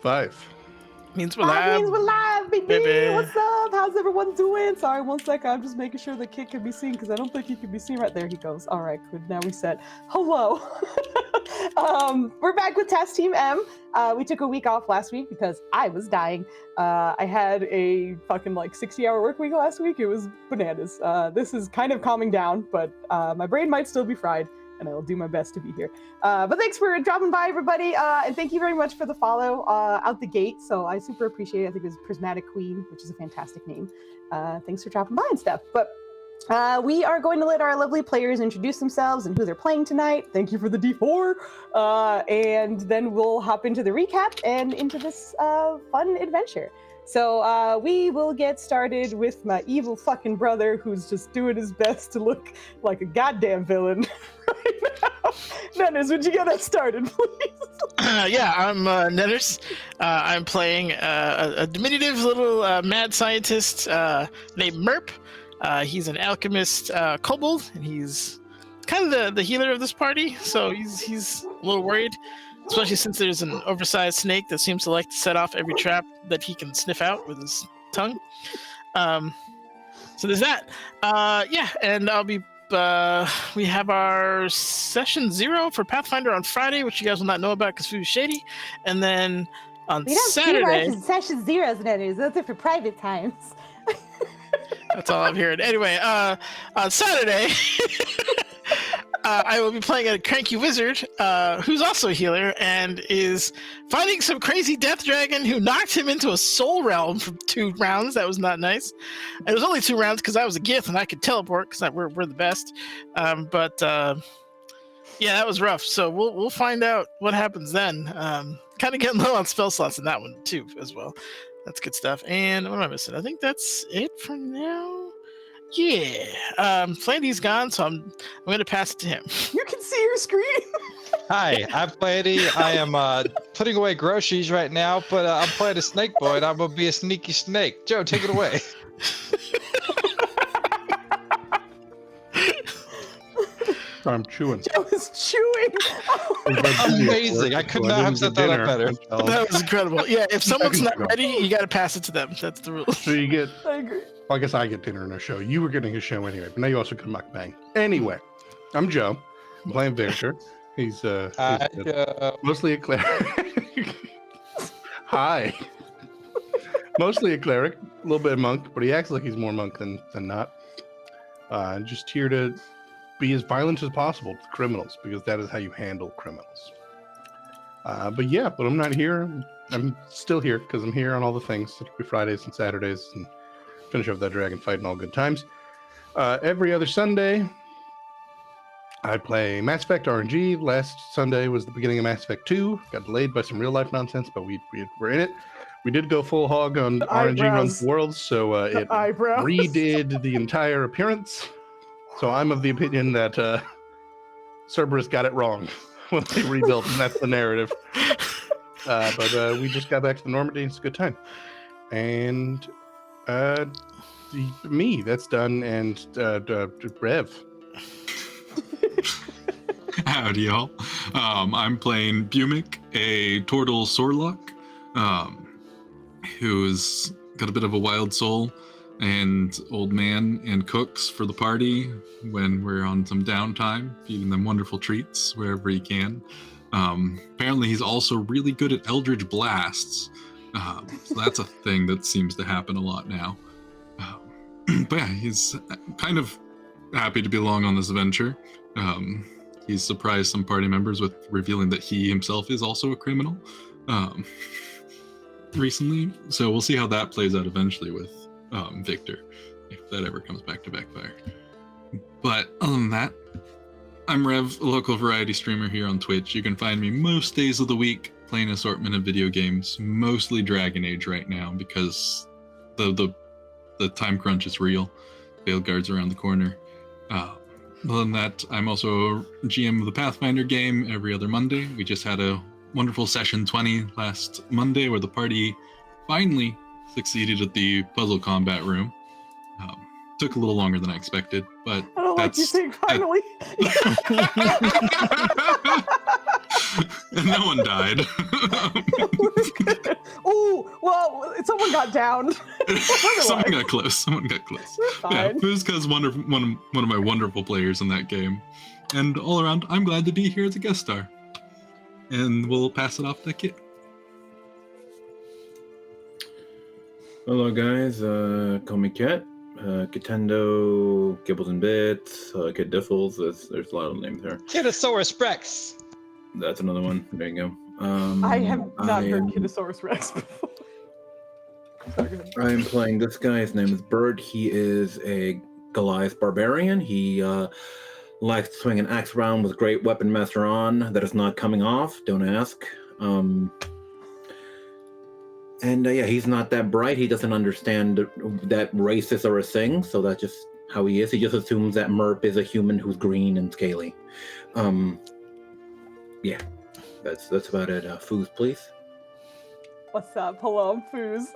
5. Means we're That live. means we're live, baby. Baby. What's up? How's everyone doing? Sorry, 1 second. I'm just making sure the kid can be seen because I don't think he can be seen. Right there he goes. All right, good. Now we said hello. We're back with Task Team M. We took a week off last week because I was dying. I had a fucking 60-hour work week last week. It was bananas. This is kind of calming down, but my brain might still be fried, and I will do my best to be here. But thanks for dropping by, everybody, and thank you very much for the follow out the gate. So I super appreciate it. I think it was Prismatic Queen, which is a fantastic name. Thanks for dropping by and stuff. But we are going to let our lovely players introduce themselves and who they're playing tonight. Thank you for the D4. And then we'll hop into the recap and into this fun adventure. So we will get started with my evil fucking brother who's just doing his best to look like a goddamn villain right now. Netters, would you get us started, please? Yeah, I'm Netters. I'm playing a diminutive little mad scientist named Merp. He's an alchemist kobold, and he's kind of the healer of this party, so he's a little worried. Especially since there's an oversized snake that seems to like to set off every trap that he can sniff out with his tongue. So there's that. Yeah, and I'll be. We have our session 0 for Pathfinder on Friday, which you guys will not know about because food's shady. And then on Saturday. Session 0s, Netters. Those are for private times. That's all I'm hearing. Anyway, on Saturday. I will be playing a cranky wizard who's also a healer and is fighting some crazy death dragon who knocked him into a soul realm for 2 rounds. That was not nice. It was only 2 rounds because I was a Gith and I could teleport because we're the best. But yeah, that was rough. So we'll find out what happens then. Kind of getting low on spell slots in that one too as well. That's good stuff. And what am I missing? I think that's it for now. Yeah, Flandy's gone, so I'm going to pass it to him. You can see your screen. Hi, I'm Flandy. I am putting away groceries right now, but I'm playing a snake boy, and I'm going to be a sneaky snake. Joe, take it away. I'm chewing. Joe is chewing. Amazing. I could not have set that up better. That was incredible. Yeah, if someone's not ready, you got to pass it to them. That's the rule. So you get. I agree. Well, I guess I get dinner and a show. You were getting a show anyway, but now you also get mukbang. Anyway, I'm Joe. I'm playing Victor. He's mostly a cleric. Hi. Mostly a cleric, a little bit of monk, but he acts like he's more monk than not. Just here to be as violent as possible with criminals, because that is how you handle criminals. But I'm not here. I'm still here because I'm here on all the things. It'll be Fridays and Saturdays and finish off that dragon fight and all good times. Every other Sunday, I play Mass Effect RNG. Last Sunday was the beginning of Mass Effect 2. Got delayed by some real life nonsense, but we were in it. We did go full hog on RNG Runs Worlds, so it redid the entire appearance. So I'm of the opinion that Cerberus got it wrong when they rebuilt, and that's the narrative. But we just got back to the Normandy, and it's a good time. And me, that's done, and Rev. Howdy, y'all. I'm playing Bumic, a Tortle Sorlock, who's got a bit of a wild soul and old man and cooks for the party when we're on some downtime, feeding them wonderful treats wherever he can. Apparently he's also really good at Eldritch Blasts, so that's a thing that seems to happen a lot now. But yeah, he's kind of happy to be along on this adventure. He's surprised some party members with revealing that he himself is also a criminal recently, so we'll see how that plays out eventually with Victor, if that ever comes back to backfire. But other than that, I'm Rev, a local variety streamer here on Twitch. You can find me most days of the week playing an assortment of video games, mostly Dragon Age right now because the time crunch is real. Veilguard's around the corner. Other than that, I'm also a GM of the Pathfinder game every other Monday. We just had a wonderful session 20 last Monday where the party finally succeeded at the puzzle combat room. Took a little longer than I expected, but I don't like you saying finally. And no one died. Oh, well, someone got downed. Someone got close. We're fine. Yeah, Foozca is one of my wonderful players in that game. And all around, I'm glad to be here as a guest star. And we'll pass it off to Kit. Hello guys, call me Ket. Kitendo, Gibbles and Bits, Kit Diffles. There's a lot of names there. Kitasaurus Rex. That's another one. There you go. I have not heard Kitasaurus Rex before. Sorry, go ahead. I am playing this guy. His name is Bird. He is a Goliath barbarian. He likes to swing an axe around with great weapon master on that is not coming off. Don't ask. And yeah, he's not that bright. He doesn't understand that races are a thing, so that's just how he is. He just assumes that Merp is a human who's green and scaly. Yeah, that's about it. Foos, please. What's up? Hello, I'm Foos.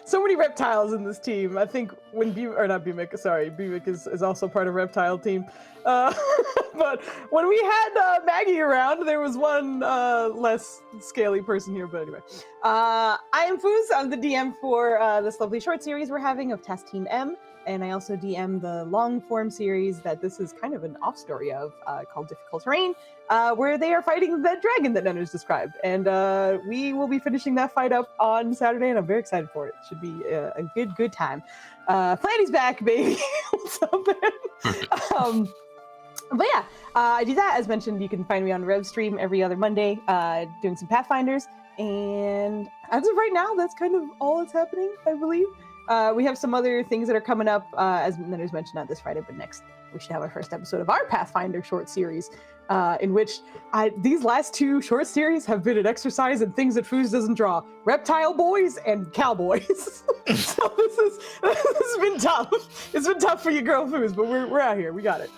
So many reptiles in this team. I think when Buvik is also part of reptile team. But when we had Maggie around, there was one less scaly person here. But anyway, I am Foos. I'm the DM for this lovely short series we're having of Test Team M. And I also DM the long form series that this is kind of an off story of called Difficult Terrain, where they are fighting the dragon that Nenner's described. And we will be finishing that fight up on Saturday, and I'm very excited for it. It should be a good time. Flanny's back, baby. What's up, man? But yeah, I do that. As mentioned, you can find me on Rev Stream every other Monday doing some Pathfinders. And as of right now, that's kind of all that's happening, I believe. We have some other things that are coming up, as Nenner's mentioned, not this Friday, but next. We should have our first episode of our Pathfinder short series, in which these last two short series have been an exercise in things that Foos doesn't draw: reptile boys and cowboys. So this has been tough. It's been tough for you, girl Foos, but we're out here. We got it.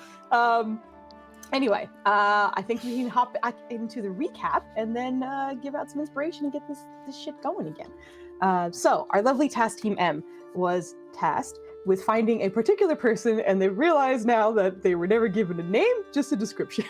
Anyway, I think we can hop back into the recap and then give out some inspiration and get this shit going again. So our lovely task team M was tasked with finding a particular person, and they realize now that they were never given a name, just a description.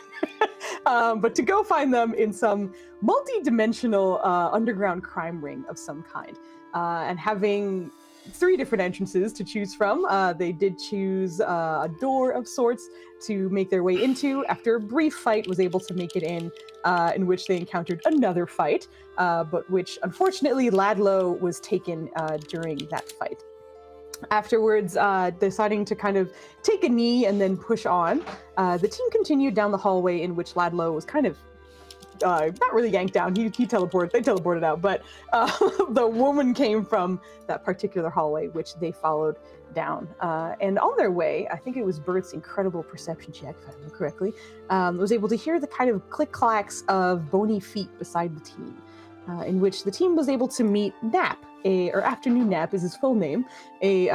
But to go find them in some multi-dimensional underground crime ring of some kind. And having 3 different entrances to choose from. They did choose a door of sorts to make their way into. After a brief fight, was able to make it in which they encountered another fight, but which unfortunately Ladlow was taken during that fight. Afterwards, deciding to kind of take a knee and then push on, the team continued down the hallway in which Ladlow was kind of not really yanked down. They teleported out, but the woman came from that particular hallway, which they followed down. And on their way, I think it was Bert's incredible perception check, if I remember correctly, was able to hear the kind of click-clacks of bony feet beside the team, in which the team was able to meet Nap, or Afternoon Nap is his full name, a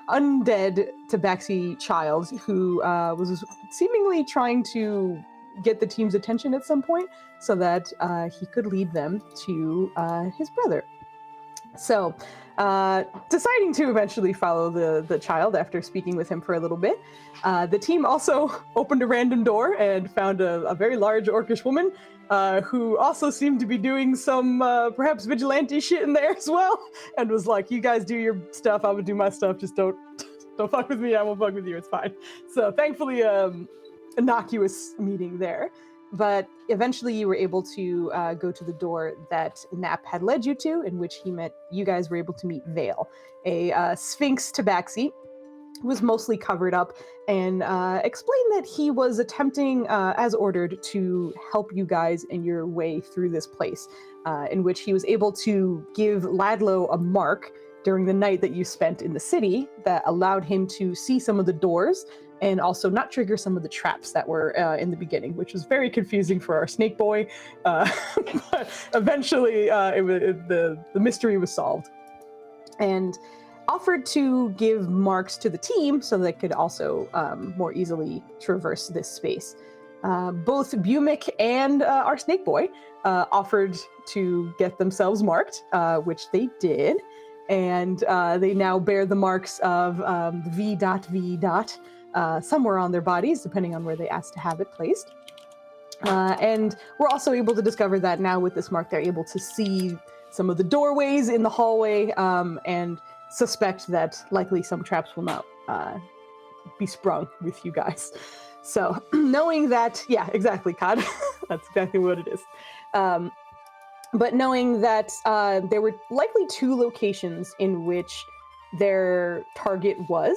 undead tabaxi child who was seemingly trying to get the team's attention at some point so that he could lead them to his brother. So, deciding to eventually follow the child after speaking with him for a little bit, the team also opened a random door and found a very large orcish woman who also seemed to be doing some perhaps vigilante shit in there as well, and was like, "You guys do your stuff, I would do my stuff, just don't fuck with me, I won't fuck with you, it's fine." So thankfully, innocuous meeting there, but eventually you were able to go to the door that Nap had led you to, in which you guys were able to meet Vale, a Sphinx tabaxi who was mostly covered up, and explained that he was attempting, as ordered, to help you guys in your way through this place, in which he was able to give Ladlow a mark during the night that you spent in the city that allowed him to see some of the doors and also not trigger some of the traps that were in the beginning, which was very confusing for our snake boy. But eventually, the mystery was solved. And offered to give marks to the team so they could also more easily traverse this space. Both Bumik and our snake boy offered to get themselves marked, which they did. And they now bear the marks of V.V. somewhere on their bodies, depending on where they asked to have it placed. And we're also able to discover that now with this mark, they're able to see some of the doorways in the hallway and suspect that likely some traps will not be sprung with you guys. So knowing that, yeah, exactly, Cod. That's exactly what it is. But knowing that there were likely 2 locations in which their target was,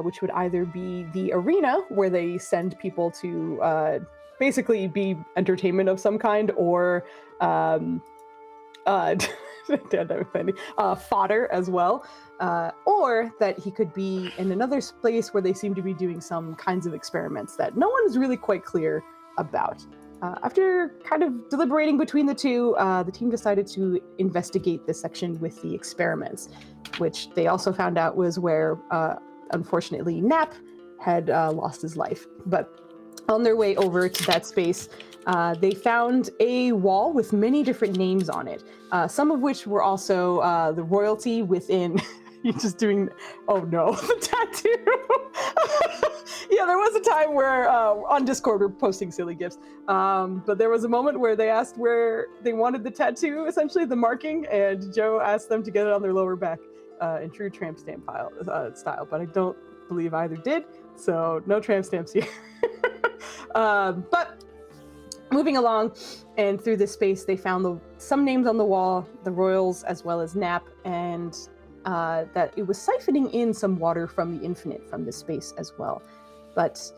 which would either be the arena, where they send people to basically be entertainment of some kind, or fodder as well, or that he could be in another place where they seem to be doing some kinds of experiments that no one is really quite clear about. After kind of deliberating between the 2, the team decided to investigate this section with the experiments, which they also found out was where, unfortunately, Nap had lost his life. But on their way over to that space, they found a wall with many different names on it, some of which were also the royalty within... You're just doing... Oh no, the tattoo! Yeah, there was a time where on Discord we're posting silly gifs, but there was a moment where they asked where they wanted the tattoo, essentially the marking, and Joe asked them to get it on their lower back in true tramp stamp style, but I don't believe either did, so no tramp stamps here. But moving along and through this space, they found some names on the wall, the royals as well as Nap, and that it was siphoning in some water from the infinite from this space as well. But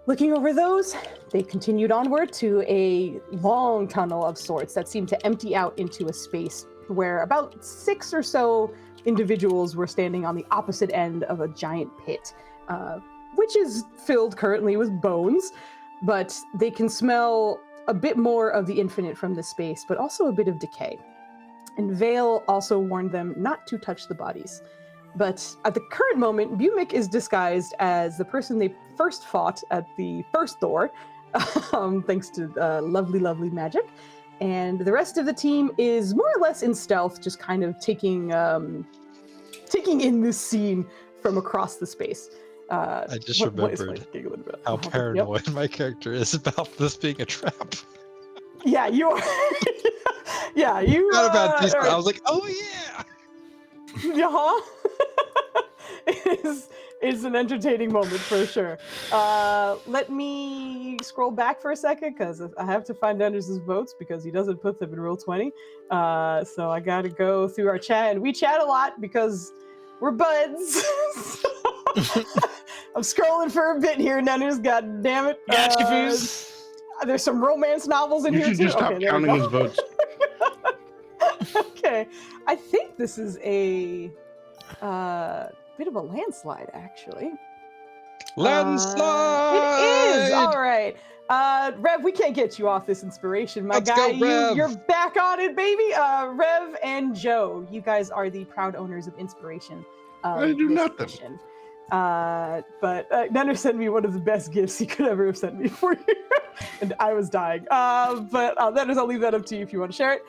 looking over those, they continued onward to a long tunnel of sorts that seemed to empty out into a space where about 6 or so individuals were standing on the opposite end of a giant pit, which is filled currently with bones, but they can smell a bit more of the infinite from this space, but also a bit of decay. And Vale also warned them not to touch the bodies. But at the current moment, Bumic is disguised as the person they first fought at the first door, thanks to lovely, lovely magic. And the rest of the team is more or less in stealth, just kind of taking in this scene from across the space. I just remembered how paranoid my character is about this being a trap. Yeah, you are. Yeah, you Not about these. I was like, oh yeah. It's an entertaining moment for sure. Let me scroll back for a second because I have to find Anders' votes because he doesn't put them in Roll20. So I gotta go through our chat, and we chat a lot because we're buds. I'm scrolling for a bit here, Anders. God damn it! Gotcha, Foos. There's some romance novels in here too. You should just stop counting his votes. Okay, I think this is a bit of a landslide, actually. Landslide! It is! All right. Rev, we can't get you off this inspiration, my guy. Go, Rev. You're back on it, baby. Rev and Joe, you guys are the proud owners of inspiration. I do nothing. But Nenner sent me one of the best gifts he could ever have sent me for you. And I was dying. But Nenner, I'll leave that up to you if you want to share it.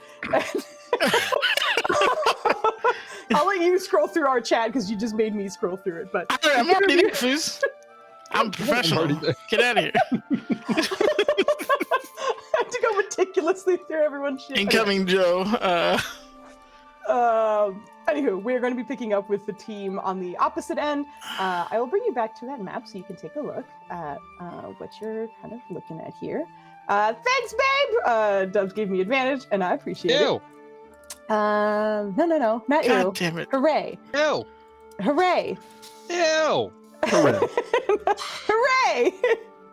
I'll let you scroll through our chat because you just made me scroll through it. But I'm already there, Foos. I'm professional. Get out of here. I have to go meticulously through everyone's shit. Incoming Joe. Anywho, we're going to be picking up with the team on the opposite end. I will bring you back to that map so you can take a look at what you're kind of looking at here. Thanks, babe! Dubs gave me advantage, and I appreciate it. No, not God you. damn it. Hooray. Ew. Hooray. Ew. Hooray. Hooray.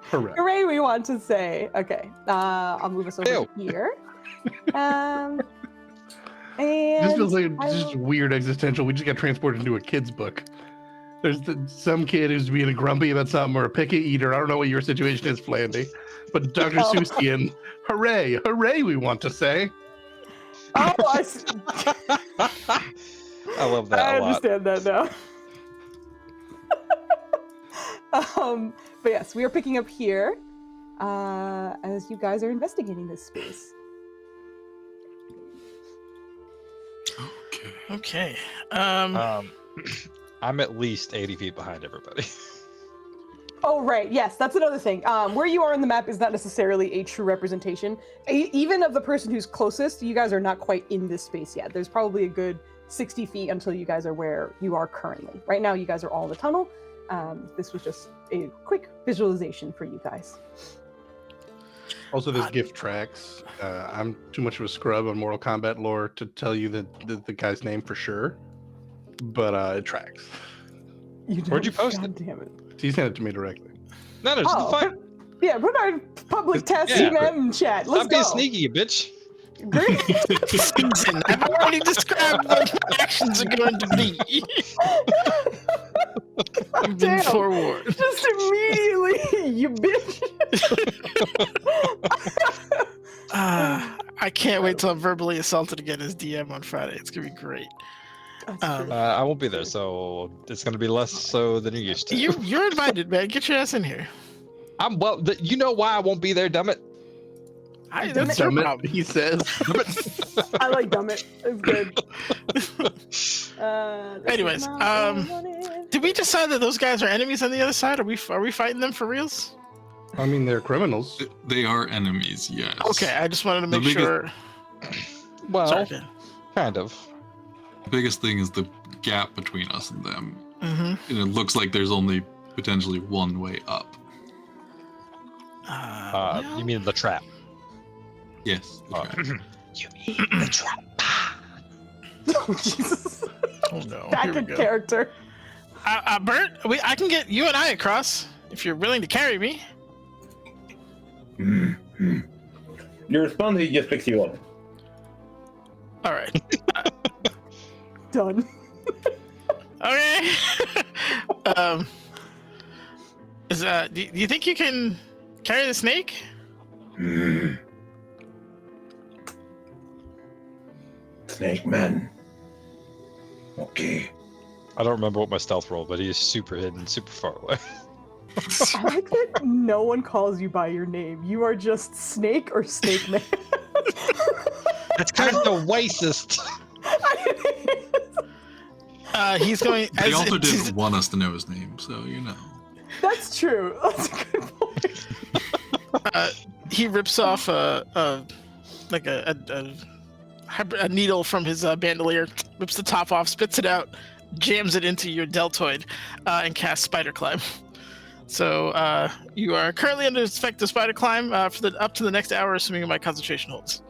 Hooray. Hooray, we want to say. Okay, I'll move us over here. And This feels like just weird existential. We just got transported into a kid's book. There's some kid who's being grumpy about something or a picky eater. I don't know what your situation is, Flandy. But Dr. Seussian, hooray, hooray, we want to say. Oh, I love that I a lot. understand that now. But yes, we are picking up here as you guys are investigating this space. Okay. I'm at least 80 feet behind everybody. Oh, right. Yes, that's another thing. Where you are in the map is not necessarily a true representation. Even of the person who's closest, you guys are not quite in this space yet. There's probably a good 60 feet until you guys are where you are currently. Right now, you guys are all in the tunnel. This was just a quick visualization for you guys. Also, there's gift tracks. I'm too much of a scrub on Mortal Kombat lore to tell you the guy's name for sure, but it tracks. Where'd you post God it? damn it. He sent it to me directly. No, no, just fight. Yeah, put our public test Yeah. M chat. Let's Stop being go. sneaky, you bitch. Great. Susan, I've already described what my actions are going to be. I've been Damn. forewarned. Just immediately, you bitch. I can't wait till I'm verbally assaulted again as DM on Friday. It's gonna be great. That's true. I won't be there, so it's gonna be less so than you're used to. You're invited, man. Get your ass in here. You know why I won't be there, dumb it. That's your Dumb it, problem. he says. I like dumb it. It's good. Anyways, did we decide that those guys are enemies on the other side? Are we fighting them for reals? I mean, they're criminals. They are enemies, yes. Okay, I just wanted to make biggest- sure. Well, Sorry, Dan. kind of. The biggest thing is the gap between us and them. Mm-hmm. And it looks like there's only potentially one way up. You mean the trap? Yes. the trap. You mean the trap? Oh, Jesus. Oh no. Back Here we in go. character. Bert, I can get you and I across if you're willing to carry me. Your response, he just picks you up. All right. Done. Okay. Do you think you can carry the snake? Snake man. Okay. I don't remember what my stealth roll, but he is super hidden, super far away. I like that no one calls you by your name. You are just Snake or Snake Man. That's kind of the wisest. He's going. They also didn't want us to know his name, so you know. That's true. That's a good point. He rips off a needle from his bandolier, rips the top off, spits it out, jams it into your deltoid, and casts Spider Climb. So you are currently under effect of Spider Climb for up to the next hour, assuming my concentration holds.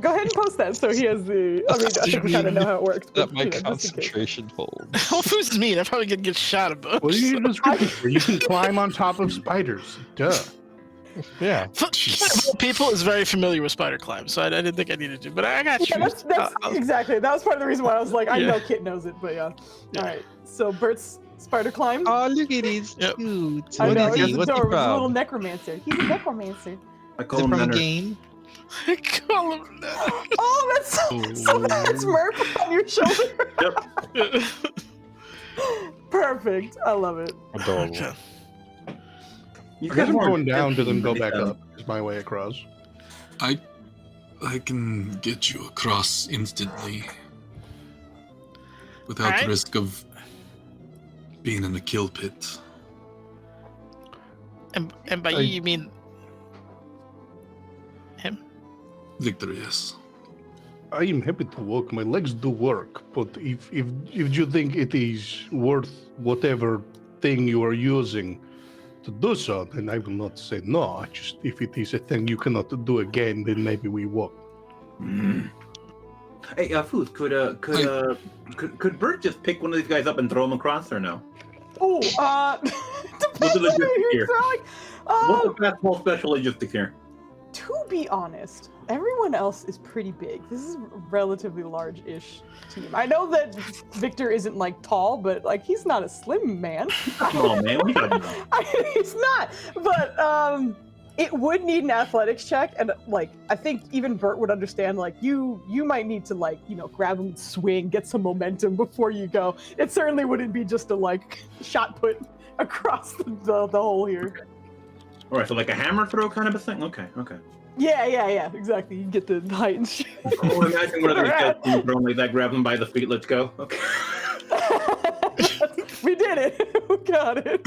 Go ahead and post that so he has the. I mean, I think we kind of know how it works. That But, my you know, just in case. concentration hold. Whole Foods is mean. I'm probably gonna get shot a bunch. What do you need a description for? You can climb on top of spiders. Duh. Yeah. People is very familiar with Spider Climb, so I didn't think I needed to, but I got you. Yeah, that's exactly. That was part of the reason why I was like, I Yeah. know Kit knows it, but yeah. Yeah. All right. So Bert's Spider Climb. Oh, look at his Yep. cute. I What know, is he's he? What's he adorable. He's a little from? necromancer. He's a necromancer. I Is call it him from a Leonard. game? Call him that. Oh, that's so that's Murph on your shoulder. Perfect. I love it. Adorable. Okay. You I guess I'm more going down to then go really back sound- up. Is my way across. I can get you across instantly. Without Alright. the risk of being in the kill pit. And by you, you mean him? Victor, yes. I am happy to walk. My legs do work, but if you think it is worth whatever thing you are using to do so, then I will not say no. I just if it is a thing you cannot do again, then maybe we walk. Hey, Food, could Bert just pick one of these guys up and throw him across, or no? Oh, What's the depends on who logistics you're here? throwing. What's the fastball special logistics here? To be honest, everyone else is pretty big. This is a relatively large-ish team. I know that Victor isn't like tall, but like he's not a slim man. Oh man, what are you talking about? He's not. But it would need an athletics check, and like I think even Bert would understand. Like you might need to like grab him, swing, get some momentum before you go. It certainly wouldn't be just a like shot put across the hole here. All right, so like a hammer throw kind of a thing. Okay. Yeah, exactly. You get the height and shit. Oh, imagine one of those guys being thrown like that, grab him by the feet, let's go. Okay. We did it. We got it.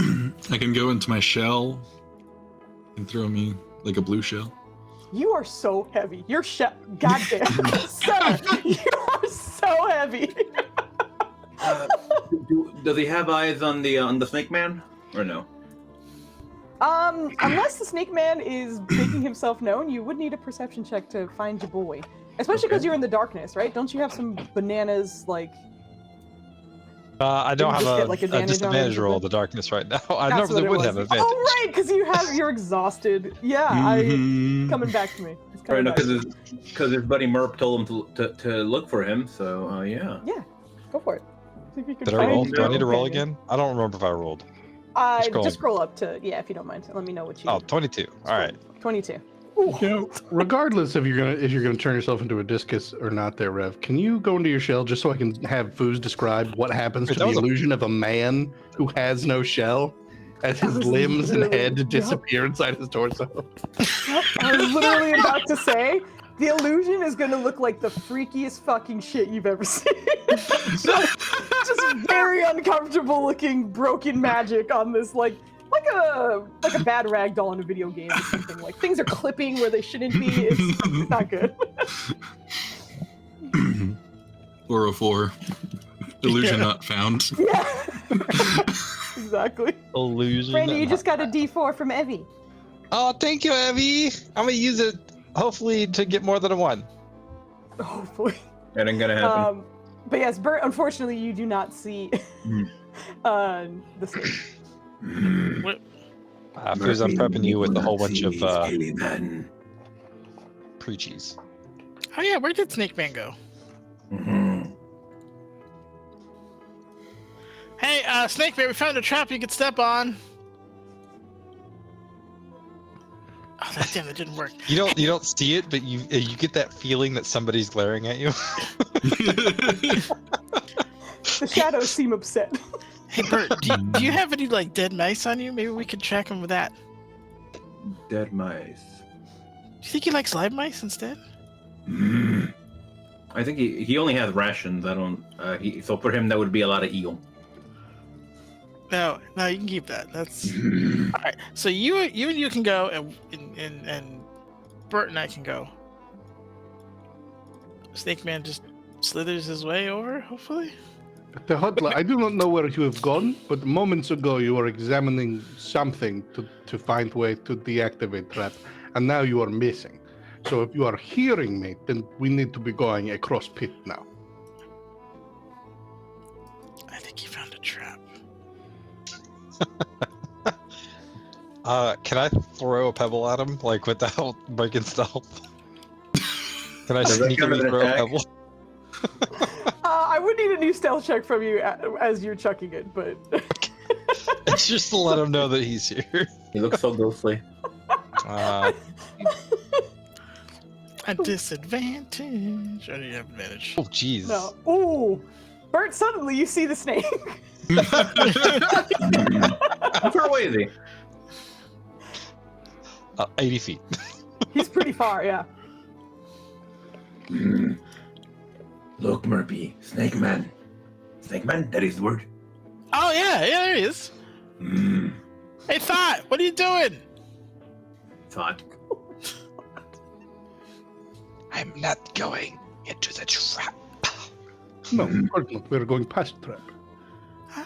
I can go into my shell and throw me like a blue shell. You are so heavy. You're goddamn, sir. You are so heavy. Does he have eyes on the snake man, or no? Unless the snake man is making himself known, you would need a perception check to find your boy. Especially because you're in the darkness, right? Don't you have some bananas, like... I don't have a advantage disadvantage roll in the darkness right now. I normally would have advantage. Oh, right, because you're exhausted. Yeah, coming back to me. It's coming back. Because his buddy Merp told him to look for him, so yeah. Yeah, go for it. See if you can Did I find roll? your Do I need to roll companion. again? I don't remember if I rolled. Just scroll up to, if you don't mind. Let me know what you... Oh, 22. All right. 22. You know, regardless if you're gonna turn yourself into a discus or not, there, Rev, can you go into your shell just so I can have Foos describe what happens to the illusion of a man who has no shell as his limbs and head disappear inside his torso? I was literally about to say, the illusion is gonna look like the freakiest fucking shit you've ever seen. just very uncomfortable looking broken magic on this like a bad rag doll in a video game or something. Like things are clipping where they shouldn't be. It's not good. 404. Illusion not found. Yeah. Exactly. Illusion. Randy, you just got a D4 from Evie. Oh, thank you, Evie. I'm gonna use it hopefully to get more than a 1. Hopefully. That ain't gonna happen. But yes, Bert, unfortunately you do not see the snake. Because I'm prepping you with a whole bunch of preachies. Oh yeah, where did Snake Man go? Hey, Snake Man, we found a trap you could step on. Oh, damn, that didn't work. You don't see it, but you get that feeling that somebody's glaring at you. The shadows seem upset. Hey Bert, do you have any like dead mice on you? Maybe we could track him with that. Dead mice. Do you think he likes live mice instead? I think he only has rations. I don't. So for him that would be a lot of eel. No, you can keep that. That's all right. So you and you can go, and Bert and I can go. Snake Man just slithers his way over, hopefully. The hotline. I do not know where you have gone, but moments ago you were examining something to find way to deactivate trap, and now you are missing. So if you are hearing me, then we need to be going across pit now. I think he found a trap. Can I throw a pebble at him, like without breaking stealth? Can I sneakily throw a pebble? I would need a new stealth check from you as you're chucking it, but... It's just to let him know that he's here. He looks so ghostly. A disadvantage. I need advantage. Oh, jeez. No. Ooh! Bert, suddenly you see the snake. How far away is he? 80 feet. He's pretty far, yeah. Look, Murphy. Snake man. Snake man, that is the word. Oh yeah, there he is. Hey Thought, what are you doing? Thought. I'm not going into the trap. No, of course not. We're going past trap.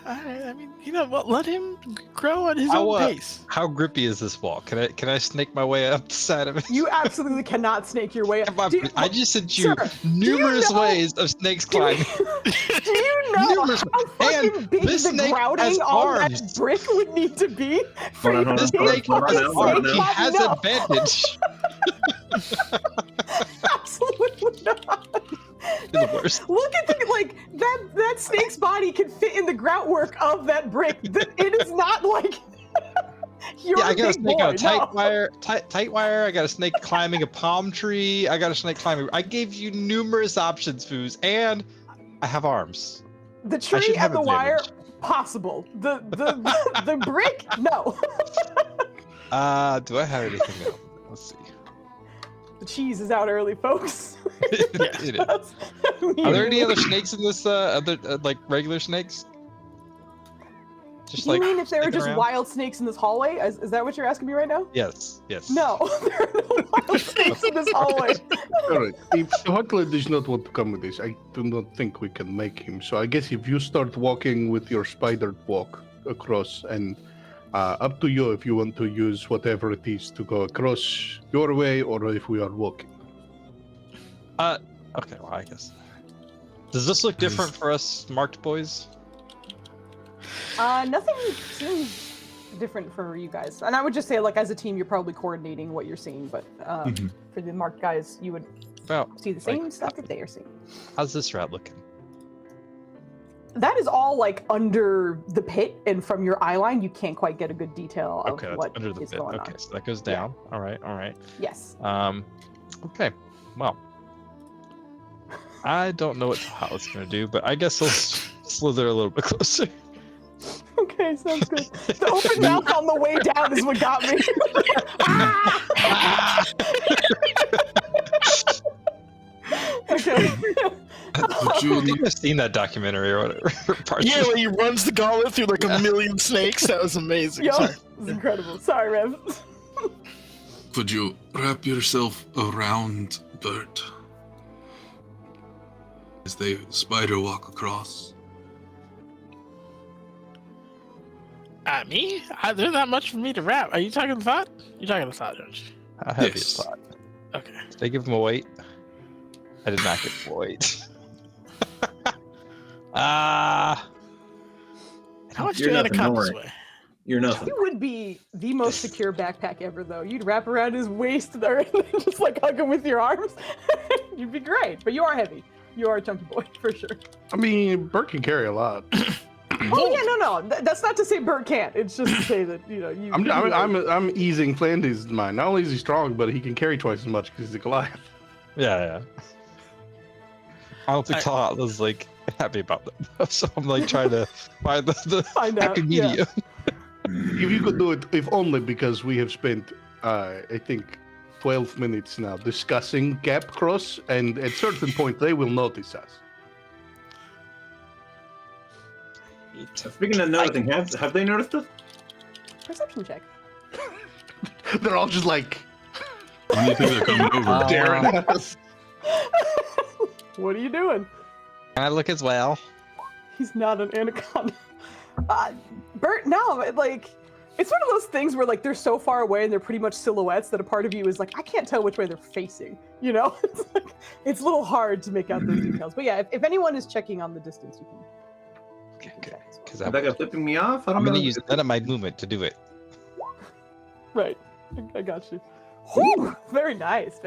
I mean, you know what? Let him grow at his own pace. How grippy is this wall? Can I snake my way up the side of it? You absolutely cannot snake your way up. I just sent you numerous ways of snakes climbing. Do you know how fucking big the grouting on that brick would need to be? This snake has arms. He has advantage. Absolutely not. The worst. Look at that snake's body can fit in the grout work of that brick. It is not like you're I got a snake on a tight no. wire. I got a snake climbing a palm tree. I got a snake climbing. I gave you numerous options, Foos, and I have arms. The tree and the wire, possible. The brick, no. Do I have anything else? Let's see. The cheese is out early, folks. It is. Are there any other snakes in this? Other like regular snakes? Just You like mean if there are sticking just around? wild snakes in this hallway? Is that what you're asking me right now? Yes. No, there are no wild snakes in this hallway. All right. If the Huckler does not want to come with this, I do not think we can make him. So I guess if you start walking with your spider walk across, and up to you if you want to use whatever it is to go across your way, or if we are walking. Okay, well, I guess. Does this look different for us marked boys? Nothing seems different for you guys. And I would just say, like, as a team, you're probably coordinating what you're seeing, but for the marked guys, you would see the same stuff that they are seeing. How's this route looking? That is all, like, under the pit, and from your eye line, you can't quite get a good detail of Okay, that's what under the is pit. going Okay, on. so that goes down. All right. Yes. Okay, well. I don't know what Tahatla's gonna do, but I guess I'll slither a little bit closer. Okay, sounds good. The open mouth on the way down is what got me. Okay. Would you I think I've seen that documentary or whatever. Parts Yeah, of when he runs the gauntlet through like a million snakes. That was amazing. Yo, Sorry. it's incredible. Sorry, Rev. Could you wrap yourself around Bert as they spider walk across? Me? There's not much for me to wrap. Are you talking the thought? You're talking the thought, George. How heavy Yes. is thought? Okay. Did they give him a weight? I did not give him a weight. How much You're do nothing, don't anacondas worry. weigh? You're nothing. He would be the most secure backpack ever, though. You'd wrap around his waist there and then just like hug him with your arms. You'd be great. But you are heavy. You are a chunky boy for sure. I mean, Bert can carry a lot. Oh yeah, no. That's not to say Bert can't. It's just to say that you. I'm easing Flanders' mind. Not only is he strong, but he can carry twice as much because he's a Goliath. Yeah. I don't think Tahatla's like happy about that, so I'm like trying to find the Find out, happy medium. If you could do it, if only because we have spent, I think, 12 minutes now discussing Gap Cross, and at certain point they will notice us. Speaking of noticing, have they noticed us? Perception check. They're all just like When do you think they're coming over? staring at us. What are you doing? Can I look as well? He's not an anaconda. Bert, no, like, it's one of those things where, like, they're so far away and they're pretty much silhouettes that a part of you is like, I can't tell which way they're facing, you know? It's a little hard to make out those details. But yeah, if anyone is checking on the distance, you can. Okay, good. Because Is that guy flipping me off? I don't I'm know. gonna use none of my movement to do it. Right. I got you. Whew, very nice.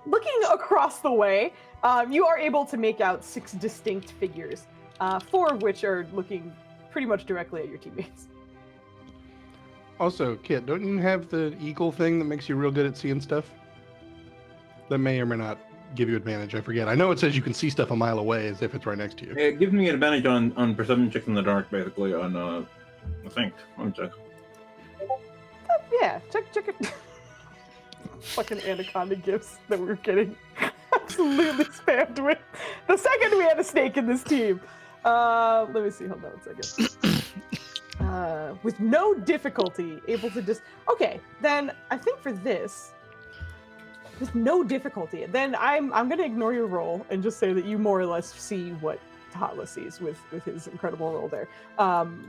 Looking across the way, you are able to make out 6 distinct figures, 4 of which are looking pretty much directly at your teammates. Also, Kit, don't you have the eagle thing that makes you real good at seeing stuff? That may or may not give you advantage. I forget. I know it says you can see stuff a mile away as if it's right next to you. It gives me an advantage on perception checks in the dark, basically. On I think. Let me check. Yeah, check it. Fucking anaconda gifts that we're getting absolutely spammed with. The second we had a snake in this team. Let me see. Hold on a second. With no difficulty, able to just. Okay, then I think for this, with no difficulty, then I'm gonna ignore your roll and just say that you more or less see what Tahatla sees with his incredible roll there.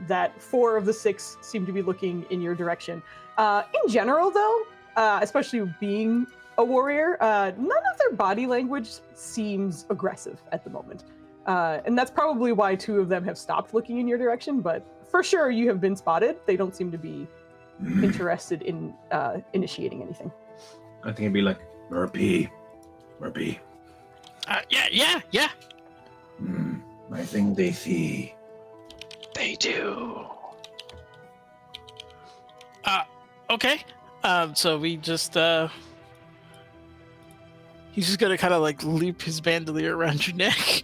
That 4 of the 6 seem to be looking in your direction. In general, though, especially being a warrior, none of their body language seems aggressive at the moment. And that's probably why 2 of them have stopped looking in your direction, but for sure you have been spotted. They don't seem to be interested in initiating anything. I think it'd be like, Murphy. Yeah. I think they see. They do. Okay. So we just he's just gonna kind of like loop his bandolier around your neck.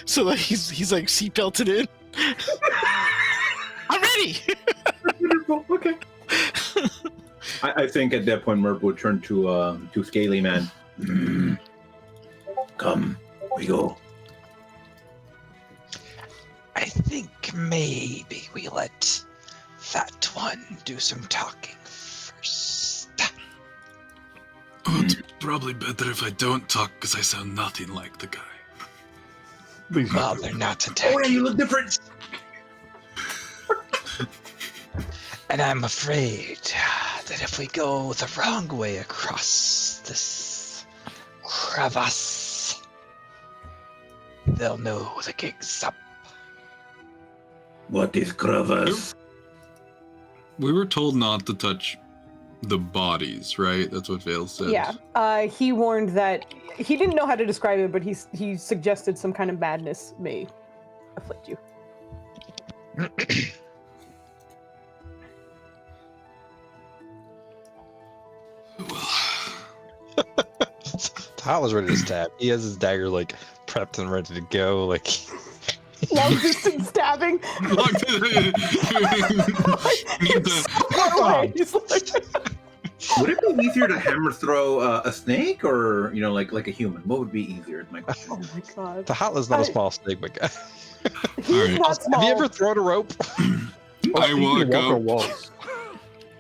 So like he's like seatbelted in. I'm ready. Okay. I think at that point Murph would turn to Scaly Man. Come, we go. think maybe we let that one do some talking first. Oh, it's probably better if I don't talk because I sound nothing like the guy. Please Well, don't. they're not attacking. Oh, yeah, you look different. And I'm afraid that if we go the wrong way across this crevasse, they'll know the gig's up. What is crevasse? We were told not to touch the bodies, right? That's what Vale said. Yeah. He warned that he didn't know how to describe it, but he suggested some kind of madness may afflict you. Tal was ready to stab. He has his dagger like prepped and ready to go. Like Long distance stabbing. Would it be easier to hammer throw a snake or, like a human? What would be easier? Is my question. Oh my god. Tahal is not a small snake, but guy. He's Alright. not small. Have you ever thrown a rope? I You walk can walk on up. walls.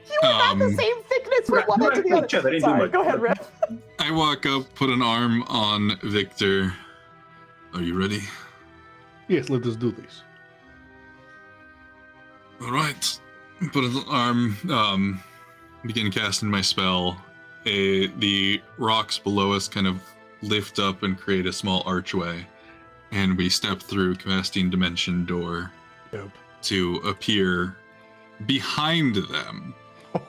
You have the same thickness from one end to the Each other, other. didn't do Sorry, much. go ahead, Riff. I walk up, put an arm on Victor. Are you ready? Yes, let us do this. All right. Put an arm. Begin casting my spell. The rocks below us kind of lift up and create a small archway, and we step through, casting Dimension Door Dope. to appear behind them.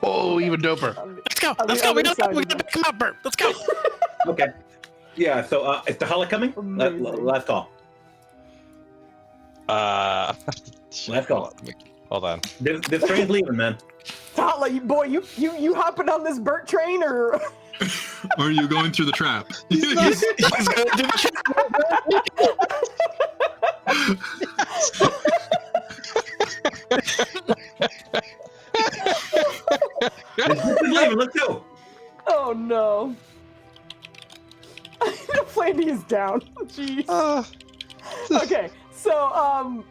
Oh, even doper. Let's go. On Let's the go. We other gotta side of pick him up, Bert. Let's go. Okay. Yeah, so is Tahala coming? Amazing. Last call. Last call. Hold on. This train's leaving, man. Tala, you hopping on this Burt train or? Or are you going through the trap? He's gonna do the This is leaving. Let's go. Oh no. Flandy is down. Jeez. Okay, so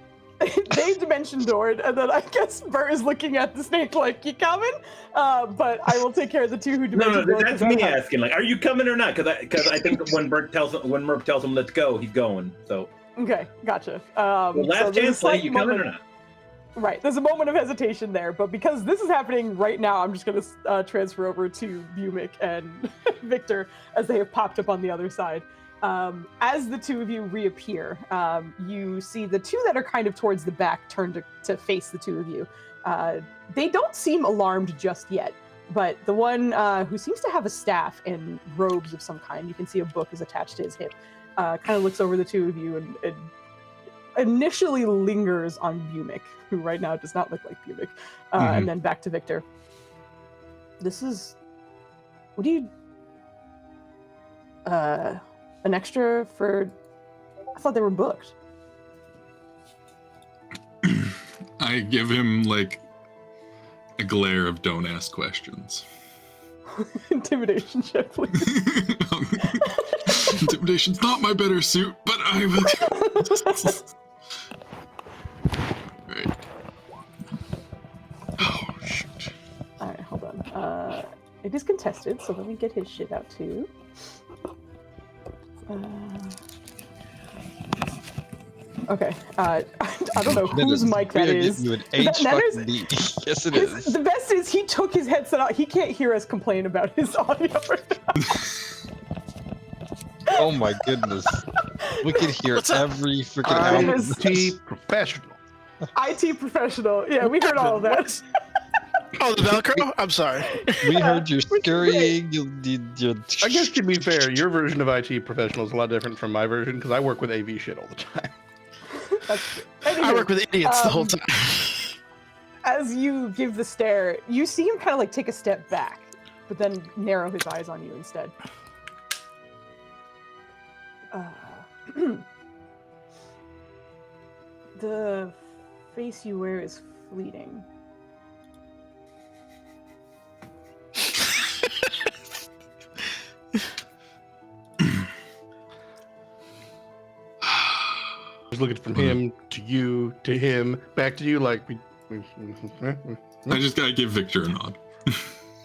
they dimension doored, and then I guess Bert is looking at the snake like, "You coming?" But I will take care of the two who dimension No, doored. that's me asking. Like, are you coming or not? Because I think when Merc tells him let's go, he's going. So Okay, gotcha. well, So last there's a chance, slight play. You coming moment- or not? Right, there's a moment of hesitation there, but because this is happening right now, I'm just going to transfer over to Bumik and Victor as they have popped up on the other side. As the two of you reappear, you see the two that are kind of towards the back turn to face the two of you. They don't seem alarmed just yet, but the one who seems to have a staff and robes of some kind, you can see a book is attached to his hip, kind of looks over the two of you and initially lingers on Bumik, who right now does not look like Bumik, and then back to Victor. This is... What do you... an extra for... I thought they were booked. I give him like a glare of don't ask questions. Intimidation check, please. Intimidation's not my better suit, but I will. Right. Oh shoot. Alright, hold on. It is contested, so let me get his shit out too. Okay. I don't know whose mic that is. You an Is that H Nenner's? fucking D. Yes, it is. The best is he took his headset out. He can't hear us complain about his audio right now. Oh my goodness. We can hear What's up? every freaking album. IT professional. IT professional. Yeah, we heard all of that. Oh, the Velcro? I'm sorry. We heard your Which is great. scurrying. I guess to be fair, your version of IT professional is a lot different from my version because I work with AV shit all the time. That's true. I Anywho, work with idiots the whole time. as you give the stare, you see him kind of like take a step back, but then narrow his eyes on you instead. The face you wear is fleeting. was looking from him to you to him back to you. Like, I just gotta give Victor a nod.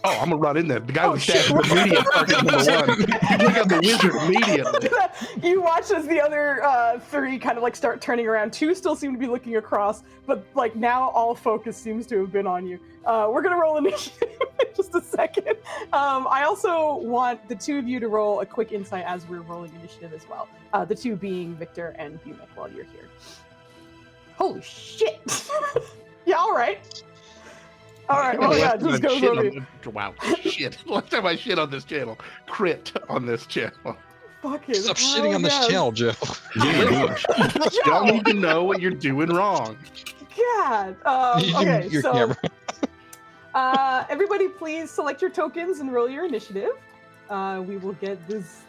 oh, I'm gonna run in there. The guy was stabbed immediate target number one. You take out the wizard immediately. You watch as the other three kind of like start turning around. Two still seem to be looking across, but like now all focus seems to have been on you. We're gonna roll initiative in just a second. I also want the two of you to roll a quick insight as we're rolling initiative as well. The two being Victor and Bumek while you're here. Holy shit! Yeah, all right. All right. Oh yeah, just goes over. Wow, shit! Last time I shit on this channel, crit on this channel. Fucking Stop shitting on this channel, Joe. Yeah, Y'all need to know what you're doing wrong. God. Okay, Your so camera. everybody, please select your tokens and roll your initiative. We will get this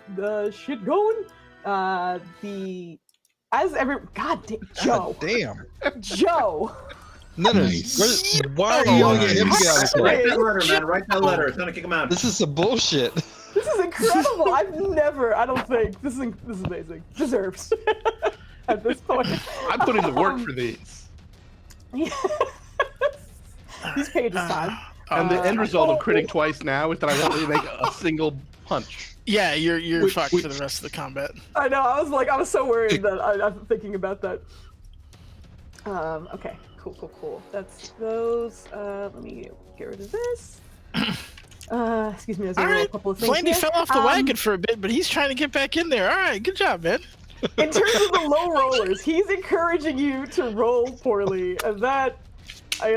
shit going. God Joe. Damn. Joe. Nice. Why are you yelling at him to get out of this Write way? that letter, man. Write that letter. It's gonna kick him out. This is some bullshit. This is incredible. I don't think this is amazing. Deserves at this point. I'm putting the work for these. These pages time. And the end result of critting twice now is that I won't really make a single punch. Yeah, you're fucked for the rest of the combat. I know. I was so worried that I'm thinking about that. Okay. Cool. That's those. Let me get rid of this. Excuse me, as I roll a couple of things. Flandy fell off the wagon for a bit, but he's trying to get back in there. All right, good job, man. In terms of the low rollers, he's encouraging you to roll poorly, and that I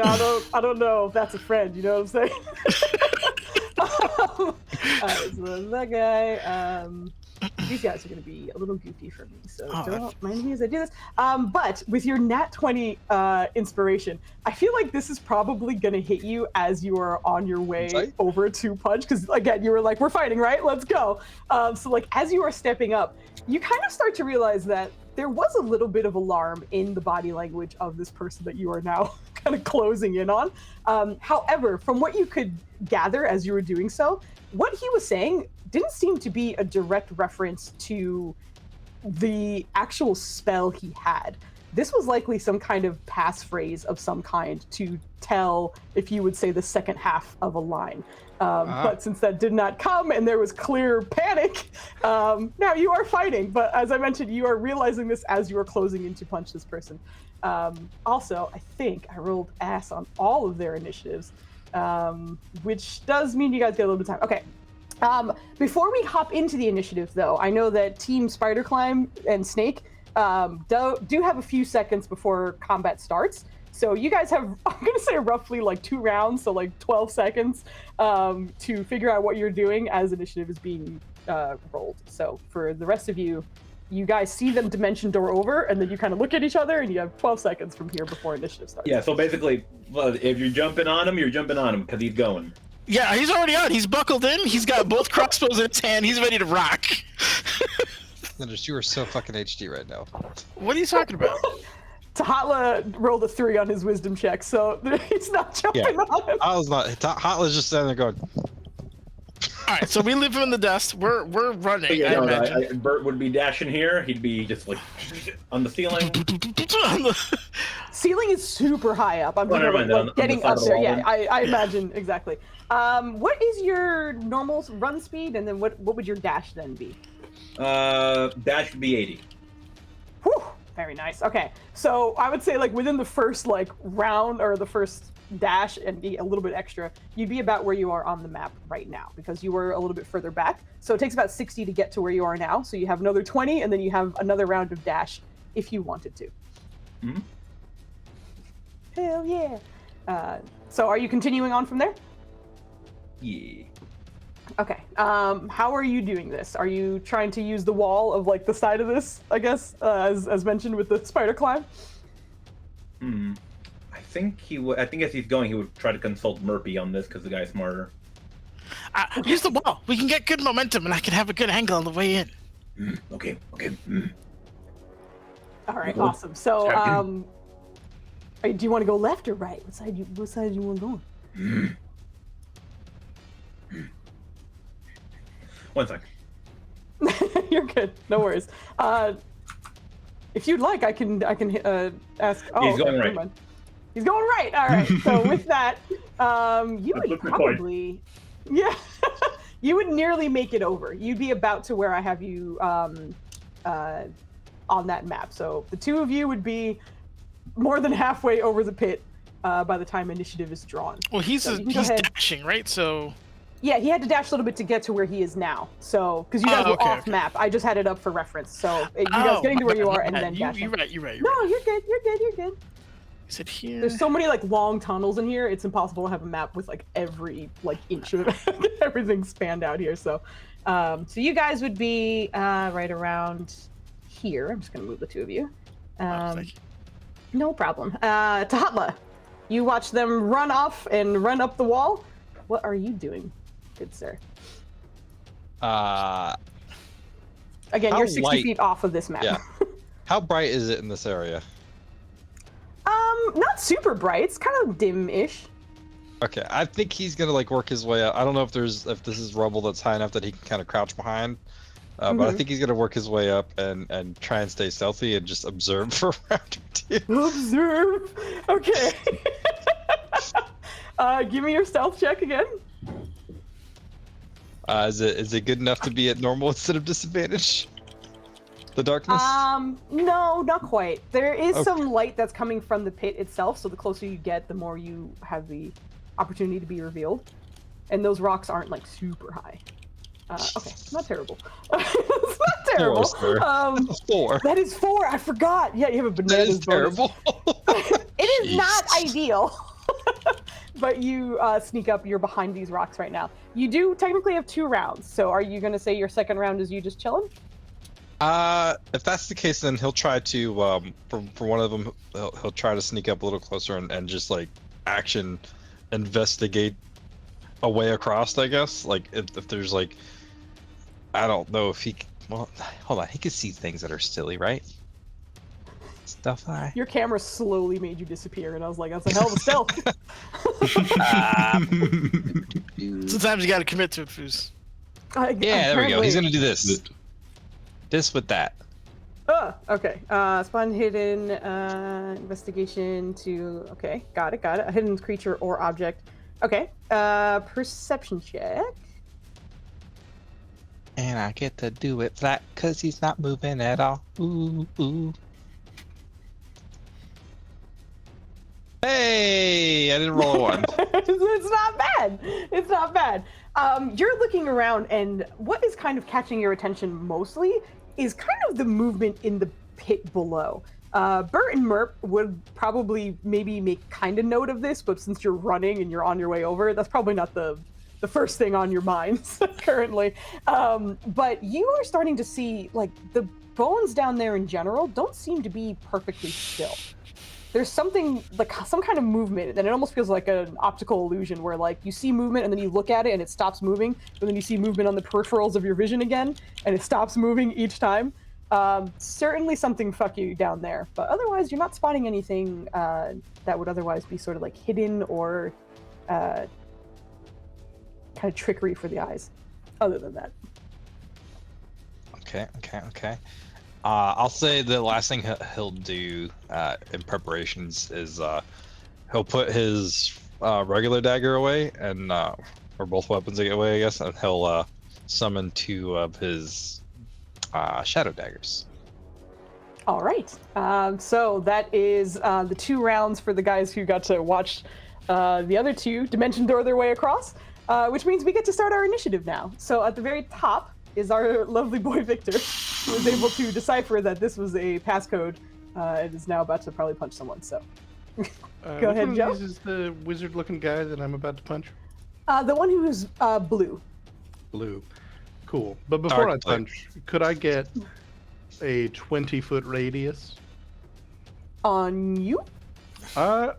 don't know if that's a friend. You know what I'm saying? So that guy. These guys are going to be a little goofy for me, so don't mind me as I do this. But with your nat 20 inspiration, I feel like this is probably going to hit you as you are on your way over to punch, because again, you were like, we're fighting, right? Let's go. So like as you are stepping up, you kind of start to realize that there was a little bit of alarm in the body language of this person that you are now kind of closing in on. However, from what you could gather as you were doing so, what he was saying didn't seem to be a direct reference to the actual spell he had. This was likely some kind of passphrase of some kind to tell if you would say the second half of a line. But since that did not come and there was clear panic, now you are fighting. But as I mentioned, you are realizing this as you are closing in to punch this person. Also, I think I rolled ass on all of their initiatives, which does mean you guys get a little bit of time. Okay. Before we hop into the initiative, though, I know that Team Spider Climb and Snake do have a few seconds before combat starts. So you guys have, I'm going to say roughly like 2 rounds, so like 12 seconds to figure out what you're doing as initiative is being rolled. So for the rest of you, you guys see them dimension door over, and then you kind of look at each other, and you have 12 seconds from here before initiative starts. Yeah, so basically, if you're jumping on him, you're jumping on him because he's going. Yeah, he's already on. He's buckled in. He's got both crossbows in his hand. He's ready to rock. Linus, you are so fucking HD right now. What are you talking about? Tahatla rolled a 3 on his wisdom check, so he's not jumping on him. I was not. Hotla's just standing there going. All right, so we leave him in the dust. We're running. I imagine. Bert would be dashing here. He'd be just like on the ceiling. Ceiling is super high up. I'm getting up there. Yeah, I imagine exactly. What is your normal run speed, and then what would your dash then be? Dash would be 80. Whew, very nice. Okay, so I would say like within the first like round or the first dash and be a little bit extra, you'd be about where you are on the map right now because you were a little bit further back. So it takes about 60 to get to where you are now. So you have another 20, and then you have another round of dash if you wanted to. Mm-hmm. Hell yeah. So are you continuing on from there? Yeah. Okay. How are you doing this? Are you trying to use the wall of like the side of this, I guess, as mentioned with the spider climb? I think he would. I think as he's going, he would try to consult Murphy on this because the guy's smarter. Use the wall. We can get good momentum, and I can have a good angle on the way in. Okay. All right. Awesome. So, do you want to go left or right? What side do you want to go on? 1 sec. You're good. No worries. If you'd like, I can ask. Oh, He's going never right. mind. He's going right. All right. So with that, you I would flipped the coin. probably, yeah, you would nearly make it over. You'd be about to where I have you on that map. So the two of you would be more than halfway over the pit by the time initiative is drawn. Well, he's So you can go he's ahead. dashing, right? So Yeah, he had to dash a little bit to get to where he is now. So, because you guys were okay, off okay. map, I just had it up for reference. So you guys getting to where you are and then dashing. You're right. You're right. No, you're good. You're good. You're good. Is it here? There's so many like long tunnels in here. It's impossible to have a map with like every like inch of everything spanned out here. So, so you guys would be right around here. I'm just gonna move the two of you. Thank you. No problem. Tahatla, you watch them run off and run up the wall. What are you doing, good sir? Again, How you're 60 light- feet off of this map. Yeah. How bright is it in this area? Not super bright. It's kind of dim-ish. Okay, I think he's gonna like work his way up. I don't know if this is rubble that's high enough that he can kind of crouch behind, but I think he's gonna work his way up and try and stay stealthy and just observe for a round or two. Observe. Okay. Give me your stealth check again. Is it good enough to be at normal instead of disadvantage? The darkness. No, not quite. There is Okay. some light that's coming from the pit itself, so the closer you get, the more you have the opportunity to be revealed. And those rocks aren't like super high. Okay, not terrible. It's not terrible. 4, sir. 4. That is 4. I forgot. Yeah, you have a That bananas is bonus. terrible. It is not Jeez. ideal. But you sneak up. You're behind these rocks right now. You do technically have 2 rounds. So are you going to say your second round is you just chilling? If that's the case, then he'll try to for one of them, he'll try to sneak up a little closer and just like action investigate a way across. I guess like if there's like, I don't know if he. Well, hold on, he can see things that are silly, right? Stuff I. Your camera slowly made you disappear, and I was like, that's a hell of a stealth. Sometimes you got to commit to it, Foos. Yeah, there we go. He's gonna do this. It- This with that. Okay. Spawn hidden investigation to. Okay, got it. A hidden creature or object. Okay. Perception check. And I get to do it flat because he's not moving at all. Ooh, ooh. Hey, I didn't roll a 1. It's not bad. It's not bad. You're looking around, and what is kind of catching your attention mostly is kind of the movement in the pit below. Bert and Merp would probably maybe make kind of note of this, but since you're running and you're on your way over, that's probably not the first thing on your minds currently. But you are starting to see, like, the bones down there in general don't seem to be perfectly still. There's something, like some kind of movement, and it almost feels like an optical illusion where like you see movement and then you look at it and it stops moving, but then you see movement on the peripherals of your vision again and it stops moving each time. Certainly something fuck you down there, but otherwise you're not spotting anything that would otherwise be sort of like hidden or kind of trickery for the eyes, other than that. Okay. I'll say the last thing he'll do in preparations is he'll put his regular dagger away and or both weapons away, I guess, and he'll summon 2 of his shadow daggers. All right. So that is the 2 rounds for the guys who got to watch the other 2 dimension door their way across, which means we get to start our initiative now. So at the very top is our lovely boy Victor, who was able to decipher that this was a passcode and is now about to probably punch someone. So go ahead, Joe. This is the wizard-looking guy that I'm about to punch. The one who is blue. Blue. Cool. But before Dark I punch, could I get a 20-foot radius? On you? I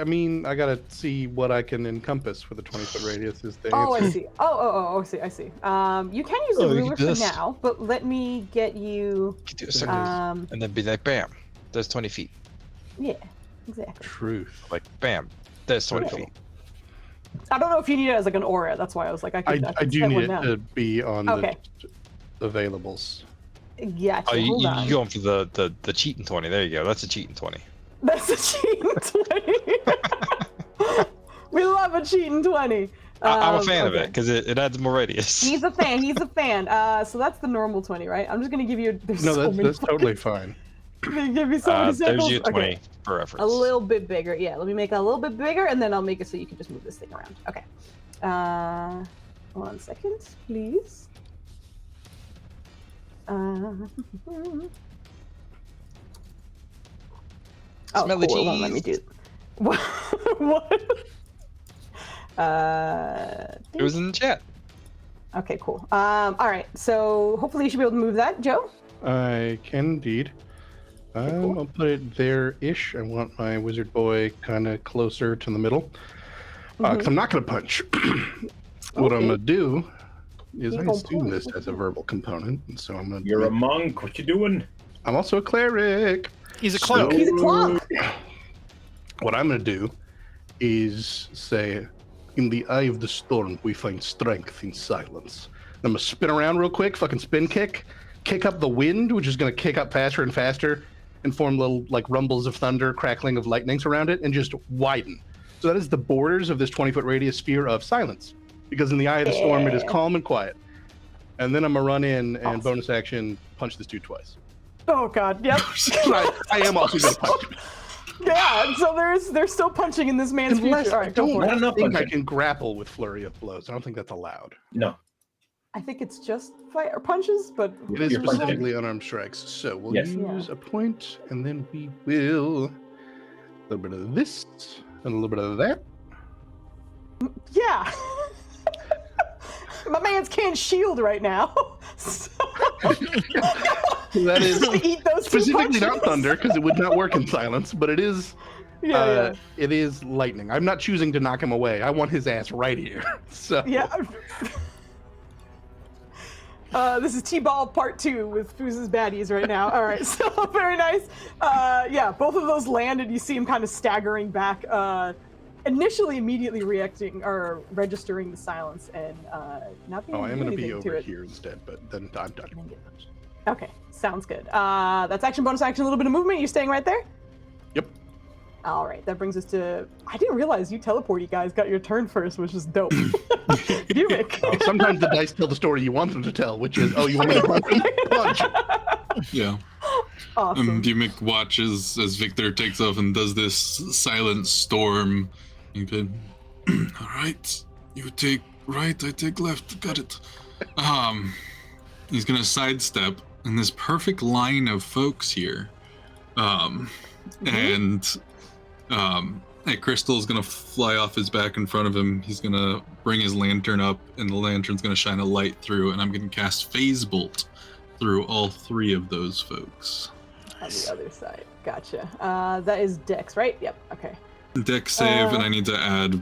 mean, I gotta see what I can encompass with a 20-foot radius. Is the Oh, I answer. see. Oh, I see. You can use the Oh, you ruler can do for this. now, but let me get you. You can do a second, and then be like, bam, there's 20 feet. Yeah, exactly. Truth. Like, bam, there's 20 Okay. feet. I don't know if you need it as like an aura. That's why I was like, I I could do set need one it now. to be on Okay. the availables. Gotcha. Oh, Hold you on. going for the cheating 20? There you go. That's a cheating 20. That's a cheating 20. We love a cheating 20. I'm a fan of okay. it because it adds more radius. He's a fan. He's a fan. So that's the normal 20, right? I'm just gonna give you. There's No, so many that's totally fine. They give me so many There's samples. you 20 Okay. for reference. A little bit bigger. Yeah, let me make it a little bit bigger, and then I'll make it so you can just move this thing around. Okay. 1 second, please. Oh, Smelly cool. It won't let me cheese. do. What? What? It was in the chat. Okay, cool. All right. So hopefully you should be able to move that, Joe. I can indeed. cool. I'll put it there-ish. I want my wizard boy kind of closer to the middle. Because I'm not going to punch. What I'm going to do is You I gonna assume punch. this has a verbal component. And so I'm going to... You're a monk. What you doing? I'm also a cleric. He's a cloak. He's a clunk. What I'm going to do is say, in the eye of the storm, we find strength in silence. I'm going to spin around real quick, fucking spin kick up the wind, which is going to kick up faster and faster and form little like rumbles of thunder, crackling of lightnings around it, and just widen. So that is the borders of this 20-foot radius sphere of silence. Because in the eye of the storm, it is calm and quiet. And then I'm going to run in and bonus action punch this dude twice. Oh God. Yep. I am also going to punch him. Yeah. So they're still punching in this man's Unless future. All I right, go don't for it. think I can grapple with flurry of blows. I don't think that's allowed. No. I think it's just fire punches, but It is You're punching. specifically unarmed strikes. So we'll Yes. use a point, and then we will a little bit of this and a little bit of that. yeah. My man's can't shield right now. So That is just eat those two specifically not punches. thunder, because it would not work in silence, but it is. Yeah, It is lightning. I'm not choosing to knock him away. I want his ass right here. So yeah. This is T-Ball Part 2 with Fooz's baddies right now. All right, so very nice. Yeah, both of those land, and you see him kind of staggering back. Initially, immediately reacting or registering the silence and not being Oh, I am going going to to be over it. here instead, but then I'm done. Okay, sounds good. That's action, bonus action, a little bit of movement. You staying right there? Yep. All right, that brings us to. I didn't realize you teleporty guys got your turn first, which is dope. Gimmick. Sometimes the dice tell the story you want them to tell, which is, oh, you want me to punch him? Punch. Yeah. Awesome. Gimmick watches as Victor takes off and does this silent storm. You could, all right, you take right, I take left, got it. He's gonna sidestep in this perfect line of folks here. And a crystal is gonna fly off his back in front of him. He's gonna bring his lantern up, and the lantern's gonna shine a light through, and I'm gonna cast Phase Bolt through all three of those folks. On the other side. Gotcha. That is Dex, right? Yep. Okay. Dex save, and I need to add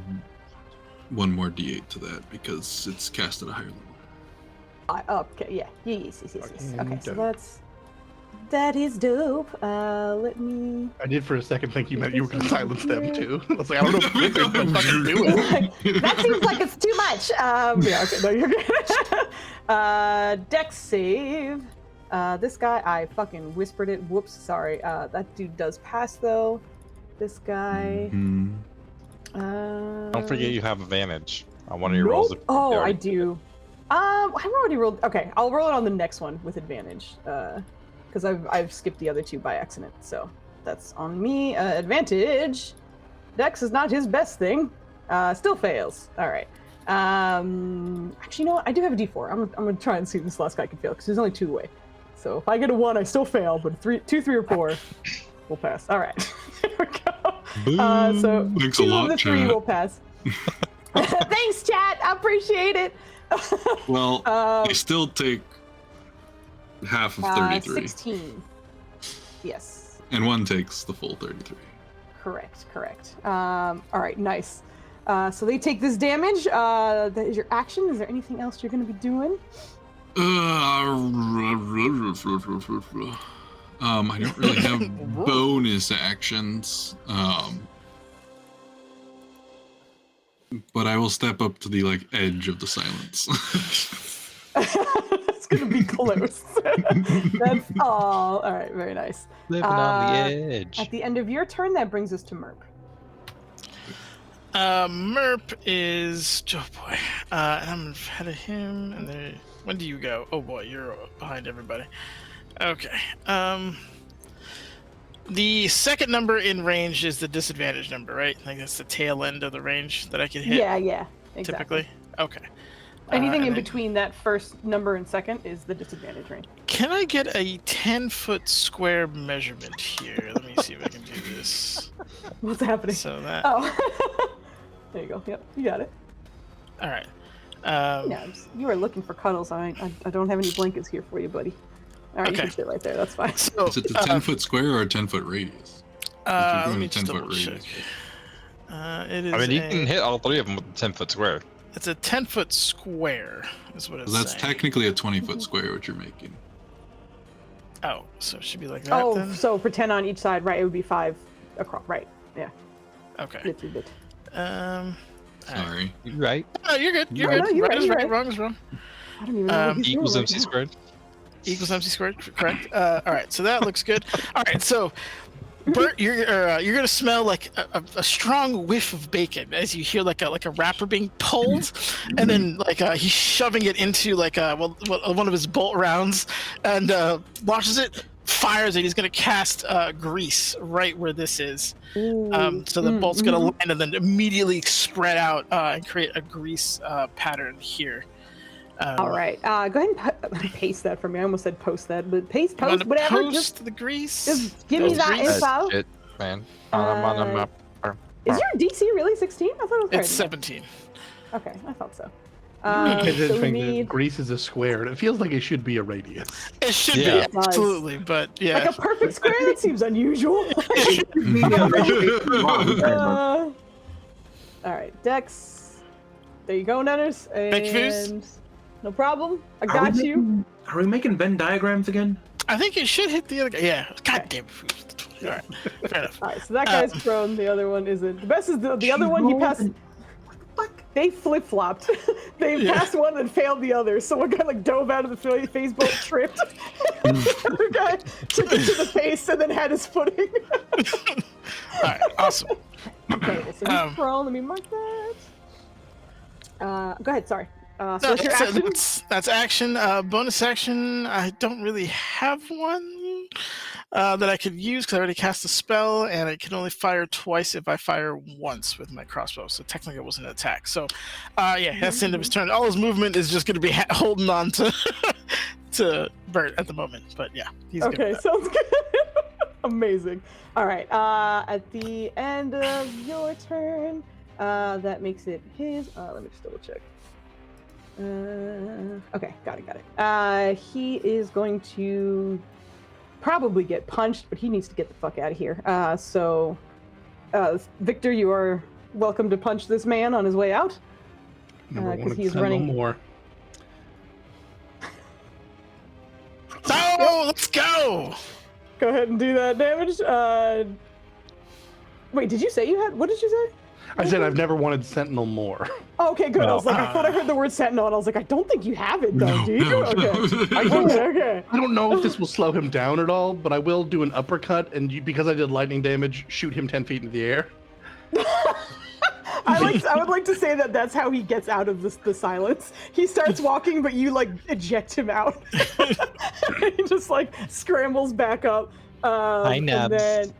one more d8 to that because it's cast at a higher level. Okay. Yeah. Yes. Okay. So Dope. that is dope. Let me. I did for a second think you meant you were going to silence them too. I was like, I don't know if Victor's going to fucking do it. That seems like it's too much. Yeah. Okay. No, you're good. Dex save. This guy, I fucking whispered it. Whoops. Sorry. That dude does pass though. This guy. Mhm. Don't forget you have advantage on one of your rolls. Oh, I do. I've already rolled. Okay, I'll roll it on the next one with advantage. Because I've skipped the other two by accident. So that's on me. Advantage. Dex is not his best thing. Still fails. All right. Actually, you know what? I do have a D4. I'm gonna try and see if this last guy can fail because there's only two way. So if I get a 1, I still fail. But 2, 3, or 4, we'll pass. All right. There we go. So Thanks 2 a lot, of the 3 chat. will pass. Thanks, chat. I appreciate it. Well, they still take half of 33, 16. Yes. and one takes the full 33. Correct. All right, nice. So they take this damage. That is your action. Is there anything else you're going to be doing? I don't really have bonus actions. But I will step up to the edge of the silence. it's gonna be close. That's all. All right, very nice. Living on the edge. At the end of your turn, that brings us to Merp. Merp is and I'm ahead of him. And then when do you go? Oh boy, you're behind everybody. Okay. The second number in range is the disadvantage number, right? Like that's the tail end of the range that I can hit. Yeah, exactly. Typically. Okay. Anything in between that first number and second is the disadvantage range. Can I get a 10-foot square measurement here? Let me see if I can do this. What's happening? So that. Oh. There you go. Yep, you got it. All right. Yeah, you are looking for cuddles. I don't have any blankets here for you, buddy. All right, Okay. you can sit right there. That's fine. So, Is it the 10-foot square or a 10-foot radius? let me just double check. It is. I mean, you can hit all three of them with a 10-foot square. It's a 10-foot square, is what it's That's saying. technically a 20-foot square, what you're making. Oh, so it should be like that Oh, then? so for 10 on each side, right? It would be 5 across, right? Yeah. Okay. Bit. Sorry. You're right. No, you're good. You're No, good. no, you're right right, is you're right. right. Wrong is wrong. I don't even know what he's doing Equals right MC now. squared. Equals MC squared, correct. All right, so that looks good. All right, so Bert, you're gonna smell like a strong whiff of bacon as you hear like a wrapper being pulled, and then like he's shoving it into like one of his bolt rounds, and launches it, fires it. He's gonna cast grease right where this is. So the bolt's gonna land and then immediately spread out and create a grease pattern here. All right. Go ahead and paste that for me. I almost said post that, but post, I'm gonna whatever. Post the grease. Just give me Those that grease? info. Shit, man. Is your DC really 16? I thought it was greater It's than 17. that. Okay, I thought so. So So we need Greece is a square, and it feels like it should be a radius. It should Yeah. be absolutely, but yeah. like a perfect square. That seems unusual. All right, Dex. There you go, Netters. Thank you, Foos. And no problem. I got you. Are we making Venn diagrams again? I think it should hit the other guy. Yeah. God damn it. All right. Fair enough. All right, so that guy's prone. The other one isn't. The best is the other one you passed. They flip-flopped. They passed one and failed the other. So one guy like dove out of the phase boat, tripped. The other guy took it to the face and then had his footing. All right. Awesome. Okay, so he's prone. Let me mark that. Go ahead. Sorry. So No, what's your action? that's action. Bonus action. I don't really have one that I could use because I already cast a spell, and I can only fire twice if I fire once with my crossbow. So technically, it wasn't an attack. So, yeah, that's the end of his turn. All his movement is just going to be holding on to to Bert at the moment. But yeah, he's good Okay, with that. sounds good. Amazing. All right. At the end of your turn, that makes it his. Let me just double check. Okay, got it. He is going to probably get punched, but he needs to get the fuck out of here. So, Victor, you are welcome to punch this man on his way out. Never wanted to he's send running. no more. Oh, let's go! Go ahead and do that damage. Wait, did you say you had? What did you say? I said I've never wanted Sentinel more. Oh, okay, good. I No. was like, I thought I heard the word sentinel, and I was like, I don't think you have it though, do you? No. Okay. I don't know if this will slow him down at all, but I will do an uppercut, and because I did lightning damage, shoot him 10 feet into the air. I would like to say that that's how he gets out of the silence. He starts walking, but you like eject him out. He just like scrambles back up. Hi, Nubs.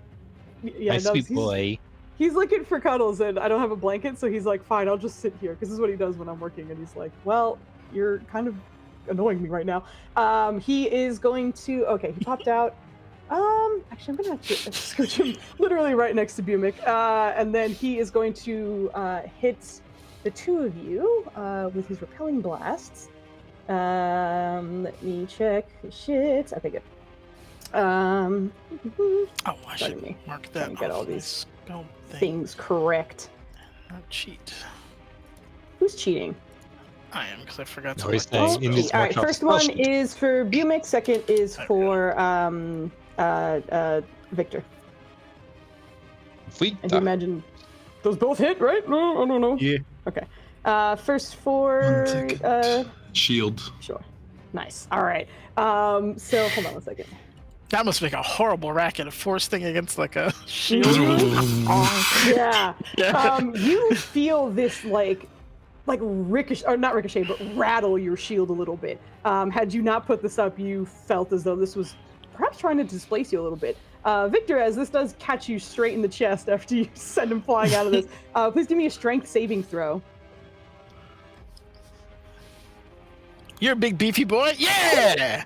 Yeah, My Nubs, sweet boy. He's looking for cuddles, and I don't have a blanket, so he's like, fine, I'll just sit here, because this is what he does when I'm working, and he's like, well, you're kind of annoying me right now. He is going to, okay, he popped out. Actually, I'm gonna have to scooch him literally right next to Bumik, and then he is going to hit the two of you with his repelling blasts. Let me check his shit. Okay, good. Oh, I Pardon should me. mark Trying that. to get off all my these spell thing. things correct. Not cheat. Who's cheating? I am, because I forgot to. No, he's mark saying the in spell. his All right, mark off first spell one sheet. is for Bumik, second is for Victor. And you imagine those both hit, right? No, I don't know. Yeah. Okay. First for One second. Shield. sure. Nice. All right. So hold on 1 second. That must make a horrible racket. A force thing against like a shield. Yeah. Yeah. You feel this like ricochet, or not ricochet, but rattle your shield a little bit. Had you not put this up, you felt as though this was perhaps trying to displace you a little bit. Victor, as this does catch you straight in the chest after you send him flying out of this, please give me a strength saving throw. You're a big beefy boy. Yeah.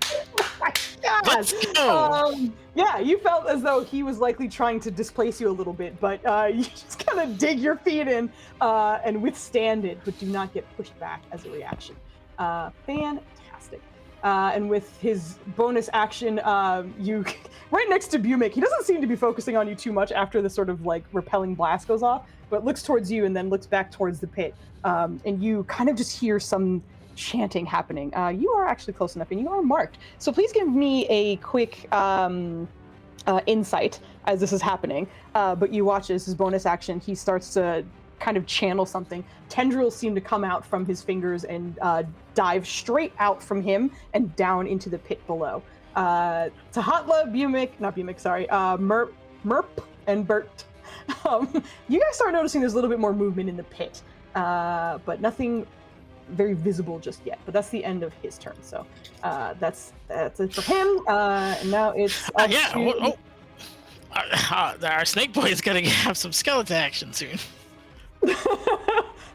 God. Let's go. Yeah, you felt as though he was likely trying to displace you a little bit, but you just kind of dig your feet in and withstand it, but do not get pushed back as a reaction. Fantastic. And with his bonus action, you right next to Bumic, he doesn't seem to be focusing on you too much after the sort of like repelling blast goes off, but looks towards you and then looks back towards the pit. And you kind of just hear some chanting happening. You are actually close enough and you are marked. So please give me a quick insight as this is happening. But you watch as his bonus action, he starts to kind of channel something. Tendrils seem to come out from his fingers and dive straight out from him and down into the pit below. Tahatla, Merp, and Bert. You guys start noticing there's a little bit more movement in the pit, but nothing very visible just yet. But that's the end of his turn. So that's it for him. And now it's up to... Our snake boy is gonna have some skeleton action soon.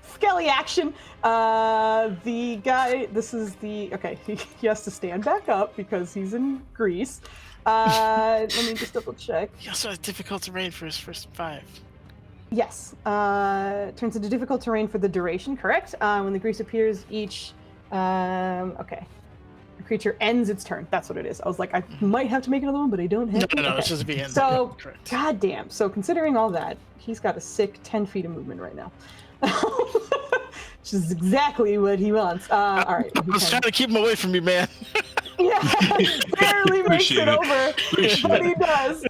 Skelly action. The guy, he has to stand back up because he's in grease. Let me just double check. He also has difficult terrain for his first 5. Yes. Turns into difficult terrain for the duration, correct? When the grease appears, each the creature ends its turn. That's what it is. I was like, I might have to make another one, but I don't have to. No, it's just the end. So, yeah, correct. goddamn. So considering all that, he's got a sick 10 feet of movement right now. Which is exactly what he wants. All right. I was trying to keep him away from you, man. Yeah, barely makes it over. But he does.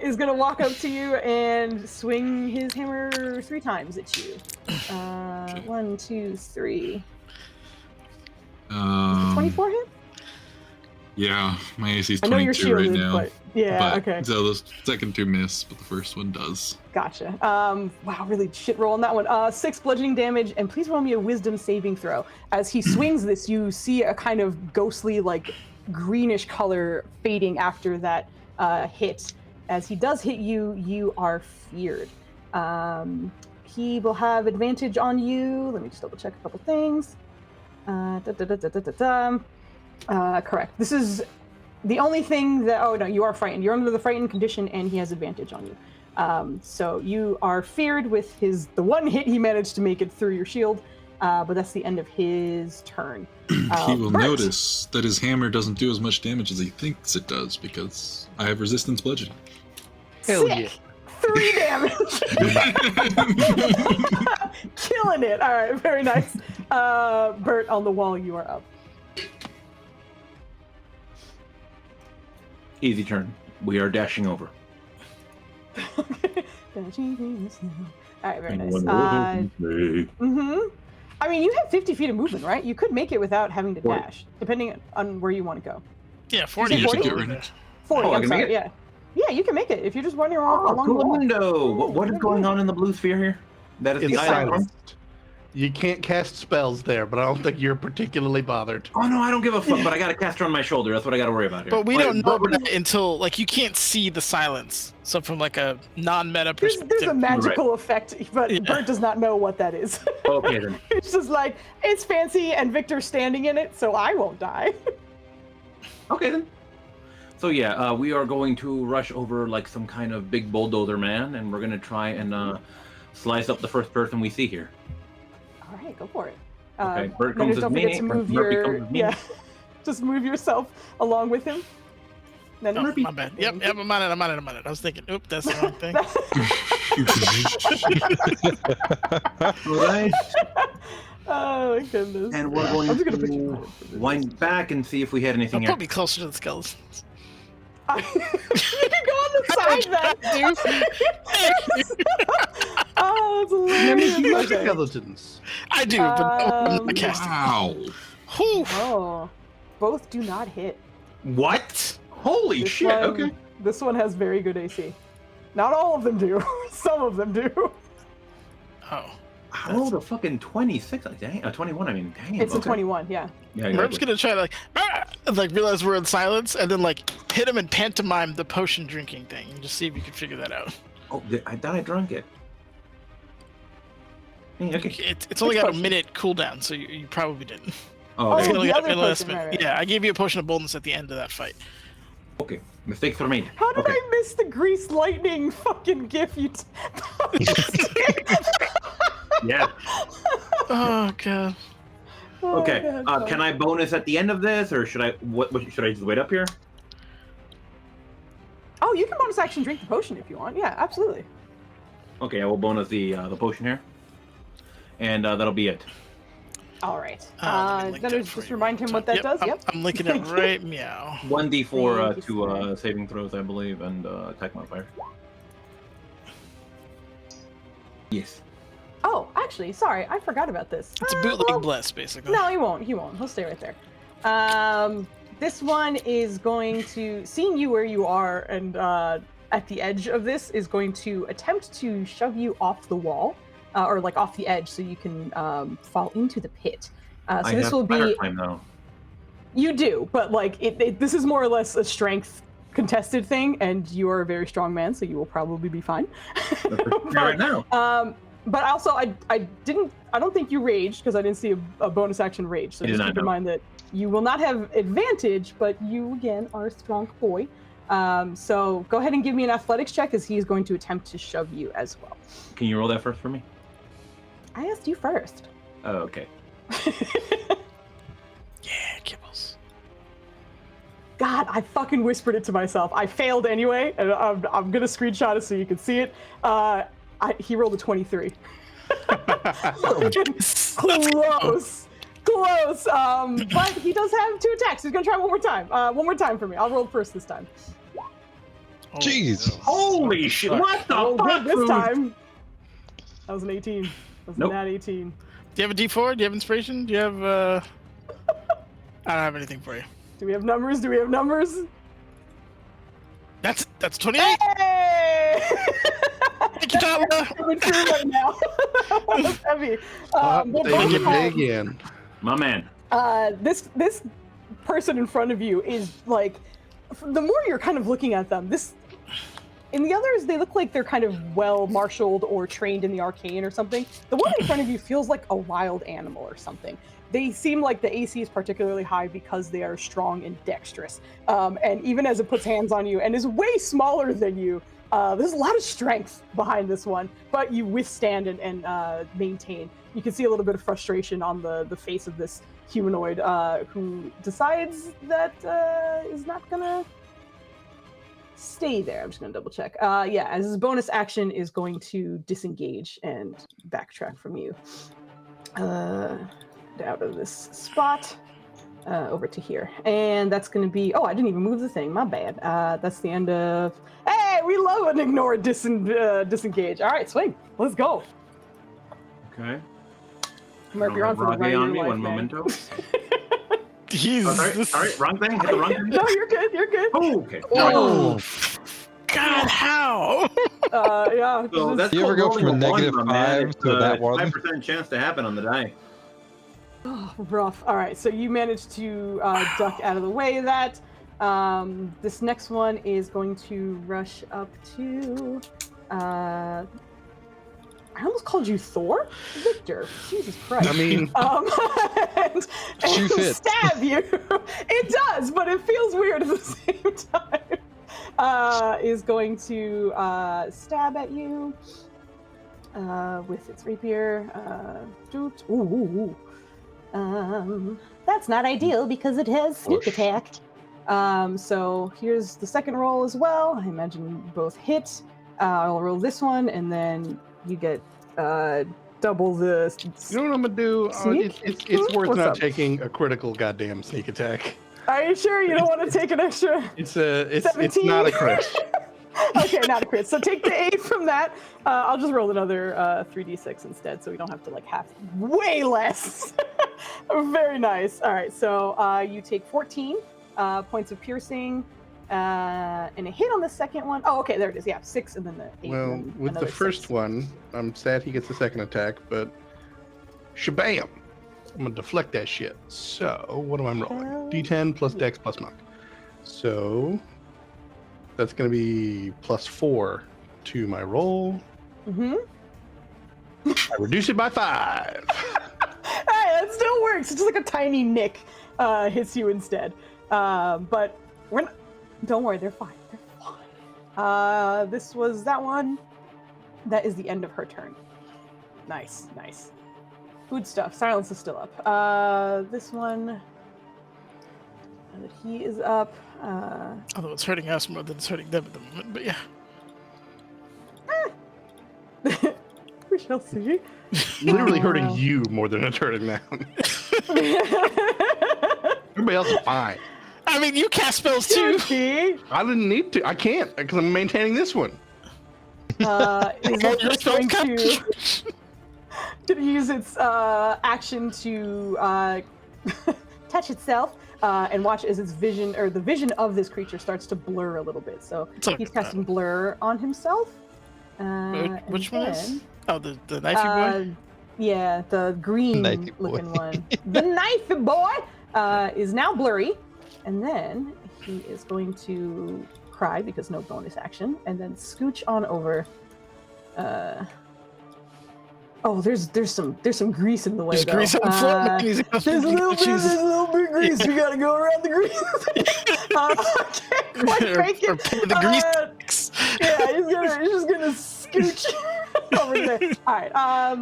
Is going to walk up to you and swing his hammer 3 times at you. 1, 2, 3. Is it 24 hit? Yeah, my AC is I know you're 22 right shielded, now. but yeah, okay. So those second 2 miss, but the first one does. Gotcha. Wow, really shit roll on that one. 6 bludgeoning damage, and please roll me a wisdom saving throw. As he swings this, you see a kind of ghostly, like, greenish color fading after that hit. As he does hit you, you are feared. He will have advantage on you. Let me just double check a couple things. Correct. This is the only thing that... Oh, no, you are frightened. You're under the frightened condition, and he has advantage on you. So you are feared with the one hit he managed to make it through your shield, but that's the end of his turn. He will Bert. notice that his hammer doesn't do as much damage as he thinks it does, because I have resistance bludgeoning. Hell Sick. Yeah. 3 damage. Killing it. All right, very nice. Bert, on the wall, you are up. Easy turn. We are dashing over. All right, very nice. I mean, you have 50 feet of movement, right? You could make it without having to dash, depending on where you want to go. Yeah, 40. You should get rid of it. 40, I I'm can sorry, make it? yeah. Yeah, you can make it if you're just wandering along the wall. Window. What is going on in the blue sphere here? That is It's the island. silenced. You can't cast spells there, but I don't think you're particularly bothered. Oh no, I don't give a fuck. But I got a caster on my shoulder. That's what I got to worry about here. But we don't know that until, like, you can't see the silence. So from, like, a non-meta perspective. There's a magical effect, but Bert does not know what that is. Okay, then. It's just like, it's fancy, and Victor's standing in it, so I won't die. Okay, then. So yeah, we are going to rush over like some kind of big bulldozer man, and we're going to try and slice up the first person we see here. All right, go for it. Okay, Bert comes with me. Murphy comes with me. Yeah, just move yourself along with him. Then Oh, my bad. Yep, I'm on it. I was thinking, oop, that's the wrong thing. Right. Oh my goodness. And we're going I'm just gonna to wind back and see if we had anything I'll else. put me closer to the skeletons. You can go on the side then. Oh, that's hilarious. You like Okay. skeletons. I do, but I'm not casting. Wow. Whew. Oh. Both do not hit. What? Holy This shit! one- Okay. This one has very good AC. Not all of them do. Some of them do. Oh. I rolled a fucking 26. Dang, 21. I mean, dang. It's a okay. 21, yeah. Yeah, Merv's exactly. gonna try to like realize we're in silence and then like hit him and pantomime the potion drinking thing and just see if you can figure that out. Oh, I thought I drunk it. Hey, okay. It's only Which got a potion? minute cooldown, so you probably didn't. Oh, It's okay. only the got other a minute potion, right. Yeah, I gave you a potion of boldness at the end of that fight. Okay. Mistakes were made. How did Okay. I miss the grease lightning fucking gif you Yeah. Oh god. Okay. Can I bonus at the end of this, or should I? What should I just wait up here? Oh, you can bonus action drink the potion if you want. Yeah, absolutely. Okay, I will bonus the potion here, and that'll be it. All right. Let me link Then that for just you remind one him what time. that does. Yep. I'm linking it right meow. 1d4 Thank you, to sir. saving throws, I believe, and attack modifier. Yes. Oh, actually, sorry, I forgot about this. It's a bootleg well, bless, basically. No, he won't. He won't. He'll stay right there. This one is going to, seeing you where you are and at the edge of this, is going to attempt to shove you off the wall, or like off the edge, so you can fall into the pit. So I this have will better be. time now. You do, but like this is more or less a strength contested thing, and you are a very strong man, so you will probably be fine. Right now. But also, I don't think you raged because I didn't see a bonus action rage. So You did just not, keep in no. mind that you will not have advantage, but you again are a strong boy. So go ahead and give me an athletics check, as he's going to attempt to shove you as well. Can you roll that first for me? I asked you first. Oh, okay. Yeah, kibbles. God, I fucking whispered it to myself. I failed anyway, and I'm gonna screenshot it so you can see it. He rolled a 23. Close. But he does have 2 attacks. He's gonna try one more time. One more time for me. I'll roll first this time. Jeez. Holy shit! What the Roll fuck? good this Food? time. That was an 18. That was Nope. a nat 18. Do you have a D4? Do you have inspiration? Do you have I don't have anything for you. Do we have numbers? That's 28. Hey! Thank you, Tyler. Coming through right now. That's heavy. They Both get have- big in. My man. This person in front of you is like, the more you're kind of looking at them, in the others, they look like they're kind of well marshaled or trained in the arcane or something. The one in front of you feels like a wild animal or something. They seem like the AC is particularly high because they are strong and dexterous. And even as it puts hands on you and is way smaller than you, there's a lot of strength behind this one, but you withstand and maintain. You can see a little bit of frustration on the face of this humanoid who decides that is not gonna stay there. I'm just gonna double check. Yeah, as his bonus action is going to disengage and backtrack from you. Out of this spot. Over to here. And that's gonna be, oh, I didn't even move the thing, my bad. That's the end of, hey, we love an ignore disengage. All right, swing, let's go. Okay. Murph, you're on for the rest of on your me. life, One man. memento. He's Sorry, wrong thing. Hit the wrong thing. No, you're good. Oh, okay. Oh, God, how? Yeah. So that's You ever called go from a rolling negative one, my man. 5 It's to that 1? 5% chance to happen on the die. Oh, rough. All right, so you managed to duck out of the way of that. This next one is going to rush up to. I almost called you Thor, Victor. Jesus Christ. I mean, and Shoe fits. stab you. It does, but it feels weird at the same time. Is going to stab at you with its rapier. Ooh. That's not ideal because it has sneak attack. So here's the second roll as well. I imagine you both hit. I'll roll this one, and then you get double the. you know what I'm gonna do? Sneak? It's worth What's not up? taking a critical goddamn sneak attack. Are you sure you don't want to take an extra? It's 17? not a crit. Okay, not a crit. So take the 8 from that. I'll just roll another 3d6 instead, so we don't have to like half. Way less. Very nice. All right, so you take 14 points of piercing, and a hit on the second one. Oh, okay, there it is. Yeah, 6, and then the 8. Well, and then with the another first 6. one, I'm sad he gets a second attack, but shabam! I'm gonna deflect that shit. So what am I rolling? Hell D10 plus Dex plus Monk. So that's gonna be +4 to my roll. Mm-hmm. I reduce it by 5. Hey, that still works. It's just like a tiny nick hits you instead. But we're not. Don't worry, they're fine. They're fine. This was that one. That is the end of her turn. Nice, nice. Food stuff. Silence is still up. This one. And he is up. Although it's hurting us more than it's hurting them at the moment, but yeah. We shall see. Literally hurting you more than it's hurting them. Everybody else is fine. I mean, you cast spells too. See? I didn't need to. I can't because I'm maintaining this one. Is it just going to use its action to touch itself and watch as its vision, or the vision of this creature, starts to blur a little bit. So he's casting blur on himself. Which one is? Oh, the knifey boy? Yeah, the green looking one. The knifey boy is now blurry. And then he is going to cry because no bonus action, and then scooch on over. Oh, there's some grease in the way. There's though. grease on the floor. There's a little bit of grease. We gotta go around the grease. I can't quite make it. The grease. Yeah, he's just gonna scooch over there. All right. I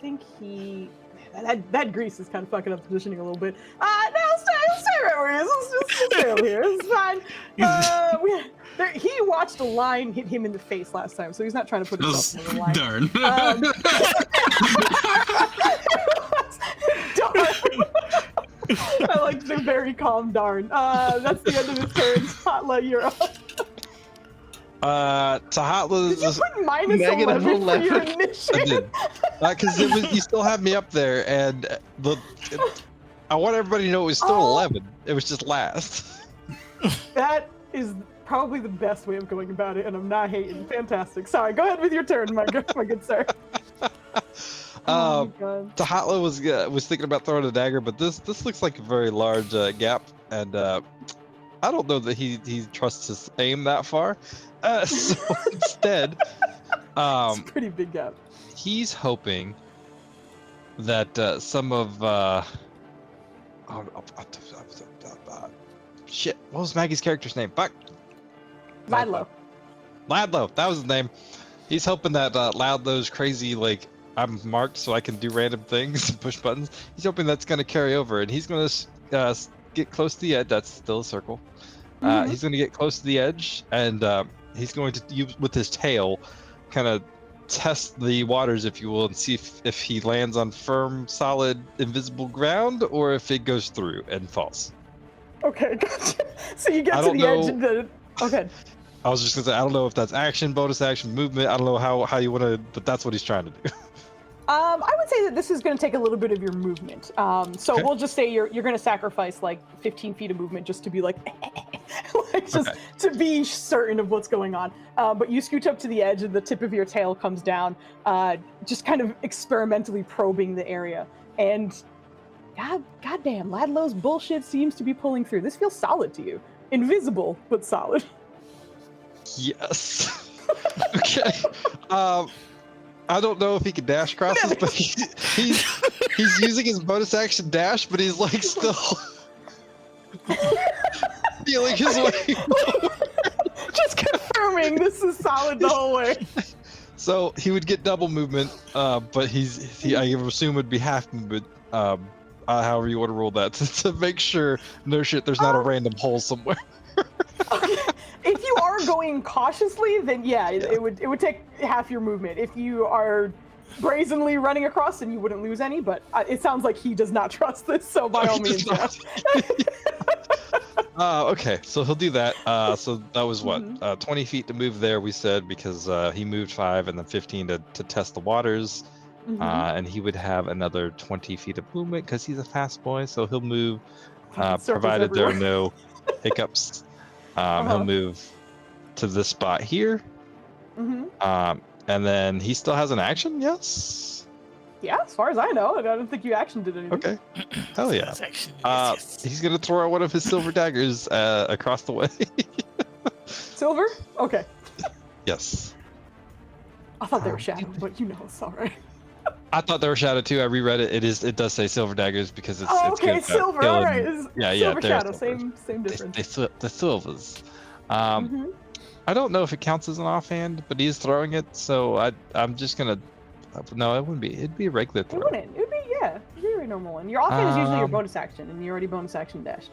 think he. That grease is kind of fucking up positioning a little bit. No, stay right where he is. Let's just stay over here. It's fine. He watched a line hit him in the face last time, so he's not trying to put himself in the line. Darn. Darn. I like the very calm darn. That's the end of his turn. Spotlight, you're up. Tahatla. Did you put -11 for your initiative? I did. Because you still have me up there, and I want everybody to know it was still 11. It was just last. That is probably the best way of going about it, and I'm not hating. Fantastic. Sorry, go ahead with your turn, my good sir. Tahatla was thinking about throwing a dagger, but this looks like a very large gap, and I don't know that he trusts his aim that far. So instead, it's a pretty big gap. He's hoping that some of shit. What was Maggie's character's name? Fuck. Ladlow. Ladlow. That was his name. He's hoping that Ladlow's crazy, like, I'm marked so I can do random things and push buttons. He's hoping that's going to carry over, and he's going to get close to the edge. That's still a circle. He's going to get close to the edge, and he's going to use with his tail, kind of test the waters, if you will, and see if he lands on firm, solid, invisible ground, or if it goes through and falls. Okay, gotcha. So you get to the edge of the. Okay. I was just gonna say, I don't know if that's action, bonus action, movement. I don't know how you want to, but that's what he's trying to do. I would say that this is going to take a little bit of your movement. So Okay. we'll just say you're going to sacrifice like 15 feet of movement just to be like, to be certain of what's going on. But you scooch up to the edge and the tip of your tail comes down, just kind of experimentally probing the area. And goddamn, Ladlow's bullshit seems to be pulling through. This feels solid to you. Invisible, but solid. Yes. Okay. I don't know if he can dash across this, but he's using his bonus action dash, but he's like still feeling his way. Just confirming this is solid the whole way. So he would get double movement, but he I assume would be half movement. However you want to roll that to make sure there's not a random hole somewhere. Okay. If you are going cautiously, then yeah, it would take half your movement. If you are brazenly running across, then you wouldn't lose any. But it sounds like he does not trust this, so by all means, yeah. Okay, so he'll do that. So that was what 20 feet to move there. We said because he moved 5 and then 15 to test the waters, and he would have another 20 feet of movement because he's a fast boy. So he'll move, provided there are no hiccups. He'll move to this spot here. And then he still has an action. Yes. Yeah, as far as I know, I don't think you action did anything. Okay. Hell yeah. Yes. He's gonna throw out one of his silver daggers across the way. Silver? Okay. Yes. I thought they were shadowed, but it's all right. I thought they were shadowed too. I reread it. It does say silver daggers because it's Oh, it's okay, good silver. killing- All right. Silver they're shadow, silver. same difference. The silvers. I don't know if it counts as an offhand, but he's throwing it, so I'm just gonna. No, it wouldn't be. It'd be a regular throw. It wouldn't. It would be it'd be a very normal one. Your offhand is usually your bonus action, and you already bonus action dashed.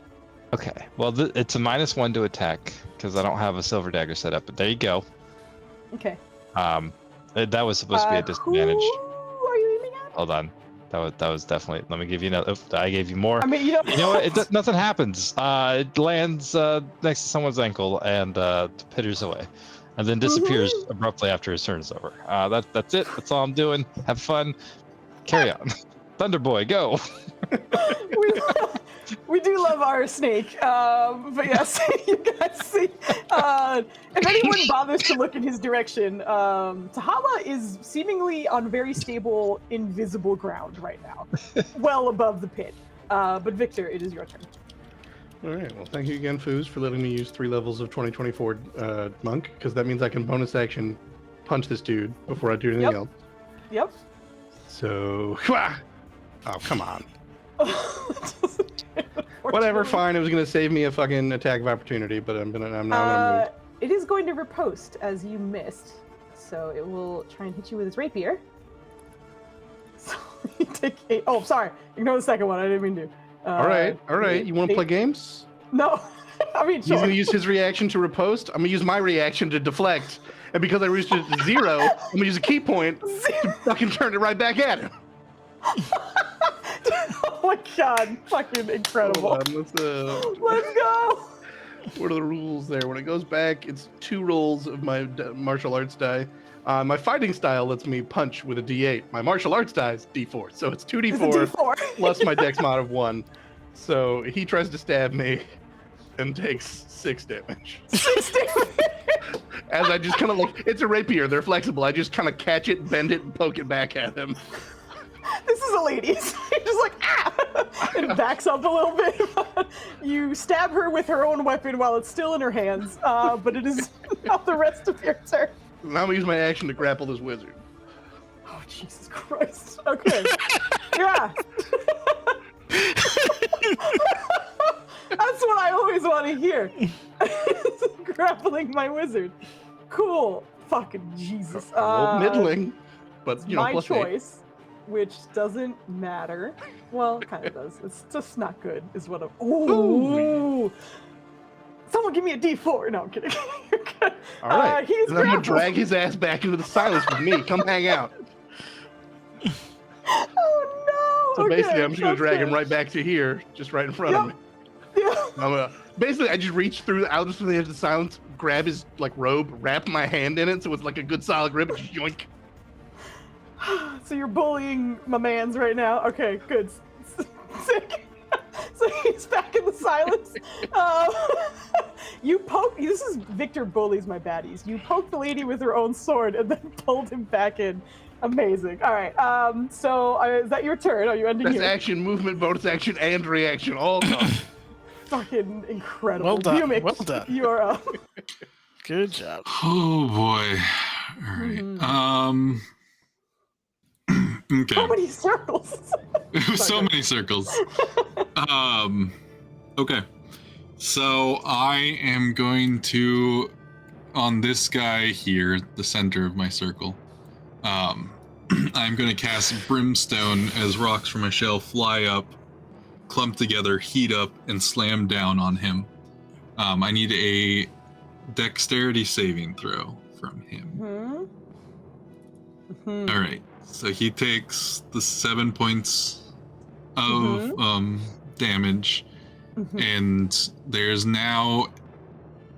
Okay. Well, it's a -1 to attack because I don't have a silver dagger set up. But there you go. Okay. That was supposed to be a disadvantage. Who are you aiming at? Hold on. That was definitely. Let me give you another. I gave you more. I mean, You know what? Nothing happens. It lands next to someone's ankle and pitters away, and then disappears abruptly after his turn is over. That's it. That's all I'm doing. Have fun. Carry on. Thunder Boy, go. we do love our snake, but yes, you guys see. If anyone bothers to look in his direction, Tahala is seemingly on very stable, invisible ground right now, well above the pit. But Victor, it is your turn. All right. Well, thank you again, Foos, for letting me use 3 levels of 2024 monk, because that means I can bonus action punch this dude before I do anything else. Yep. So, oh come on. Whatever, fine. It was gonna save me a fucking attack of opportunity, but I'm now gonna move. It is going to riposte as you missed, so it will try and hit you with its rapier. So you take 8. Oh, sorry. Ignore the second one. I didn't mean to. All right. You want to play games? No. I mean, sure. He's gonna use his reaction to riposte. I'm gonna use my reaction to deflect, and because I reached it to 0, I'm gonna use a key point to fucking turn it right back at him. Oh my god, fucking incredible. Hold on, let's go. What are the rules there? When it goes back, it's 2 rolls of my martial arts die. My fighting style lets me punch with a D8. My martial arts die is D4, so it's 2D4 plus my dex mod of 1. So he tries to stab me and takes 6 damage. 6 damage? As I just kind of it's a rapier, they're flexible. I just kind of catch it, bend it, and poke it back at him. This is a lady. He's just and backs up a little bit. You stab her with her own weapon while it's still in her hands, but it is not the rest of your turn. Now I'm gonna use my action to grapple this wizard. Oh, Jesus Christ. Okay. Yeah. That's what I always want to hear. Grappling my wizard. Cool. Fucking Jesus. Middling, but my plus choice. 8. Which doesn't matter. Well, kind of does. It's just not good, is what I'm. Ooh! Someone give me a D4. No, I'm kidding. All right. I'm gonna drag his ass back into the silence with me. Come hang out. Oh no! So basically, I'm just gonna drag him right back to here, just right in front of me. Yeah. Basically, I just reach through out through the edge of the silence, grab his robe, wrap my hand in it, so it's like a good solid grip, and just yoink. So you're bullying my mans right now? Okay, good. Sick. So he's back in the silence. You poke. This is Victor bullies my baddies. You poke the lady with her own sword and then pulled him back in. Amazing. All right. So is that your turn? Are you ending here? That's action, movement, bonus action, and reaction all gone. Fucking incredible. Well done. Bumix, well done. You are up. Good job. Oh boy. All right. Okay. So many circles. So many circles. Okay. So I am going to, on this guy here, the center of my circle, I'm going to cast Brimstone as rocks from my shell fly up, clump together, heat up, and slam down on him. I need a dexterity saving throw from him. All right. So he takes the 7 points of damage, and there's now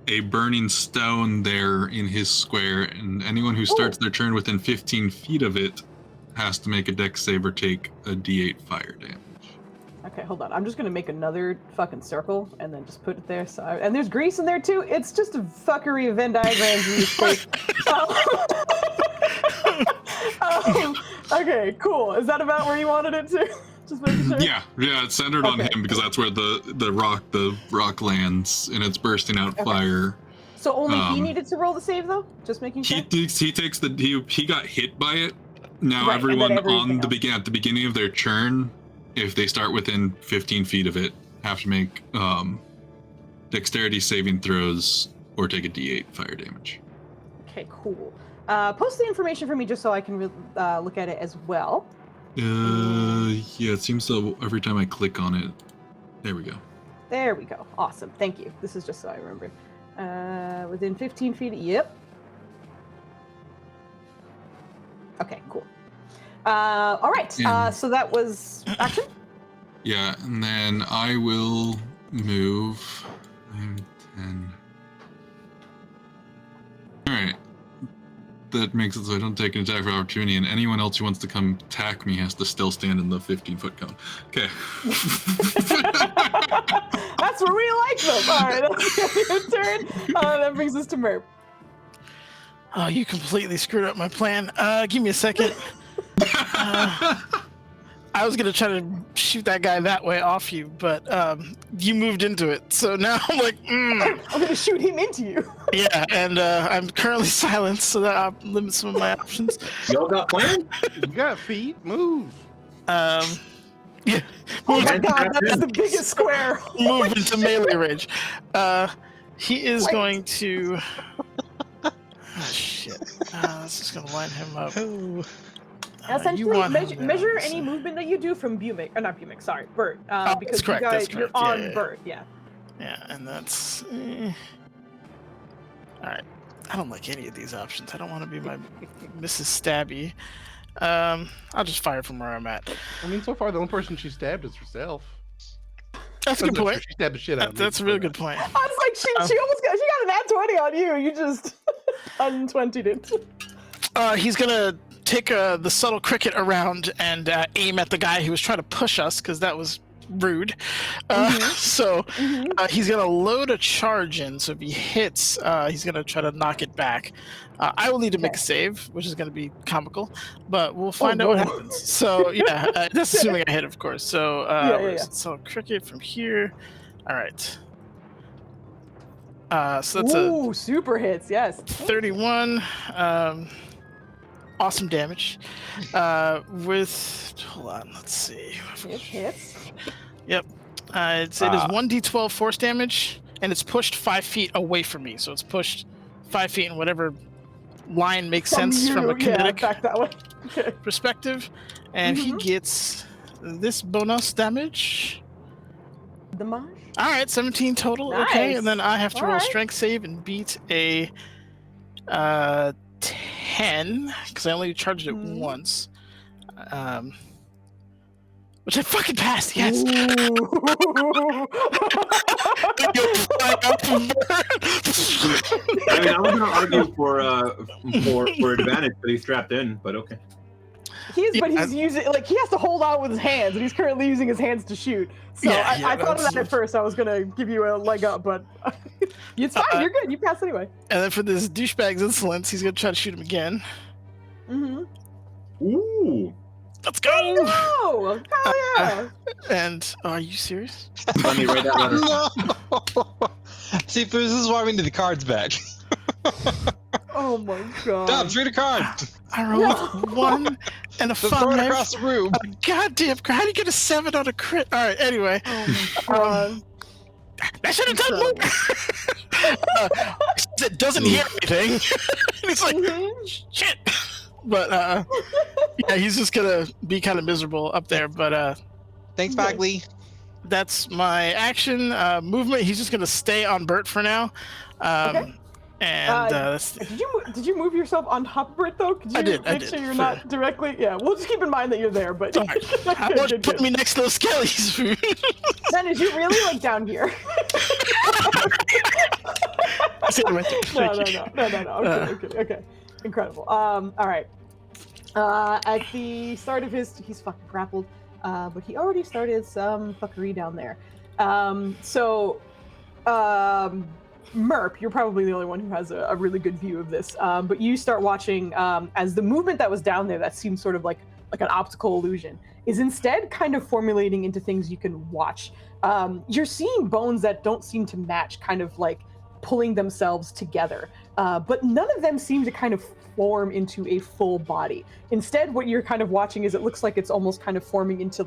a burning stone there in his square, and anyone who starts their turn within 15 feet of it has to make a dex save or take a d8 fire damage. Okay, hold on. I'm just gonna make another fucking circle and then just put it there. So, and there's grease in there too. It's just a fuckery of Venn diagrams in this place. Okay, cool. Is that about where you wanted it to? Just making sure. Yeah, it's centered on him because that's where the rock lands, and it's bursting out fire. So only he needed to roll the save though? Just making sure. He takes he got hit by it. Now everyone at the beginning of their turn, if they start within 15 feet of it, have to make dexterity saving throws or take a d8 fire damage. Okay, cool. Post the information for me just so I can look at it as well. Yeah, it seems so every time I click on it. There we go. There we go. Awesome. Thank you. This is just so I remember. Within 15 feet. Yep. Okay, cool. All right. So that was action? Yeah, and then I will move 9, 10. All right. That makes it so I don't take an attack for opportunity, and anyone else who wants to come attack me has to still stand in the 15-foot cone. Okay. That's where we like them. All right, that's your turn. That brings us to Merp. Oh, you completely screwed up my plan. Give me a second. I was gonna try to shoot that guy that way off you, but you moved into it. So now I'm like, I'm gonna shoot him into you. Yeah, and I'm currently silenced, so that limits some of my options. Y'all got plans? You got feet. Move. Yeah. Oh my god, that's the biggest square. Move into melee range. He is going to. Oh, shit. This is gonna line him up. Essentially, measure any movement that you do from Bumic, or not Bumic, sorry, Bert. Because correct, you guys, that's correct. you're on Yeah. Bert, yeah. Yeah, and that's. Alright. I don't like any of these options. I don't want to be my Mrs. Stabby. I'll just fire from where I'm at. I mean, so far the only person she stabbed is herself. That's a good point. She stabbed the shit out of me. That's a really good point. I was like, she almost got an nat 20 on you. You just un-20'd it. He's gonna take the subtle cricket around and aim at the guy who was trying to push us, because that was rude. So he's gonna load a charge in, so if he hits, he's gonna try to knock it back. I will need to make a save, which is gonna be comical, but we'll find out what happens. So yeah, that's assuming I hit, of course. So so cricket from here. All right. So that's super hits, yes. 31. Awesome damage. Hold on, let's see. It hits. Yep. It is 1d12 force damage, and it's pushed 5 feet away from me. So it's pushed 5 feet in whatever line makes sense from a kinetic back that way. Okay. perspective. And he gets this bonus damage. The mash? All right, 17 total. Nice. Okay, and then I have to roll a Alright. strength save and beat a 10, because I only charged it once. Which I fucking passed, yes! I mean, I was gonna argue for advantage, but he's strapped in. But okay. But he's using, like, he has to hold out with his hands, and he's currently using his hands to shoot. So I thought of that at first. I was gonna give you a leg up, but it's fine. You're good. You passed anyway. And then for this douchebag's insolence, he's gonna try to shoot him again. Ooh. Let's go! Oh, hell yeah! And are you serious? Let me write that letter. No. See, Foos, this is why we need the cards back. Oh my god. Dubs, read a card. I rolled 1 and a Just throw it 5. across the room. Goddamn! How do you get a 7 on a crit? All right. Anyway. Oh my god. I should have done more. It doesn't hear anything. He's like, shit. But yeah, he's just gonna be kind of miserable up there. But Thanks, Bagley. that's my action. Movement. He's just gonna stay on Bert for now. And did you move yourself on top of it though? Could you I make did. sure you're not directly? Yeah, we'll just keep in mind that you're there. But all right. I want you to put me next to those skellies. Dennis, you're really like down here. No. Okay. Incredible. All right. At the start of he's fucking grappled, but he already started some fuckery down there. Merp, you're probably the only one who has a really good view of this. But you start watching as the movement that was down there that seemed sort of like an optical illusion is instead kind of formulating into things you can watch. You're seeing bones that don't seem to match, kind of like pulling themselves together. But none of them seem to kind of form into a full body. Instead, what you're kind of watching is it looks like it's almost kind of forming into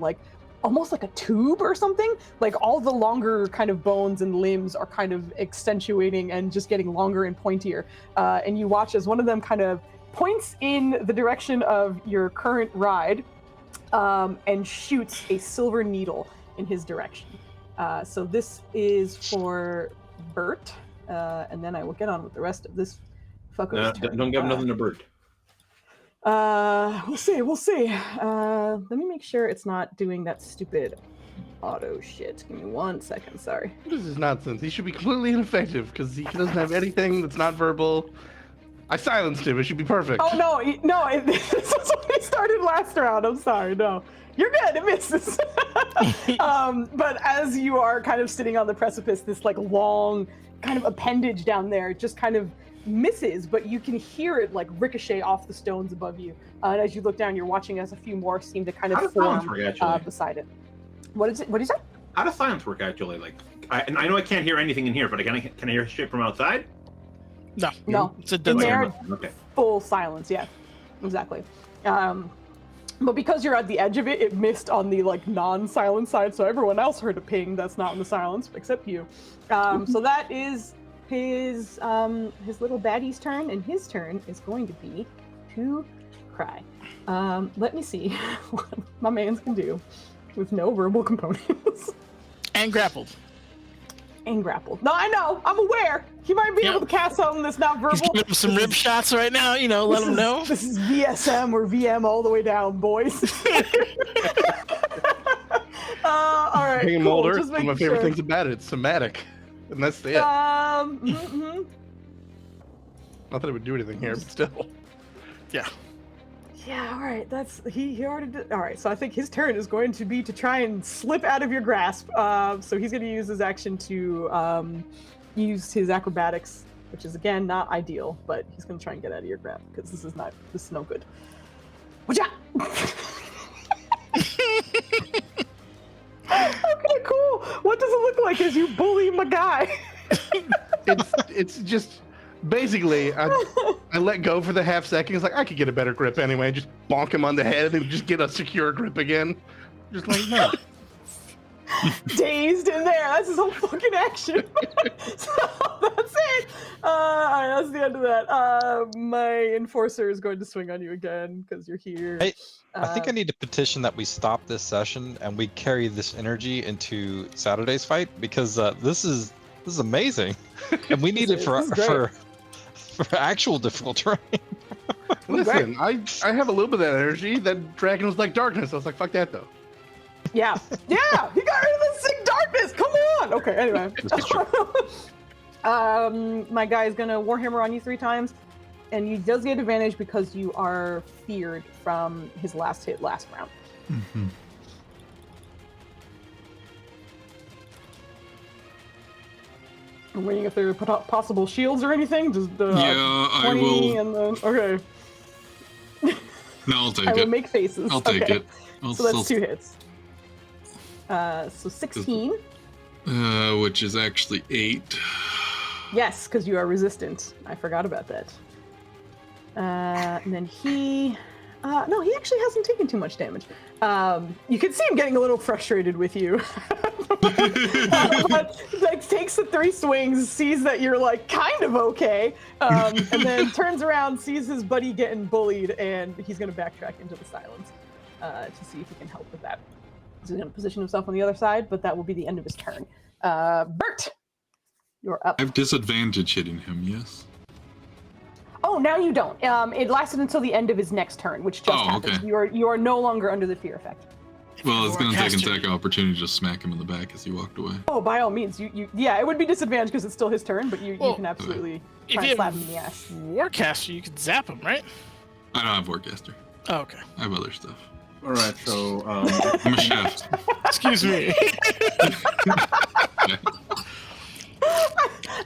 almost like a tube or something. Like all the longer kind of bones and limbs are kind of accentuating and just getting longer and pointier. And you watch as one of them kind of points in the direction of your current ride and shoots a silver needle in his direction. So this is for Bert, and then I will get on with the rest of this fucker's turn. Don't give him nothing to Bert. We'll see. Let me make sure it's not doing that stupid auto shit. Give me 1 second, sorry. This is nonsense. He should be completely ineffective because he doesn't have anything that's not verbal. I silenced him. It should be perfect. Oh, no. This is what we started last round. I'm sorry. No. You're good. It misses. But as you are kind of sitting on the precipice, this like long kind of appendage down there just kind of misses, but you can hear it like ricochet off the stones above you. And as you look down, you're watching as a few more seem to kind of form beside it. What is it? What is that? How does silence work actually? Like, I know I can't hear anything in here, but can I hear shit from outside? No. It's a dead zone. Okay. Full silence. Yeah, exactly. But because you're at the edge of it, it missed on the like non-silent side, so everyone else heard a ping that's not in the silence except you. So that is his little baddie's turn, and his turn is going to be to cry. Let me see what my man's can do with no verbal components. And grappled. No, I know. I'm aware. He might be able to cast something that's not verbal. He's giving him some rib shots right now. Let him know. This is VSM or VM all the way down, boys. All right. Being older, one of my favorite things about it. It's somatic, and that's it. Not that it would do anything here, but still. Yeah. Yeah, all right. That's he already did. All right, so I think his turn is going to be to try and slip out of your grasp. So he's going to use his action to use his acrobatics, which is again not ideal, but he's going to try and get out of your grasp because this is no good. Watch out! Okay, cool. What does it look like as you bully my guy? It's just. Basically, I let go for the half second. It's like, I could get a better grip anyway. Just bonk him on the head and just get a secure grip again. Just like, no. Dazed in there. That's his whole fucking action. So that's it. All right, that's the end of that. My enforcer is going to swing on you again because you're here. Hey, I think I need to petition that we stop this session and we carry this energy into Saturday's fight because this is amazing, and we need it for actual difficult terrain. Listen, I have a little bit of that energy. That dragon was like darkness. I was like, fuck that though. Yeah, he got rid of the sick darkness. Come on. Okay, anyway. My guy is gonna Warhammer on you 3 times, and he does get advantage because you are feared from his last hit last round. Mm-hmm. I'm waiting if there are possible shields or anything. Just I 20 will. And then okay. No, I'll take it. I will make faces. I'll take it. So that's 2 hits. So 16. Which is actually 8. Yes, because you are resistant. I forgot about that. And then he... no, he actually hasn't taken too much damage. You can see him getting a little frustrated with you. But like takes the 3 swings, sees that you're like kind of okay, and then turns around, sees his buddy getting bullied, and he's going to backtrack into the silence to see if he can help with that. So he's going to position himself on the other side, but that will be the end of his turn. Bert, you're up. I have disadvantage hitting him, yes? Oh, now you don't. It lasted until the end of his next turn, which just happened. Okay. You are no longer under the fear effect. Well, it's going to take an Warcaster- attack opportunity to just smack him in the back as he walked away. Oh, by all means, yeah, it would be disadvantaged because it's still his turn, but you can absolutely If try you and slap have him in the ass. Warcaster, you could zap him, right? I don't have Warcaster. Oh, okay. I have other stuff. All right, so I'm a chef. Excuse me.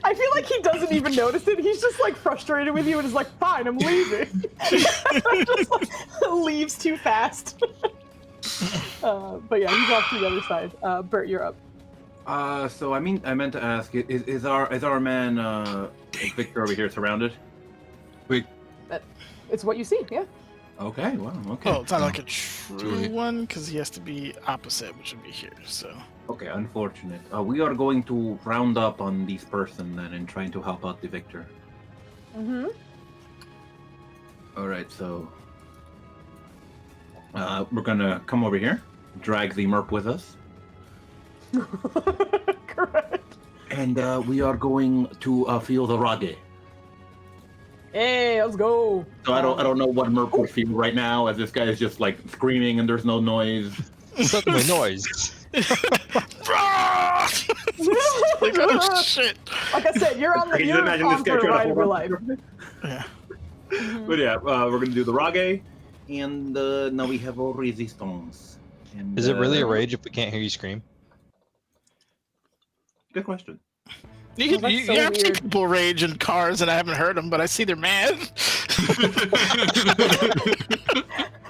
I feel like he doesn't even notice it. He's just like frustrated with you and is like, "Fine, I'm leaving." Just like, leaves too fast. But yeah, he's off to the other side. Bert, you're up. so I meant to ask, is our man Victor over here surrounded? It's what you see. Yeah. Okay, wow, okay. Oh, it's not like a true one because he has to be opposite, which would be here. So. Okay, unfortunate. We are going to round up on this person then and trying to help out the victor. Mm-hmm. All right, so we're gonna come over here, drag the merp with us, Correct. and we are going to feel the rage. Hey, let's go. So I don't know what merp would feel right now, as this guy is just like screaming and there's no noise. Suddenly noise. Like, oh shit. Like I said, you're on the Can you you're imagine on this guy for a trying to ride of your hold life. on? Yeah. But yeah, we're gonna do the rage, and now we have all resistance. And, Is it really a rage if we can't hear you scream? Good question. You, Well, that's you, so you have seen weird. people rage in cars, and I haven't heard them, but I see they're mad.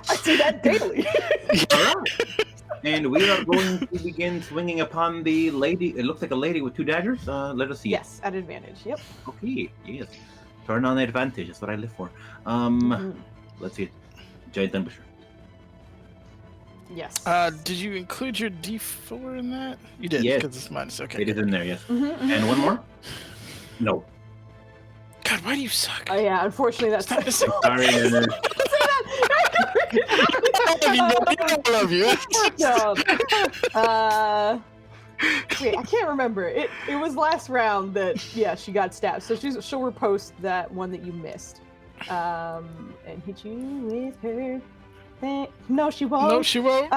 I see that daily. All right. And we are going to begin swinging upon the lady. It looks like a lady with two daggers. Let us see. Yes, at advantage. Yep. Okay. Yes. Turn on the advantage. That's what I live for. Mhm. Let's see it. Giant ambusher. Yes. Did you include your D4 in that? You did, Yes. because it's minus. Okay. It is in there. Yes. Mhm, mhm. And one more. No. God, why do you suck? Oh yeah, unfortunately that's Stop missing. Sorry. I love you. No. Wait, I can't remember. It was last round that she got stabbed. So she'll repost that one that you missed. And hit you with her. No, she won't. No, she won't.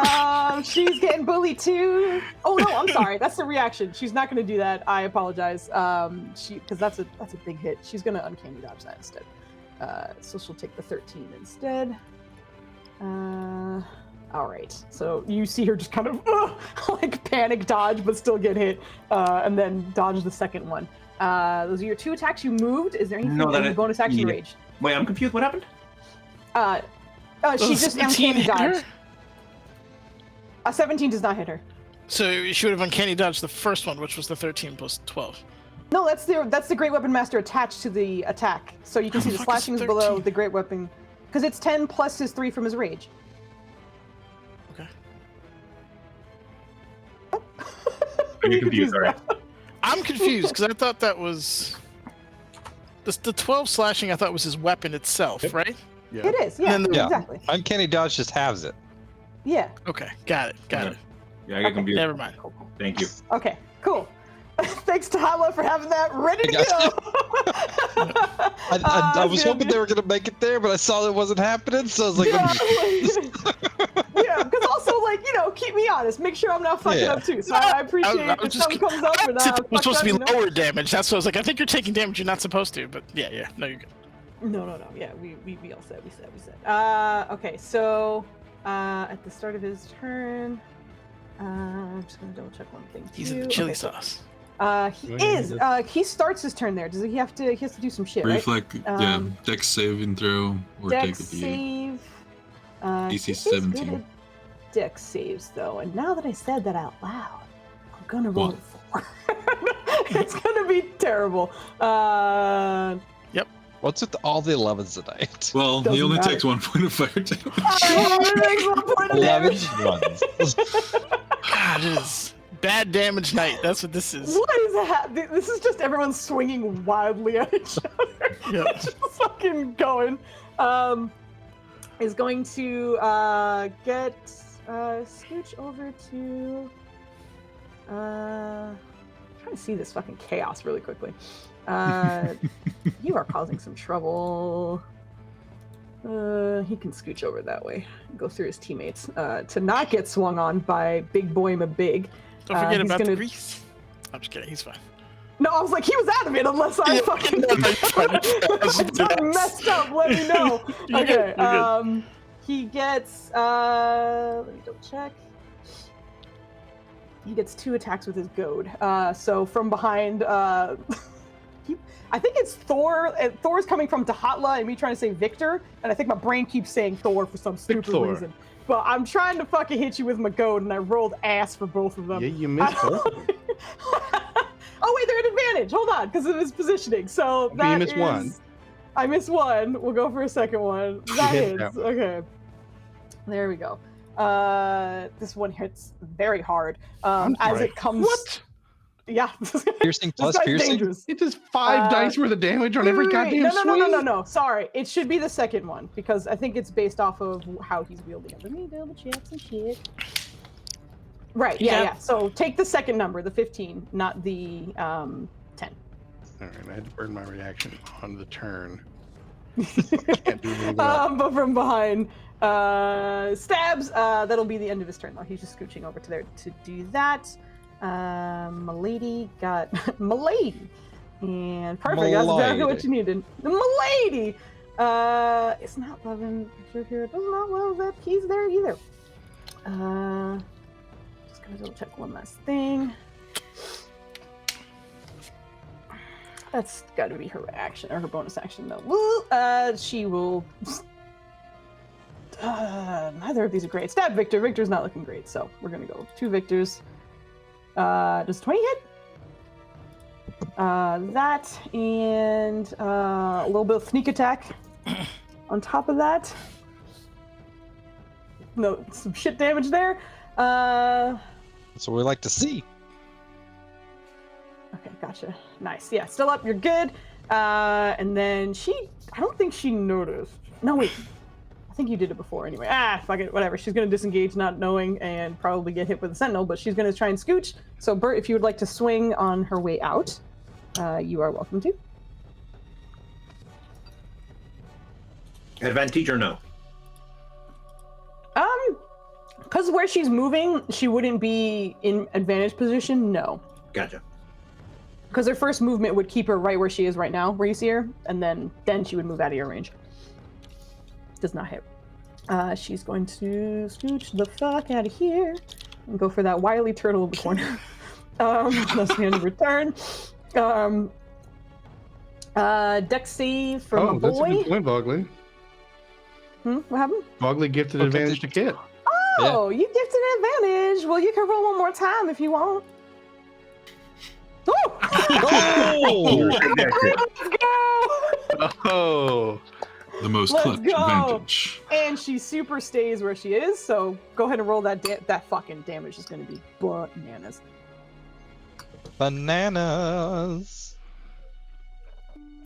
She's getting bullied too. Oh no, I'm sorry. That's the reaction. She's not gonna do that. I apologize. Because that's a big hit. She's gonna uncanny dodge that instead. So she'll take the 13 instead. All right. So you see her just kind of like panic dodge, but still get hit, and then dodge the second one. Those are your two attacks. You moved. Is there anything? No, that any is- bonus action yeah. raged? Wait, I'm confused. What happened? She just uncanny hit her? dodged. A 17 does not hit her. So she would have uncanny dodged the first one, which was the 13 plus 12. No, that's the Great Weapon Master attached to the attack. So you can How see the the fuck is slashing is 13? below the Great Weapon, because it's 10 plus his 3 from his rage. Okay. Are you confused? All right. I'm confused because I thought that was the 12 slashing. I thought was his weapon itself, right? Yeah. It is, yeah, And then- Yeah. exactly. Uncanny dodge just halves it. Yeah. Okay, got it. Yeah, I get Okay, confused. Never mind. Thank you. Okay, cool. Thanks to Hala for having that ready to I go. I was hoping they were gonna make it there, but I saw it wasn't happening, so I was like, Yeah, because also, like, keep me honest. Make sure I'm not fucking Yeah. up too. So I appreciate I was if just something comes up and It was supposed to be lower. lower damage. That's what I was like. I think you're taking damage you're not supposed to, but yeah. No, you're good. No. Yeah, we all said. We said. Okay, so at the start of his turn, I'm just gonna double check one thing. He's in the too. chili Okay, so, sauce. he is. He starts his turn there. Does he have to? He has to do some shit, right? Reflect, dex saving throw, or Dex take the D8. save. DC he is good 17. at Dex saves though, and now that I said that out loud, I'm gonna roll What? a 4. It's gonna be terrible. what's with all the 11s tonight? Well, he Doesn't only matter. takes 1 point of fire damage. It makes 1 point of 11 damage. runs. God, it is bad damage night. That's what this is. What is that? This is just everyone swinging wildly at each other. Yeah. Just fucking going. Is going to get scooch over to. Trying to see this fucking chaos really quickly. You are causing some trouble. He can scooch over that way, go through his teammates, to not get swung on by Big Boy Mabig. Don't forget about the grease. I'm just kidding. He's fine. No, I was like, he was out of it unless I fucking messed up. Let me know. Okay. He gets. Let me double check. He gets 2 attacks with his goad. So from behind. I think it's Thor. Thor's coming from Tahatla and me trying to say Victor, and I think my brain keeps saying Thor for some stupid reason. But I'm trying to fucking hit you with my goad, and I rolled ass for both of them. Yeah, you missed both of them. Oh wait, they're at advantage. Hold on, because of his positioning. So that you missed one. I missed one. We'll go for a second one. That hits. Okay. There we go. This one hits very hard. As it comes. What? Yeah. Piercing plus piercing? Dangerous. It does 5 dice worth of damage on every goddamn swing. No. Sorry. It should be the second one because I think it's based off of how he's wielding it. Let me double check some shit. Right. Yeah. So take the second number, the 15, not the 10. All right. I had to burn my reaction on the turn. Can't do anything but from behind, stabs. That'll be the end of his turn, though. He's just scooching over to there to do that. Milady got Milady, and perfect. That's exactly what you needed. Milady. It's not loving here. It does not love that he's there either. Just gonna double check one last thing. That's got to be her action or her bonus action though. She will. Neither of these are great. Stab Victor. Victor's not looking great, so we're gonna go 2 Victors. Does 20 hit? That and a little bit of sneak attack on top of that. No, some shit damage there. That's what we like to see. Okay, gotcha. Nice. Yeah, still up. You're good. And then I don't think she noticed. No, wait. I think you did it before anyway. Fuck it, whatever. She's going to disengage not knowing and probably get hit with a sentinel, but she's going to try and scooch. So, Bert, if you would like to swing on her way out, you are welcome to. Advantage or no? Because where she's moving, she wouldn't be in advantage position, no. Gotcha. Because her first movement would keep her right where she is right now, where you see her, and then she would move out of your range. Does not hit. She's going to scooch the fuck out of here and go for that wily turtle in the corner. That's the end of her turn. Dex save from a boy. That's a good point, Bogley. What happened? Bogley gifted advantage to Kit. Oh, you gifted advantage. Well, you can roll one more time if you want. Oh! Let's go! Oh! The most clutch advantage. And she super stays where she is, so go ahead and roll that. That fucking damage is going to be bananas. Bananas.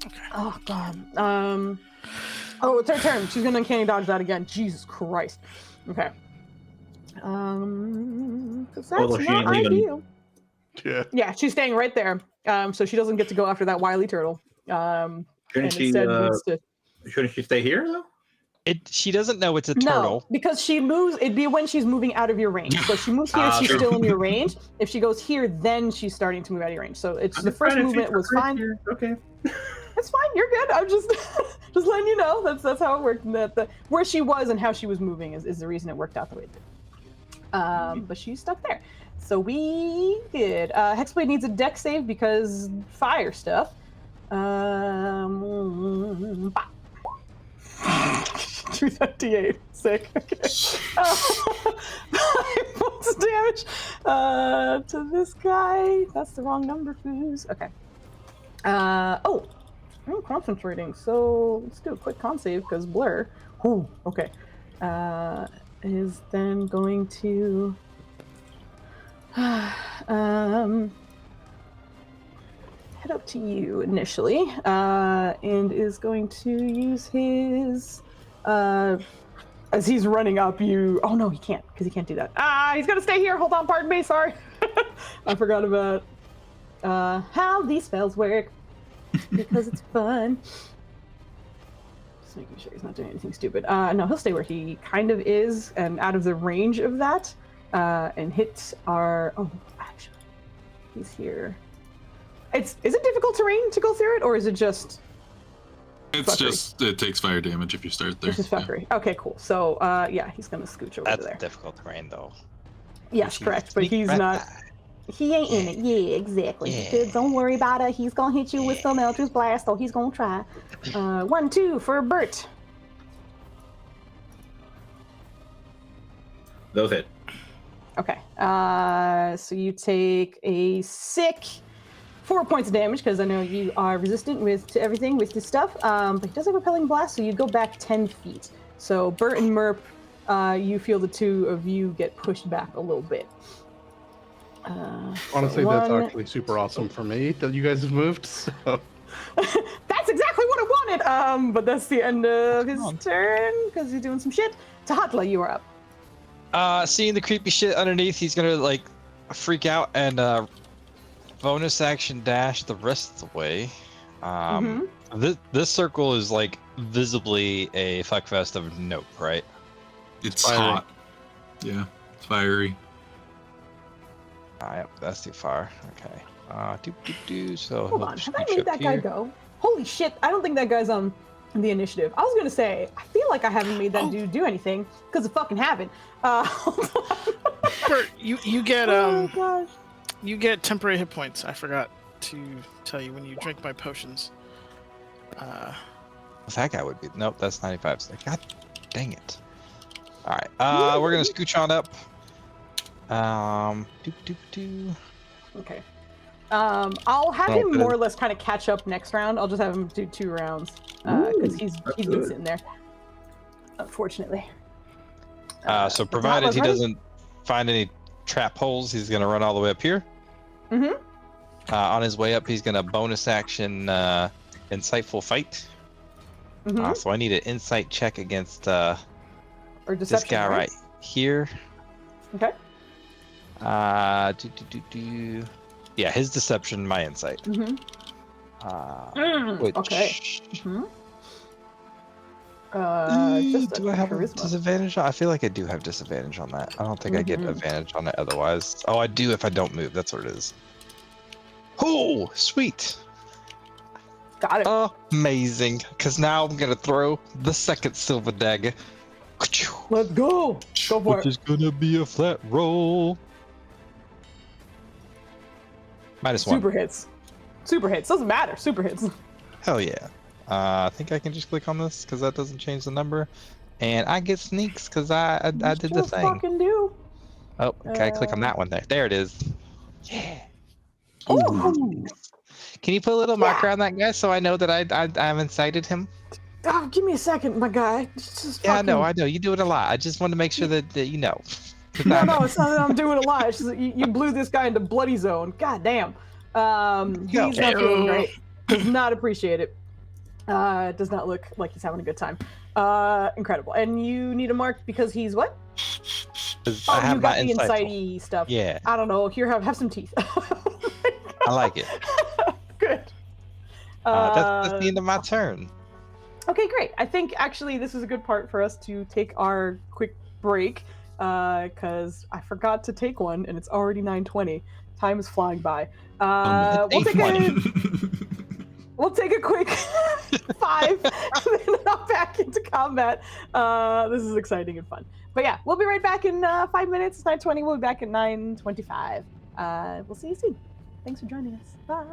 Okay. Oh god. Oh, it's her turn. She's gonna uncanny dodge that again. Jesus Christ. Okay. Because that's not ideal. Yeah, she's staying right there. So she doesn't get to go after that wily turtle. Shouldn't she stay here though? She doesn't know it's a turtle. No, because she moves. It'd be when she's moving out of your range. So she moves here, she's still in your range. If she goes here, then she's starting to move out of your range. So it's the first movement was fine. Here. Okay. It's fine. You're good. I'm just letting you know. That's how it worked. That where she was and how she was moving is the reason it worked out the way it did. But she's stuck there. So we did. Hexblade needs a dex save because fire stuff. Do that D8. Sick. Okay. 5 points of damage to this guy. That's the wrong number, Foos. Okay. I'm concentrating, so let's do a quick con save because blur. Ooh, okay. Is then going to head up to you initially, and is going to use his as he's running up you. Oh no, he can't because he can't do that. He's gonna stay here. Hold on, pardon me. Sorry, I forgot about how these spells work. because it's fun. Just making sure he's not doing anything stupid. No, he'll stay where he kind of is and out of the range of that, and hit our. Oh, actually, he's here. Is it difficult terrain to go through it, or is it just? It's fuckery? just it takes fire damage if you start there. It's just fuckery. Yeah. Okay, cool. So, yeah, he's gonna scooch over That's there. difficult terrain, though. Yes, correct. But he's not. He ain't in it. Yeah, exactly. Yeah. Don't worry about it. He's gonna hit you with some Eldritch Blast, so he's gonna try. 1, 2 for Bert. Those hit. Okay. So you take a sick 4 points of damage because I know you are resistant to everything with this stuff. But he does have repelling blast, so you go back 10 feet. So Bert and Merp, you feel the two of you get pushed back a little bit. Honestly, so that's actually super awesome for me that you guys have moved. So that's exactly what I wanted. But that's the end of his turn because he's doing some shit. Tahatla, you are up. Seeing the creepy shit underneath, he's gonna like freak out and bonus action dash the rest of the way. This circle is like visibly a fuckfest of nope, right? It's fiery. hot. Yeah, it's fiery. Yep, that's too far. Okay. So Hold on, have I made that guy go? Holy shit! I don't think that guy's on the initiative. I was gonna say, I feel like I haven't made that dude do anything because I fucking haven't. Bert, you get Oh gosh. you get temporary hit points. I forgot to tell you when you drink my potions. That guy would be. Nope, that's 95. So God dang it. All right. We're gonna scooch on up. Okay. I'll have him more or less kind of catch up next round. I'll just have him do 2 rounds because he's been sitting there. Unfortunately. So provided he doesn't find any trap holes, he's gonna run all the way up here. On his way up, he's gonna bonus action insightful fight. So I need an insight check against or this deception, guy right here. Okay. Yeah, his deception, my insight. Which, okay. Do I have a disadvantage on? I feel like I do have disadvantage on that. I don't think I get advantage on it otherwise. Oh, I do if I don't move. That's what it is. Oh, sweet. Got it. Amazing. Because now I'm going to throw the second silver dagger. Let's go. Go for Which it. is going to be a flat roll. -1. Super hits. Super hits. Doesn't matter. Super hits. Hell yeah. I think I can just click on this because that doesn't change the number. And I get sneaks because I did the thing. Fucking do. Oh, okay, click on that one there. There it is. Yeah. Ooh. Can you put a little marker on that guy so I know that I've incited him? Oh, give me a second, my guy. Just Yeah, fucking... I know. You do it a lot. I just want to make sure that you know. No, it's not that I'm doing a lot. It's just that you blew this guy into bloody zone. God damn. He's not feeling great. Does not appreciate it. Does not look like he's having a good time. Incredible. And you need a mark because he's what? I have you got the insightful. insight-y stuff. Yeah. I don't know. Here, have some teeth. I like it. Good. That's the end of my turn. Okay, great. I think actually this is a good part for us to take our quick break because I forgot to take one and it's already 9:20. Time is flying by. We'll take a quick 5 and then hop back into combat. This is exciting and fun. But yeah, we'll be right back in 5 minutes. It's 9:20. We'll be back at 9:25. We'll see you soon. Thanks for joining us. Bye.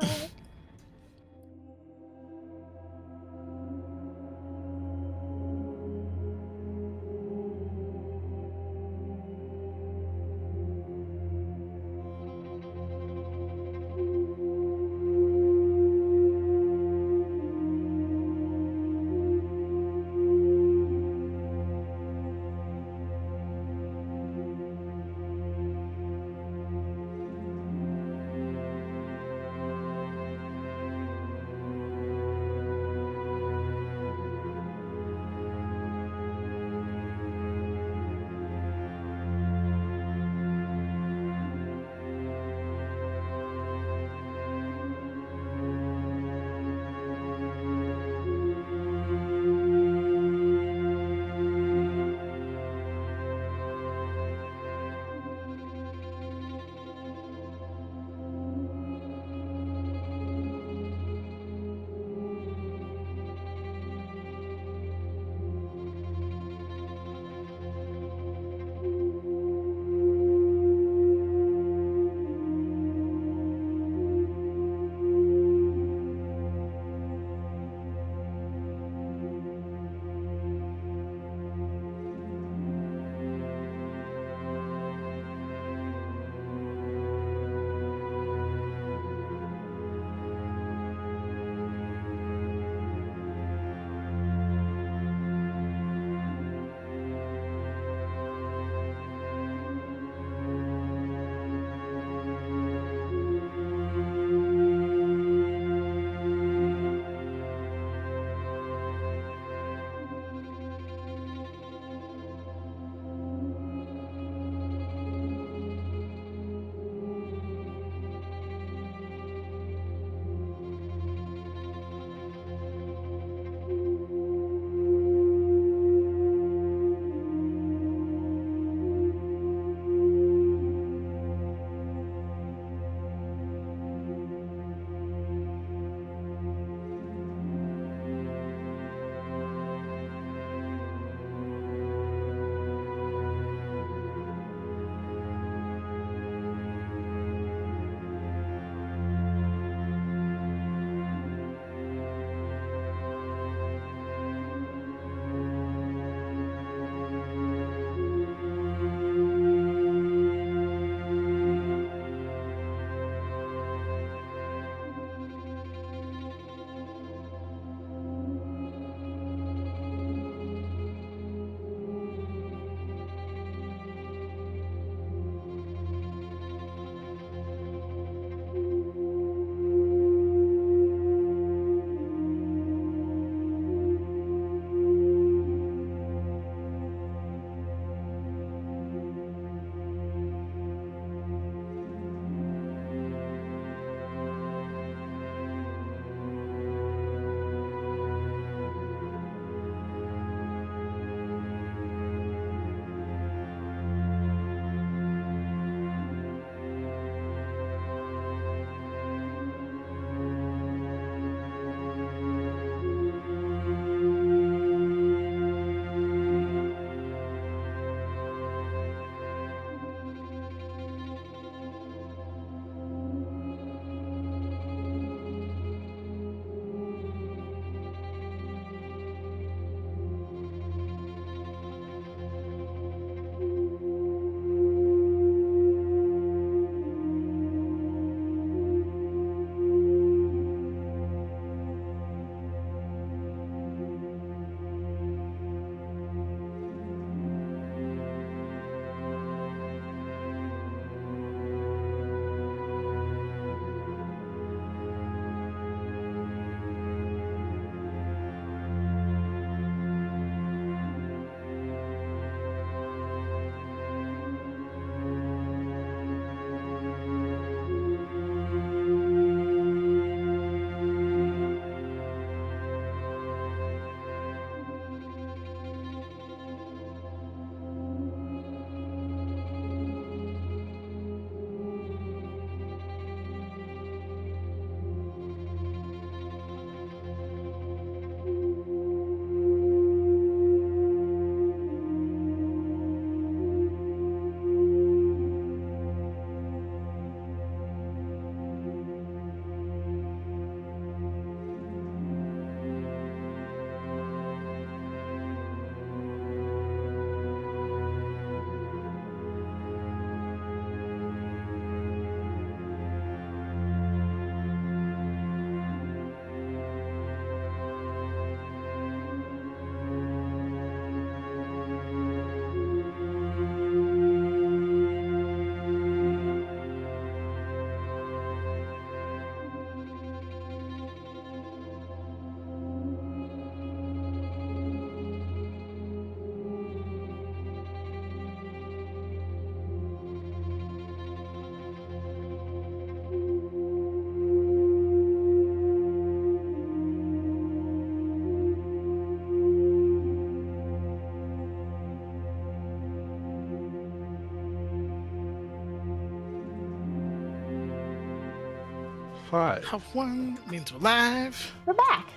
5. Have one means we're live. We're back.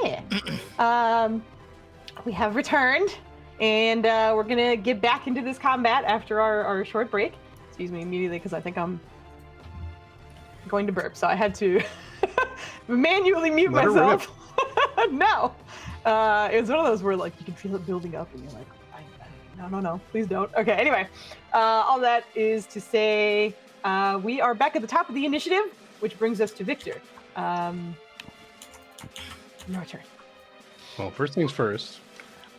Yeah. We have returned, and we're gonna get back into this combat after our short break. Excuse me immediately, because I think I'm going to burp, so I had to manually mute myself. No. It was one of those where like you can feel it building up, and you're like, no, please don't. Okay, anyway, all that is to say, we are back at the top of the initiative, which brings us to Victor. Your turn. Well, first things first.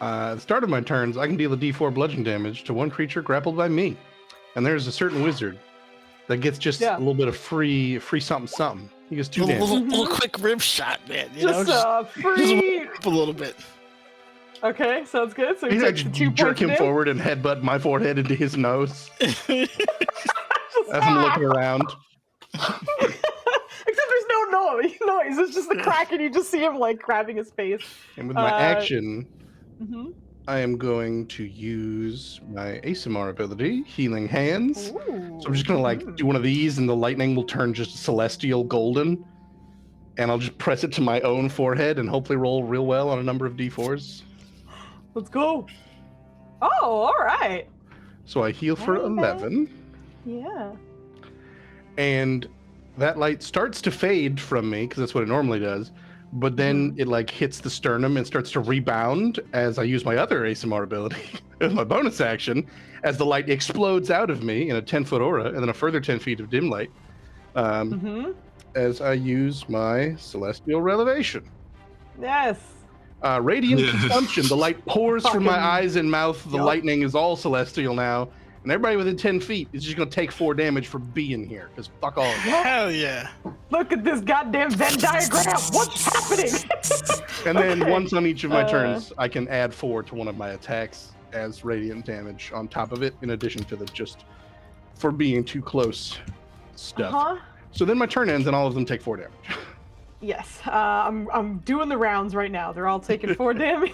At the start of my turns, I can deal a d4 bludgeon damage to one creature grappled by me. And there's a certain wizard that gets just a little bit of free something. He gets 2 damage. Little quick rib shot, man. You Just know, free. just a little bit. Okay, sounds good. So He's you like, take the 2 jerk points him in. forward and headbutt my forehead into his nose Just as I'm looking around. Except there's no noise. It's just the crack, and you just see him like grabbing his face. And with my action, Mm-hmm. I am going to use my ASMR ability, Healing Hands. So I'm just going to like do one of these, and the lightning will turn just celestial golden. And I'll just press it to my own forehead and hopefully roll real well on a number of d4s. Let's go. Oh, all right. So I heal for Okay. 11. Yeah. And that light starts to fade from me, because that's what it normally does. But then it like hits the sternum and starts to rebound as I use my other ASMR ability as my bonus action, as the light explodes out of me in a 10-foot aura, and then a further 10 feet of dim light. As I use my Celestial Relevation. Yes. Radiant Consumption. The light pours from my Fucking- eyes and mouth. The Yup. lightning is all celestial now. And everybody within 10 feet is just going to take 4 damage for being here. Because fuck all of you. Hell yeah. Look at this goddamn Venn diagram. What's happening? And then Okay. once on each of my turns, I can add 4 to one of my attacks as radiant damage on top of it, in addition to the just for being too close stuff. So then my turn ends and all of them take 4 damage. Yes. I'm doing the rounds right now. They're all taking 4 damage.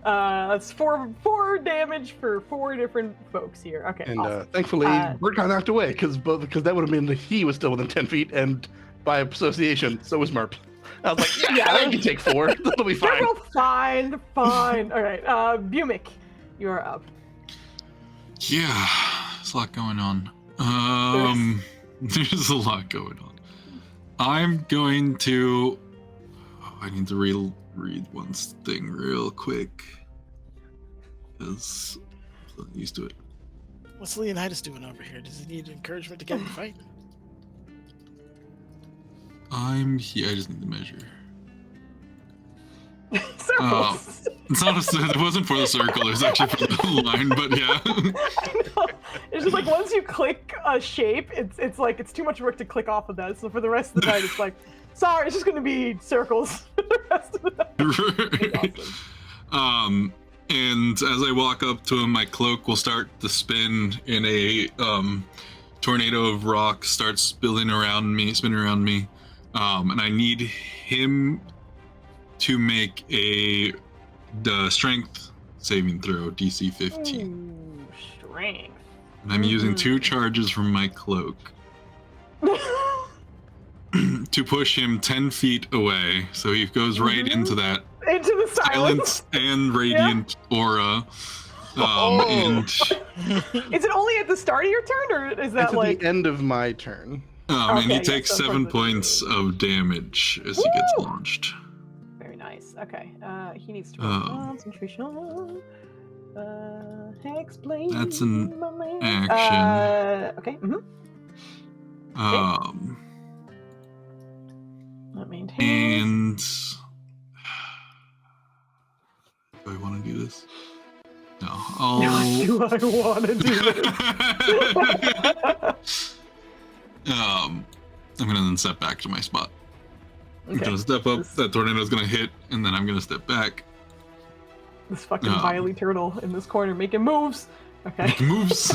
That's four damage for 4 different folks here. Okay. And awesome. thankfully, Bert got knocked away because that would have been he was still within 10 feet, and by association, so was Merp. I was like, yeah, I can take 4. That'll be fine. They're both fine. They're fine. All right. Bumic, you are up. Yeah, there's a lot going on. There's a lot going on. I'm going to. I need to read one thing real quick, because I'm not used to it. What's Leonidas doing over here? Does he need encouragement to get in the fight? I'm here. I just need to measure. Circles. It's not it wasn't for the circle. It was actually for the line. But yeah. I know. It's just like once you click a shape, it's like it's too much work to click off of that. So for the rest of the night, it's like, sorry, it's just going to be circles for the rest of the night. It's awesome. And as I walk up to him, my cloak will start to spin in a tornado of rock starts spinning around me. And I need him to make the strength saving throw, DC 15. Ooh, strength. And I'm using 2 charges from my cloak to push him 10 feet away. So he goes right into that Into the silence. and radiant aura. And Is it only at the start of your turn, or is that It's at like the end of my turn. and he Okay, takes yes, 7 that's points of damage as he gets Woo! launched. very nice? Okay, he needs to roll concentration. Hexblade. That's an action. Okay. That maintains. And do I want to do this? No. Do I want to do this? I'm gonna then step back to my spot. I'm Okay. gonna step up. That tornado's gonna hit, and then I'm gonna step back. This fucking wily turtle in this corner making moves. Okay. Make moves,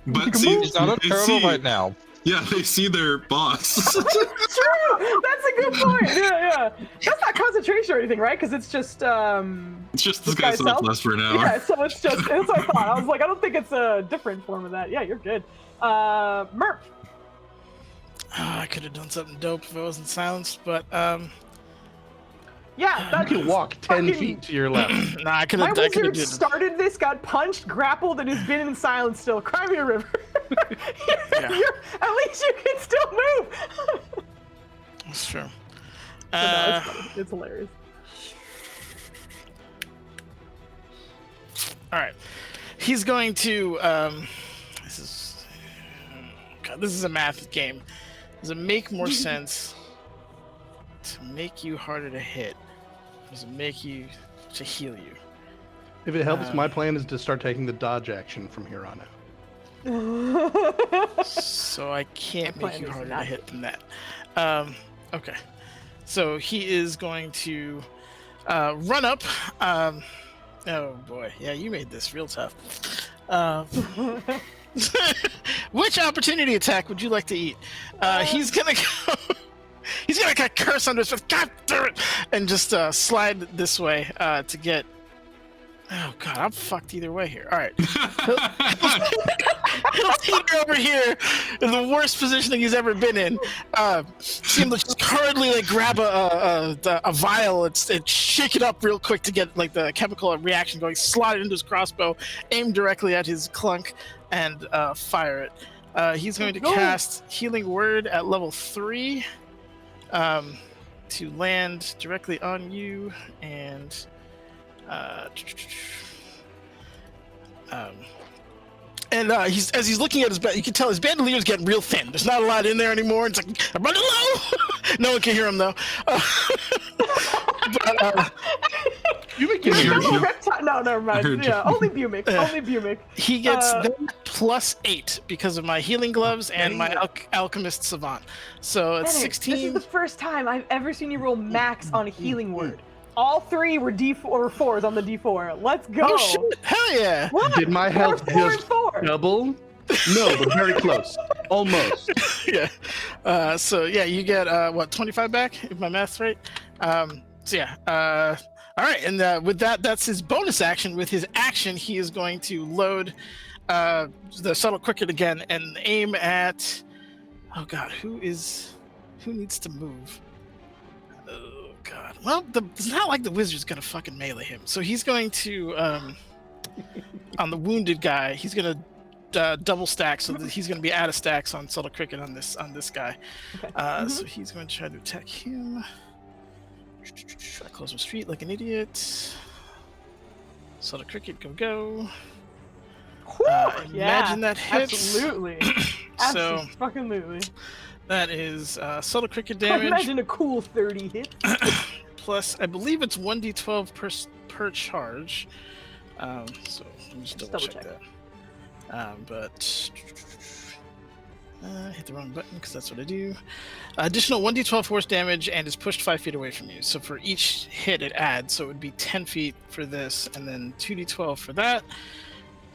but Make see, moves. He's not a they turtle see- right now. Yeah, they see their boss. True. That's a good point. Yeah. That's not concentration or anything, right? Because it's just It's just this This guy's guy's self self? last for an hour. Yeah, so it's just that's what I thought. I was like, I don't think it's a different form of that. Yeah, you're good. Merp. I could have done something dope if I wasn't silenced, but Yeah, You that's can walk 10 fucking- feet to your left. nah, I could My have. wizard started this, got punched, grappled, and has been in silence still. Cry me a river. At least you can still move. That's true. But no, it's funny. It's hilarious. All right, he's going to. This is a math game. Does it make more sense to make you harder to hit? Or does it make you to heal you? If it helps, my plan is to start taking the dodge action from here on out. So I can't My make you plan is harder to not hit than that. Okay. So he is going to run up. Oh boy, yeah, you made this real tough. Which opportunity attack would you like to eat? He's gonna go. He's gonna curse under his breath. God damn it! And just slide this way to get. Oh god, I'm fucked either way here. All right. He'll teeter over here in the worst positioning he's ever been in. Seemed like just hurriedly like grab a vial and shake it up real quick to get like the chemical reaction going. Slide it into his crossbow, aim directly at his clunk, and fire it. He's going to cast Healing Word at level 3 to land directly on you and. He's as he's looking at his you can tell his bandolier is getting real thin. There's not a lot in there anymore. It's like I'm running low. No one can hear him though. You make it You're hear. reptile. No, never mind. Yeah, only Bumic. Only Bumic. He gets +8 because of my healing gloves and my alchemist savant. So it's Bennett, 16. This is the first time I've ever seen you roll max on a healing word. All 3 were D4 or 4s on the D4. Let's go. Oh shit! Hell yeah! What? Did my health 4, 4, just 4. double? No, but very close. Almost. Yeah. So yeah, you get 25 back if my math's right. So yeah. All right, and with that, that's his bonus action. With his action, he is going to load the subtle cricket again and aim at. Oh god, who needs to move? Oh god. Well, it's not like the wizard's gonna fucking melee him. So he's going to on the wounded guy. He's gonna double stack, so that he's gonna be out of stacks on subtle cricket on this guy. Okay. So he's going to try to attack him. I close my street like an idiot. Subtle cricket, go. Imagine that hits. Absolutely. So Absolutely. that is subtle cricket I damage imagine a cool 30 hit. plus, I believe it's 1d12 per charge. So let me just double check that. But hit the wrong button because that's what I do. Additional 1d12 force damage and is pushed 5 feet away from you. So for each hit, it adds. So it would be 10 feet for this, and then 2d12 for that.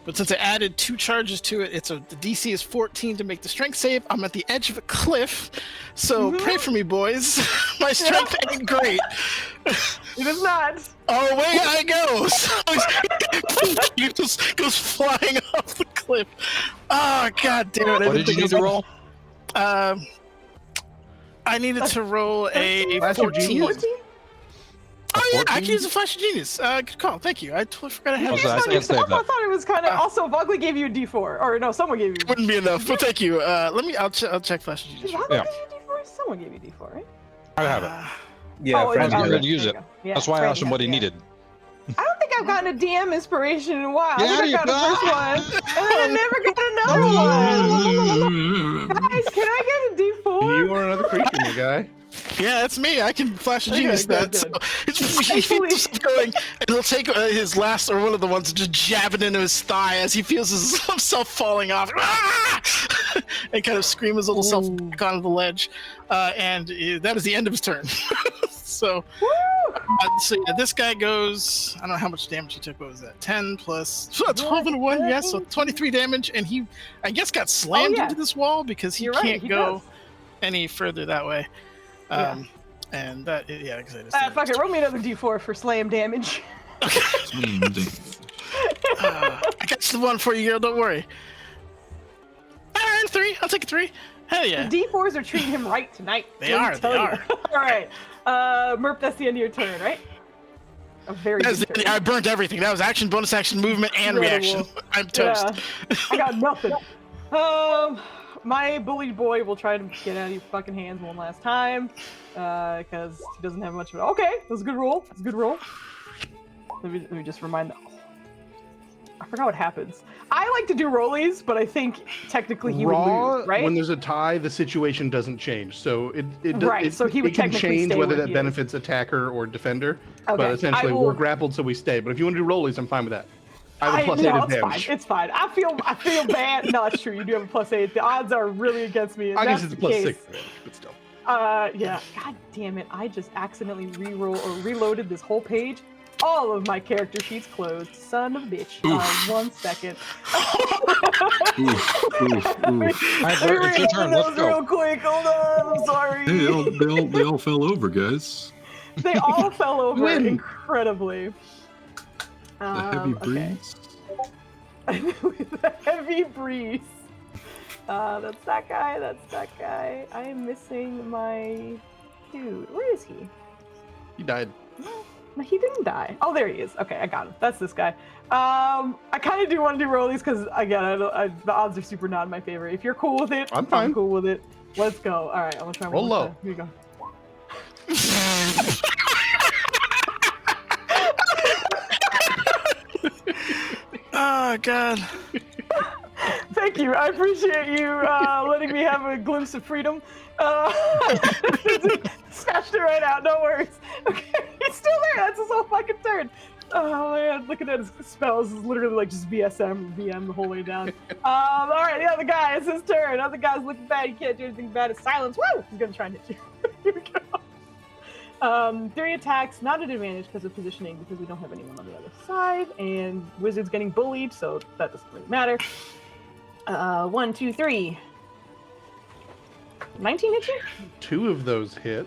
But since I added 2 charges to it, the DC is 14 to make the strength save. I'm at the edge of a cliff, so pray for me, boys. My strength ain't great. It is not. Oh, away I go! So he just goes flying off the cliff. Oh, god damn it. What did you need to roll? I needed to roll a Flash of 14. Genius? Oh yeah, I 14? can use a Flash of Genius. Good call, thank you. I totally forgot I had Was that. I can't save I that. thought it was kind of. Also, Vogly gave you a D4. Or no, someone gave you. Wouldn't be enough, but thank you. I'll check Flash of Did Genius. Vogly Yeah. give you D4? Someone gave you D4, right? I have it. Yeah, Oh, Frank I was did going that. to use there it. you go. Yeah, That's why I Frank asked him what he has it. needed. I don't think I've gotten a DM inspiration in a while. Yeah, I think you I got a first one, and then I never got another one. Guys, can I get a D4? You are another creature, my guy. Yeah, that's me. I can Flash of Okay, Genius good, that. So good. he feels himself going, and he'll take his last or one of the ones and just jab it into his thigh as he feels himself falling off, and kind of scream his little self back onto the ledge. And that is the end of his turn. So yeah, this guy goes. I don't know how much damage he took. What was that? 10 plus 12 and 1. Yes, so 23 damage, and he, I guess, got slammed into this wall because he You're right, can't he go does. any further that way. And that, yeah, because I just. Fuck it, roll me another D4 for slam damage. I got the one for you, girl. Don't worry. 3. I'll take a 3. Hell yeah. The D4s are treating him right tonight. They are. All right. Merp, that's the end of your turn, right? A very good turn. I burnt everything. That was action, bonus action, movement, and reaction. I'm toast. Yeah. I got nothing. My bullied boy will try to get out of your fucking hands one last time, because he doesn't have much of it. Okay, that's a good roll. That's a good roll. Let me just remind them. I forgot what happens. I like to do rollies, but I think technically he would lose, right? When there's a tie, the situation doesn't change. So so he would can technically change stay whether where that he benefits attacker or defender. Okay, But essentially, we're grappled, so we stay. But if you want to do rollies, I'm fine with that. I have a plus 8 advantage. It's fine. I feel bad. No, it's true. You do have a plus 8. The odds are really against me. I guess it's a plus 6, but still. Yeah. God damn it! I just accidentally reloaded this whole page. All of my character sheets closed. Son of a bitch. 1 second. It's your turn. Let's go. Real quick. Hold on. I'm sorry. Hey, they all fell over, guys. They all fell over incredibly. The heavy breeze. The heavy breeze. That's that guy. That's that guy. I am missing my dude. Where is he? He died. No, he didn't die. Oh, there he is. Okay, I got him. That's this guy. I kind of do want to do rollies because, again, the odds are super not in my favor. If you're cool with it, I'm fine. I'm cool with it. Let's go. All right, I'm gonna try roll low. Here you go. Oh God. Thank you. I appreciate you letting me have a glimpse of freedom. Snatched it right out. No worries. Okay, he's still there. That's his whole fucking turn. Oh man, looking at his spells is literally like just VSM, VM the whole way down. All right, the other guy, it's his turn. The other guy's looking bad. He can't do anything bad. It's silence. Woo! He's gonna try and hit you. Here we go. 3 attacks, not at advantage because of positioning, because we don't have anyone on the other side, and Wizard's getting bullied, so that doesn't really matter. 1, 2, 3. 19 hit you? 2 of those hit.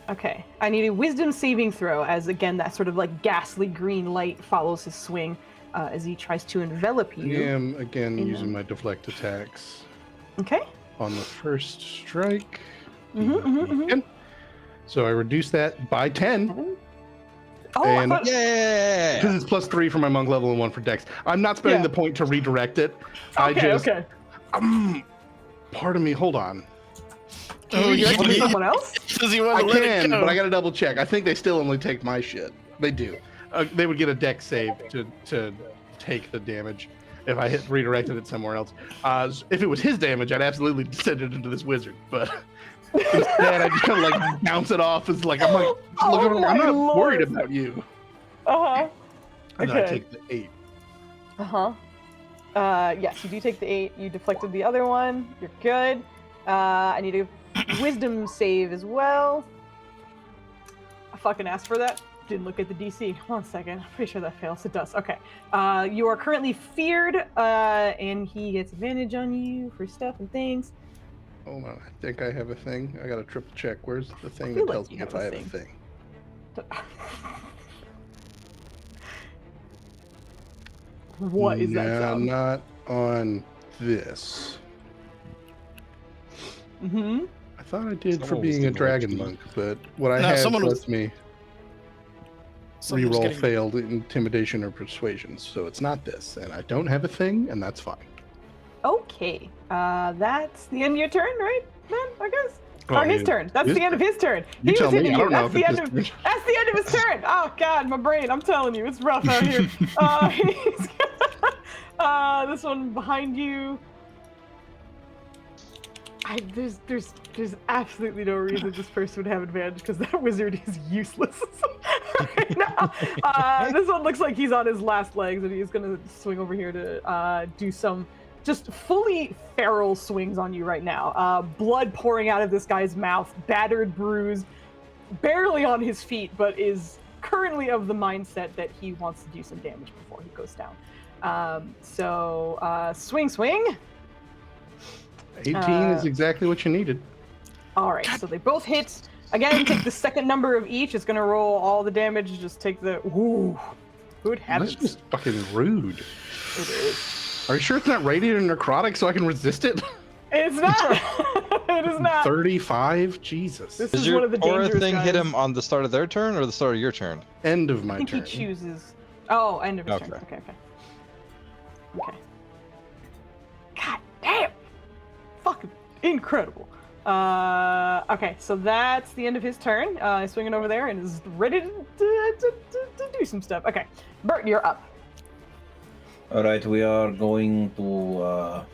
Okay, I need a wisdom saving throw, as again that sort of like ghastly green light follows his swing as he tries to envelop you. I am again using my deflect attacks. Okay. On the first strike. Mm-hmm. So I reduce that by 10. Oh, and Yeah! because it's plus 3 for my monk level and 1 for dex. I'm not spending the point to redirect it. Okay. Part of me, hold on. Oh, you want someone else? Does he want to I let can, it go? but I gotta double check. I think they still only take my shit. They do. They would get a dex save to take the damage if I redirected it somewhere else. If it was his damage, I'd absolutely send it into this wizard. But instead, I just kind of like bounce it off. It's like I'm like, I'm not worried about you. And then I take the 8. Yes, you do take the 8. You deflected the other one. You're good. I need a wisdom save as well. I fucking asked for that. Didn't look at the DC. 1 second. I'm pretty sure that fails. It does. Okay. You are currently feared, and he gets advantage on you for stuff and things. Hold on. I think I have a thing. I gotta triple check. Where's the thing that tells me if I have a thing? What is that sound? Not on this. I thought I did for being a dragon monk, but what I had lets me reroll failed intimidation or persuasion, so it's not this, and I don't have a thing, and that's fine. Okay, that's the end of your turn, right, man? I guess. Oh, or his turn. That's the end of his turn. You tell me. I don't know. That's the end of his turn. Oh God, my brain. I'm telling you, it's rough out here. This one behind you. There's absolutely no reason this person would have advantage because that wizard is useless right now. This one looks like he's on his last legs and he's gonna swing over here to do some just fully feral swings on you right now. Blood pouring out of this guy's mouth, battered, bruised, barely on his feet, but is currently of the mindset that he wants to do some damage before he goes down. Swing. 18 is exactly what you needed. All right, so they both hit. Again, take the second number of each. It's gonna roll all the damage. Just take the. Ooh, good heavens! That's just fucking rude. It is. Are you sure it's not radiant or necrotic so I can resist it? It's not. It is not. 35? Jesus. This Does is one your of the aura dangerous thing guys. hit him on the start of their turn or the start of your turn? End of I my think turn. he chooses. Oh, end of his turn. Okay. Okay. God damn! Fucking incredible. Okay, so that's the end of his turn. He's swinging over there and is ready to do some stuff. Okay, Bert, you're up. All right, we are going to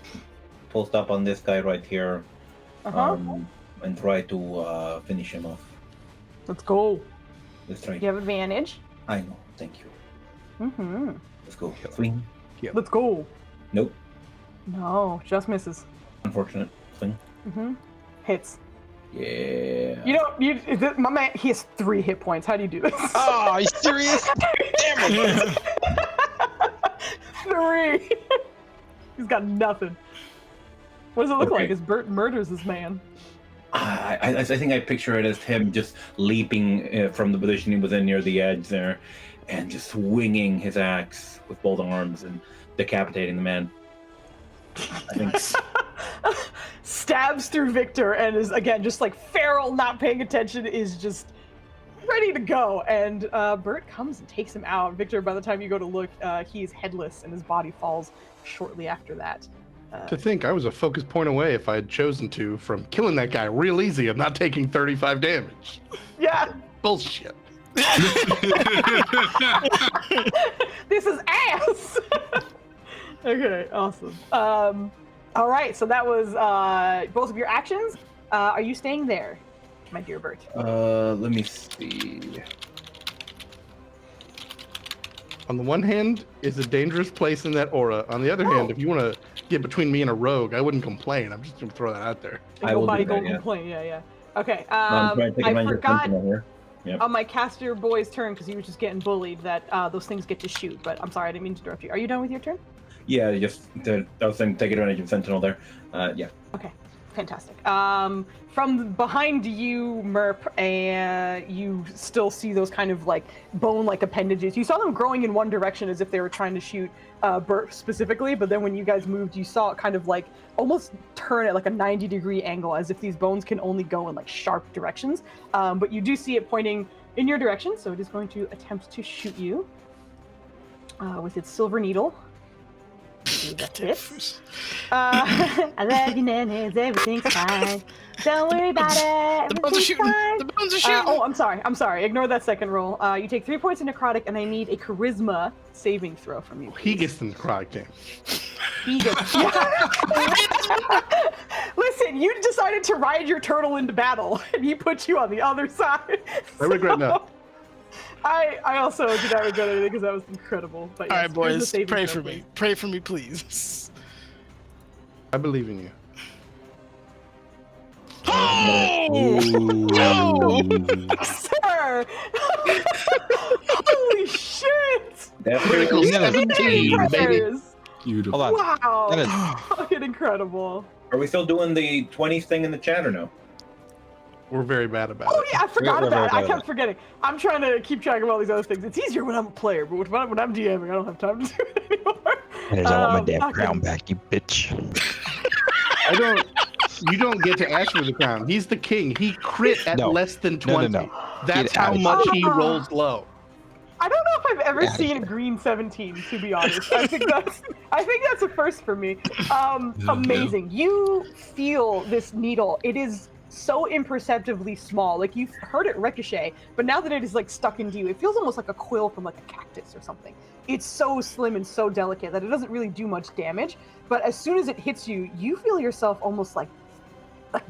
post up on this guy right here, and try to finish him off. Let's go. Let's try. You have advantage. I know. Thank you. Mm-hmm. Let's go. Swing. Let's go. Nope. No, just misses. Unfortunate. Swing. Mm-hmm. Hits. Yeah. My man, he has 3 hit points. How do you do this? Oh, are you serious? Damn it! 3. He's got nothing. What does it look Okay. like as Bert murders this man? I think I picture it as him just leaping from the position he was in near the edge there, and just swinging his axe with both arms and decapitating the man. I think. Stabs through Victor and is again just like feral, not paying attention, is just ready to go. And Bert comes and takes him out. Victor, by the time you go to look, he is headless and his body falls shortly after that. To think I was a focus point away if I had chosen to from killing that guy real easy of not taking 35 damage. Yeah, Bullshit. this is ass. Okay, awesome. All right, so that was both of your actions. Are you staying there, my dear Bert? Let me see. On the one hand, it's a dangerous place in that aura. On the other hand, if you want to get between me and a rogue, I wouldn't complain. I'm just going to throw that out there. I will Nobody do that, go yeah. complain. Yeah. Okay. I'm trying to take I advantage of forgot something here. Yep. on my caster boy's turn because he was just getting bullied that those things get to shoot. But I'm sorry, I didn't mean to interrupt you. Are you done with your turn? Yeah, I was saying take advantage of Sentinel there. Yeah. Okay, fantastic. From behind you, Merp, and you still see those kind of like bone-like appendages. You saw them growing in one direction as if they were trying to shoot Bert specifically, but then when you guys moved, you saw it kind of like almost turn at like a 90-degree angle, as if these bones can only go in like sharp directions. But you do see it pointing in your direction, so it is going to attempt to shoot you with its silver needle. I love you, nanas. Everything's fine. Don't worry about it. The bones are shooting. The bones are shooting. Oh, I'm sorry. Ignore that second roll. You take 3 points of necrotic, and I need a charisma saving throw from you. He gets the necrotic damage. He gets. Listen, you decided to ride your turtle into battle, and he put you on the other side. I regret not. I also did not regret anything because that was incredible. But All yes, right, boys, charisma saving pray throw, for me. please. Pray for me, please. I believe in you. Oh! Sir! Holy shit! That's Critical pretty- 17, baby. Beautiful. Hold on. Wow! Dennis. Fucking incredible. Are we still doing the 20s thing in the chat or no? We're very bad about Oh it. yeah, I forgot We're about it. very I bad kept at forgetting. I'm trying to keep track of all these other things. It's easier when I'm a player, but when I'm DMing, I don't have time to do it anymore. I want my damn fucking- crown back, you bitch. You don't get to ask for the crown. He's the king. He crit at No. less than No, 20. no. That's Get out how of much he here. rolls low. I don't know if I've ever Get outta seen here. green 17, to be honest. I think that's a first for me. Amazing. You feel this needle. It is so imperceptibly small. Like you've heard it ricochet, but now that it is like stuck into you, it feels almost like a quill from like a cactus or something. It's so slim and so delicate that it doesn't really do much damage. But as soon as it hits you, you feel yourself almost like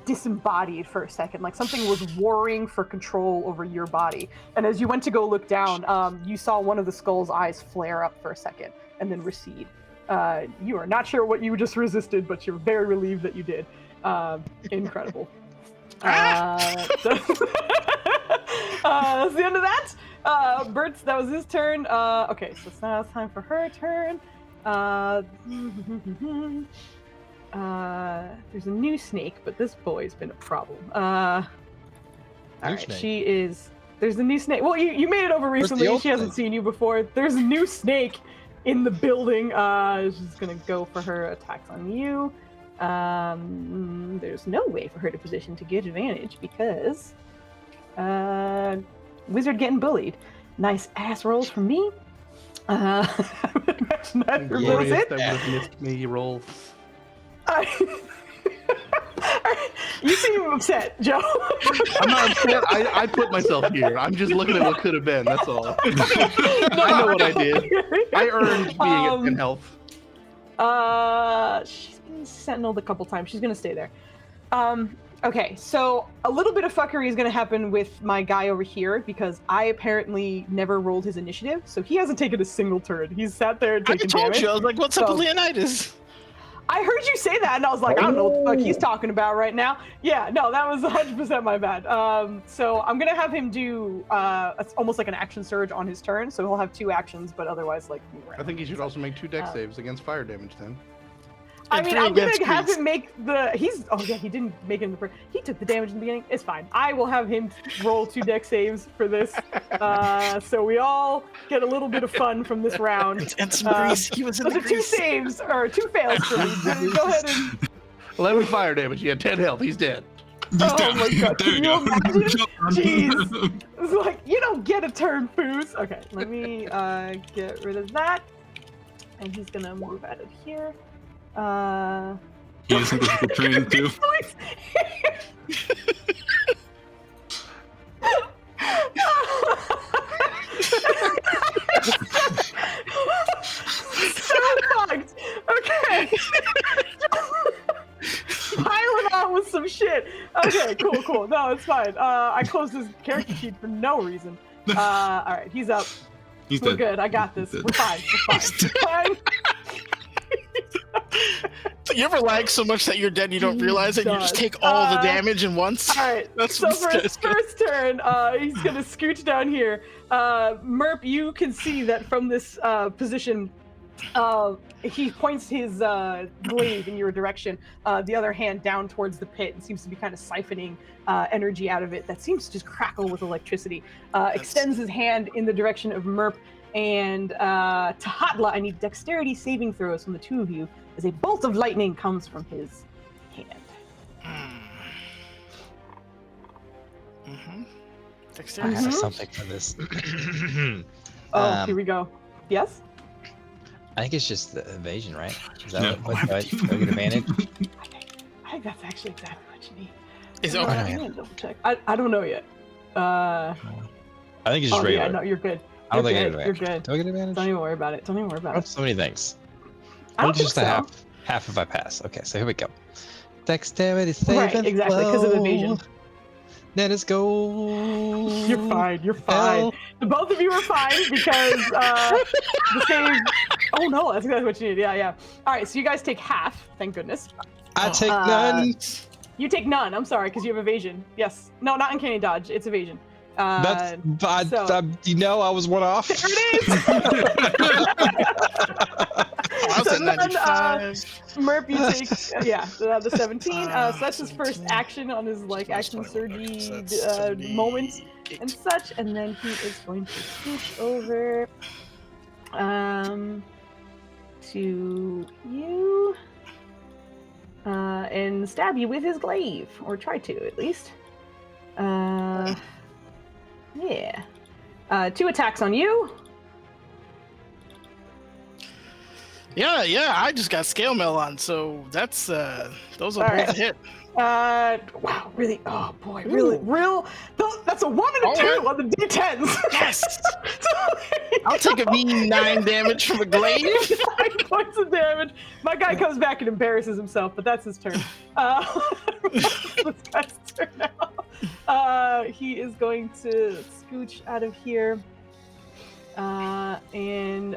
disembodied for a second, like something was warring for control over your body. And as you went to go look down, you saw one of the skull's eyes flare up for a second and then recede. You are not sure what you just resisted, but you're very relieved that you did. Incredible. That's the end of that. Bert's, that was his turn. Okay, so now it's time for her turn. There's a new snake, but this boy's been a problem. All right, snake? There's a new snake. Well, you made it over Where's the recently. old She hasn't snake? seen you before. There's a new snake in the building. She's gonna go for her attacks on you. There's no way for her to position to get advantage because wizard getting bullied. Nice ass rolls from me. Imagine that for Glorious, it. that would have missed me roll. You seem upset, Joe. I'm not upset. I put myself here. I'm just looking at what could have been. That's all. I know what I did. I earned being at 10 health. She's been sentineled a couple times. She's gonna stay there. Okay, so a little bit of fuckery is gonna happen with my guy over here because I apparently never rolled his initiative, so he hasn't taken a single turn. He's sat there and taken damage. I told you, I was like, what's up with Leonidas? I heard you say that, and I was like, I don't know what the fuck he's talking about right now. Yeah, no, that was 100% my bad. So I'm gonna have him do almost like an action surge on his turn, so he'll have 2 actions, but otherwise like move around. I think he should also make 2 dex saves against fire damage then. I mean, I'm gonna have him make he didn't make it in the he took the damage in the beginning. It's fine. I will have him roll 2 dex saves for this, so we all get a little bit of fun from this round. And some grease. He was in those the are 2 saves or 2 fails for me. Go ahead and 11 fire damage. He had 10 health. He's dead. Oh my god! There Can you you go. imagine? Jeez, it's like you don't get a turn, Foos. Okay, let me get rid of that, and he's gonna move out of here. He isn't physical training too. So fucked. Okay. Piling on with some shit. Okay, cool. No, it's fine. I closed his character sheet for no reason. All right, he's up. We're good. I got this. We're fine. We're fine. You ever lag so much that you're dead and you don't realize it? You just take all the damage in once? All right. That's so for his first turn, he's going to scooch down here. Merp, you can see that from this position, he points his glaive in your direction, the other hand down towards the pit, and seems to be kind of siphoning energy out of it that seems to just crackle with electricity. Extends his hand in the direction of Merp, and Tahatla, I need dexterity saving throws from the 2 of you as a bolt of lightning comes from his hand. I have something for this. Here we go. Yes? I think it's just the evasion, right? Is that what do I get advantage? I think that's actually exactly what you need. Is I'm gonna double check. I don't know yet. I think it's just regular. Yeah, no, you're good. I don't think I get You're advantage. good. Do I get advantage? Don't even worry about it. Oh, so many things. I don't It's think just so. a half if I pass. Okay, so here we go. Dexterity saving Right, exactly, because of evasion. Let us go. You're fine. You're fine. The both of you are fine because the save. Oh no, that's exactly what you need. Yeah. All right, so you guys take half. Thank goodness. I take none. You take none. I'm sorry, because you have evasion. Yes. No, not uncanny dodge. It's evasion. That's you know I was one off. There it is. So then, Merp, you take the 17. So that's his first action on his action surgy moment and such, and then he is going to scooch over to you and stab you with his glaive, or try to at least. Yeah. 2 attacks on you. Yeah, I just got scale mail on, so that's those are both hit. Wow, really? Oh boy, really? Real? That's a 1 and a 2 on the D10s. Yes. I'll take a mean 9 damage from a glaive. 9 points of damage. My guy comes back and embarrasses himself, but that's his turn. This guy's turn now. He is going to scooch out of here, and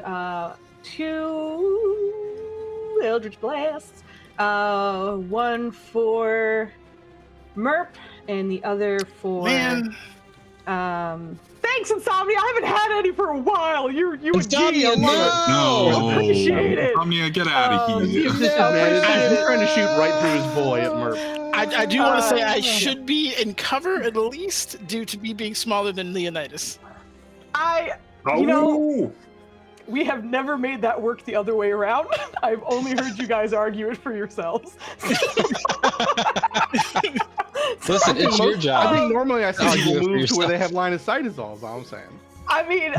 2 Eldritch Blasts. 1 for Merp, and the other for thanks, Insomnia. I haven't had any for a while. You Insomnia, No, appreciate it. Insomnia, get out of here. He's trying to shoot right through his boy at Merp. I do want to say I should be in cover at least due to me being smaller than Leonidas. You know, we have never made that work the other way around. I've only heard you guys argue it for yourselves. Listen, it's your I job. think normally I see Argue people it for move to where they yourself. have line of sight is all I'm saying. I mean,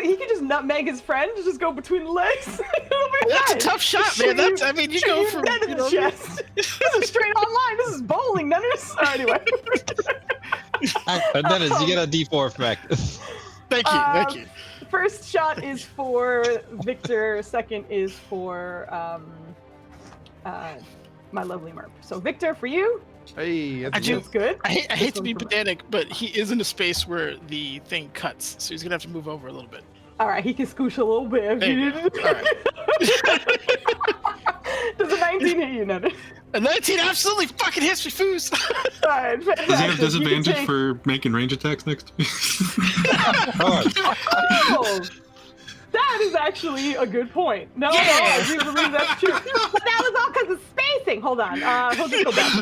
he could just nutmeg his friend, just go between the legs. It'll be That's a fine. tough shot, Shoot man. That's, I mean, you shoot go you from, dead in you the know, chest. This is straight online. This is bowling, Nunners. Anyway. Dennis, you get a D4 from Mac. thank you. First shot is for Victor. Second is for my lovely Merp. So Victor, for you, Hey, that's I do- that's good. I hate This to be one's for Merp. pedantic, but he is in a space where the thing cuts, so he's gonna have to move over a little bit. All right, he can scoosh a little bit. If There you you need go. All right. Does a 19 hit you, Nunners? A 19 absolutely fucking hits me, Foos. All right, fantastic. Does he have You can disadvantage take- for making range attacks next? Oh, that is actually a good point. No, I do believe that's true. But that was all because of spacing. Hold on. He'll just go back.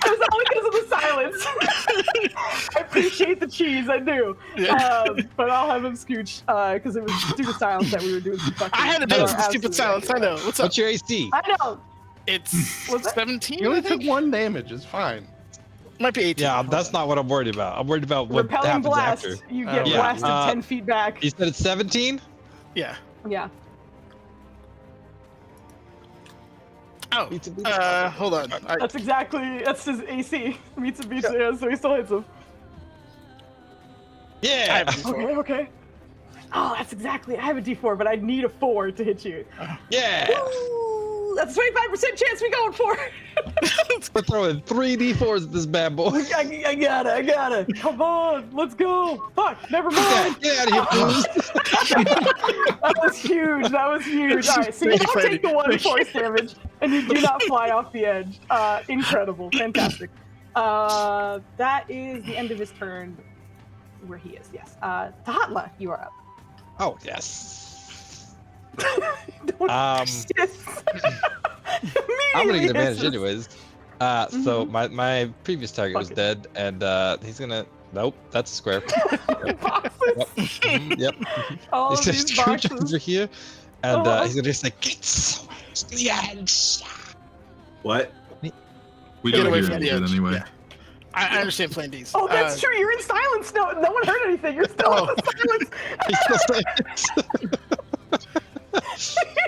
It was only because of the silence. I appreciate the cheese, I do. But I'll have him scooch because it was due to silence that we were doing some fucking. I had to do you are some stupid absolutely silence. I know. What's up? What's your AC? I know. It's Was it? 17. You only I took think? 1 damage. It's fine. Might be 18. Yeah, that's not what I'm worried about. I'm worried about what Repelling happens blast. after. You get Yeah. blasted 10 feet back. You said it's 17? Yeah. Yeah. Oh. Hold on. That's his AC. Meets a beat, yeah, so he still hits him. Yeah. Okay. Oh, that's exactly. I have a D4, but I need a 4 to hit you. Yeah. Ooh, that's a 25% chance we going for. We're throwing 3 D4s at this bad boy. I got it. Come on, let's go. Fuck, never mind. Get out of here, please. That was huge. All right, so you Thank you, don't take the 1 Freddie. force damage, and you do not fly off the edge. Incredible, fantastic. That is the end of his turn. Where he is, yes. Tahatla, you are up. Oh, yes. Don't Um, shit. I'm gonna get Immediately advantage hisses. anyways. So my previous target was Fuck it. dead, and he's gonna. Nope, that's a square. Boxes. Yep. All He's of gonna these charge boxes. over here, and Uh-huh. he's gonna just like get so to the edge. What? We Get don't away hear from any the shit edge. anyway. Yeah. I understand playing these. Oh, that's true. You're in silence. No one heard anything. You're still in silence. He's still saying You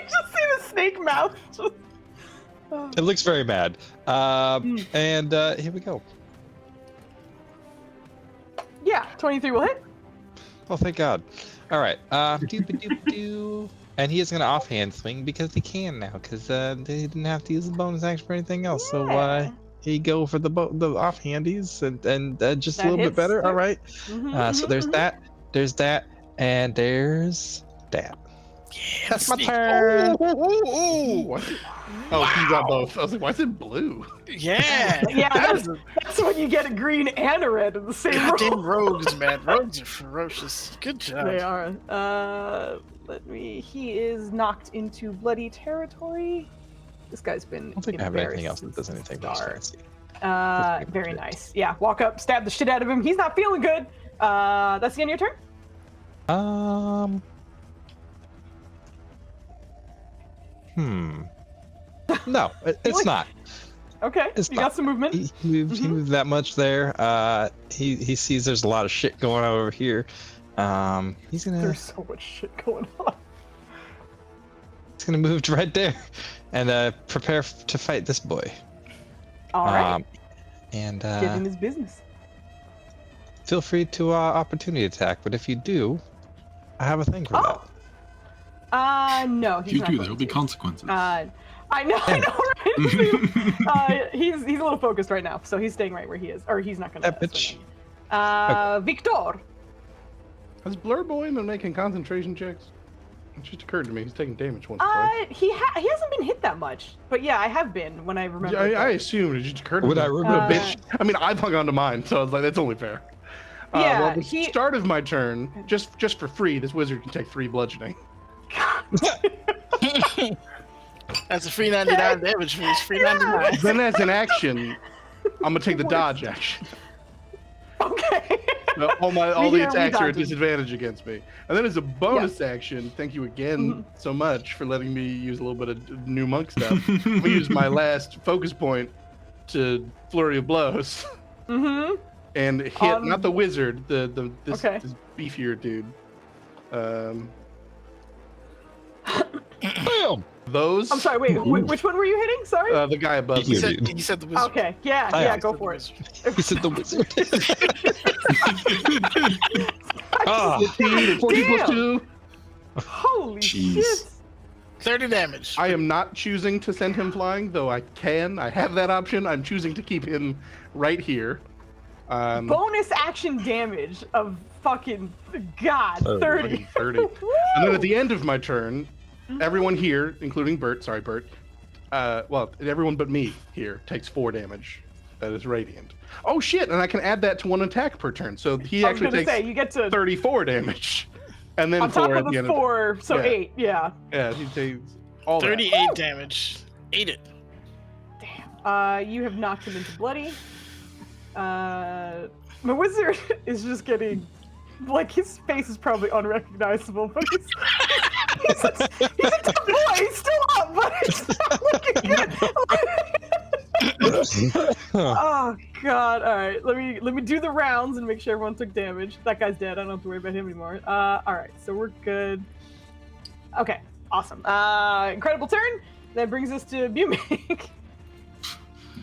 just see the snake mouth. Just... it looks very bad. And here we go. Yeah, 23 will hit. Oh, thank God. All right. Doop-a-doop-doo. And he is going to offhand swing because he can now, because they didn't have to use the bonus action for anything else. So Yeah. he go for the offhandies and just That a little bit hits, better. yeah. All right. Mhm, So mhm, there's mhm. that, and there's that. That's my turn. What? Oh, you got both. I was like, why is it blue? Yeah. Yeah, That was that's when you get a green and a red in the same goddamn roll. rogues, man. Rogues are ferocious. Good job. They are. He is knocked into bloody territory. This guy's been. I don't think I have anything else embarrassed that does anything since the fancy. start. Very nice. Yeah, walk up, stab the shit out of him. He's not feeling good. That's the end of your turn. No, it's Really? not. Okay, It's you not. got some movement. He moved that much there. He sees there's a lot of shit going on over here. He's gonna There's so much shit going on. move right there, and prepare to fight this boy. All right, And get in his business. feel free to opportunity attack, but if you do, I have a thing for that. No, If he's you not do, going there'll be to. consequences. I know, right? He's a little focused right now, so he's staying right where he is, or he's not gonna. That bitch. Victor. Has Blur Boy been making concentration checks? It just occurred to me he's taking damage once. Right? He hasn't been hit that much, but yeah, I have been when I remember. I assumed it just occurred to Would me. I remember? Bitch. I mean, I've hung on to mine, so I was like, that's only fair. Yeah, well, at the start of my turn, just for free, this wizard can take 3 bludgeoning. That's a free 99 damage for his free 99. Then as an action, I'm gonna take the dodge action. Okay. all We the hear- we attacks are at dodging. disadvantage against me. And then as a bonus action, thank you again so much for letting me use a little bit of new monk stuff. We use my last focus point to flurry of blows Mm-hmm. and hit not the wizard, this beefier dude. Boom! Those. I'm sorry. Wait, which one were you hitting? Sorry. The guy above me. He said the wizard. Okay. Yeah. Go for it. He said the wizard. 15, 14 plus Damn. 2. Holy Jeez. shit! 30 damage. I am not choosing to send him flying, though I can. I have that option. I'm choosing to keep him right here. Bonus action damage of fucking God, 30. 30. And then at the end of my turn, everyone here, including Bert, everyone but me here takes 4 damage. That is radiant. Oh shit! And I can add that to 1 attack per turn, so he actually takes you get to 34 damage. And then on top 4 of at the end the 4, so yeah. 8. Yeah. Yeah, he takes all 38 damage. Ate it. Damn. You have knocked him into bloody. My wizard is just getting, like, his face is probably unrecognizable, but he's a tough boy. He's still up, but it's not looking good. Oh God! All right, let me do the rounds and make sure everyone took damage. That guy's dead. I don't have to worry about him anymore. All right, so we're good. Okay, awesome. Incredible turn. That brings us to Bumik.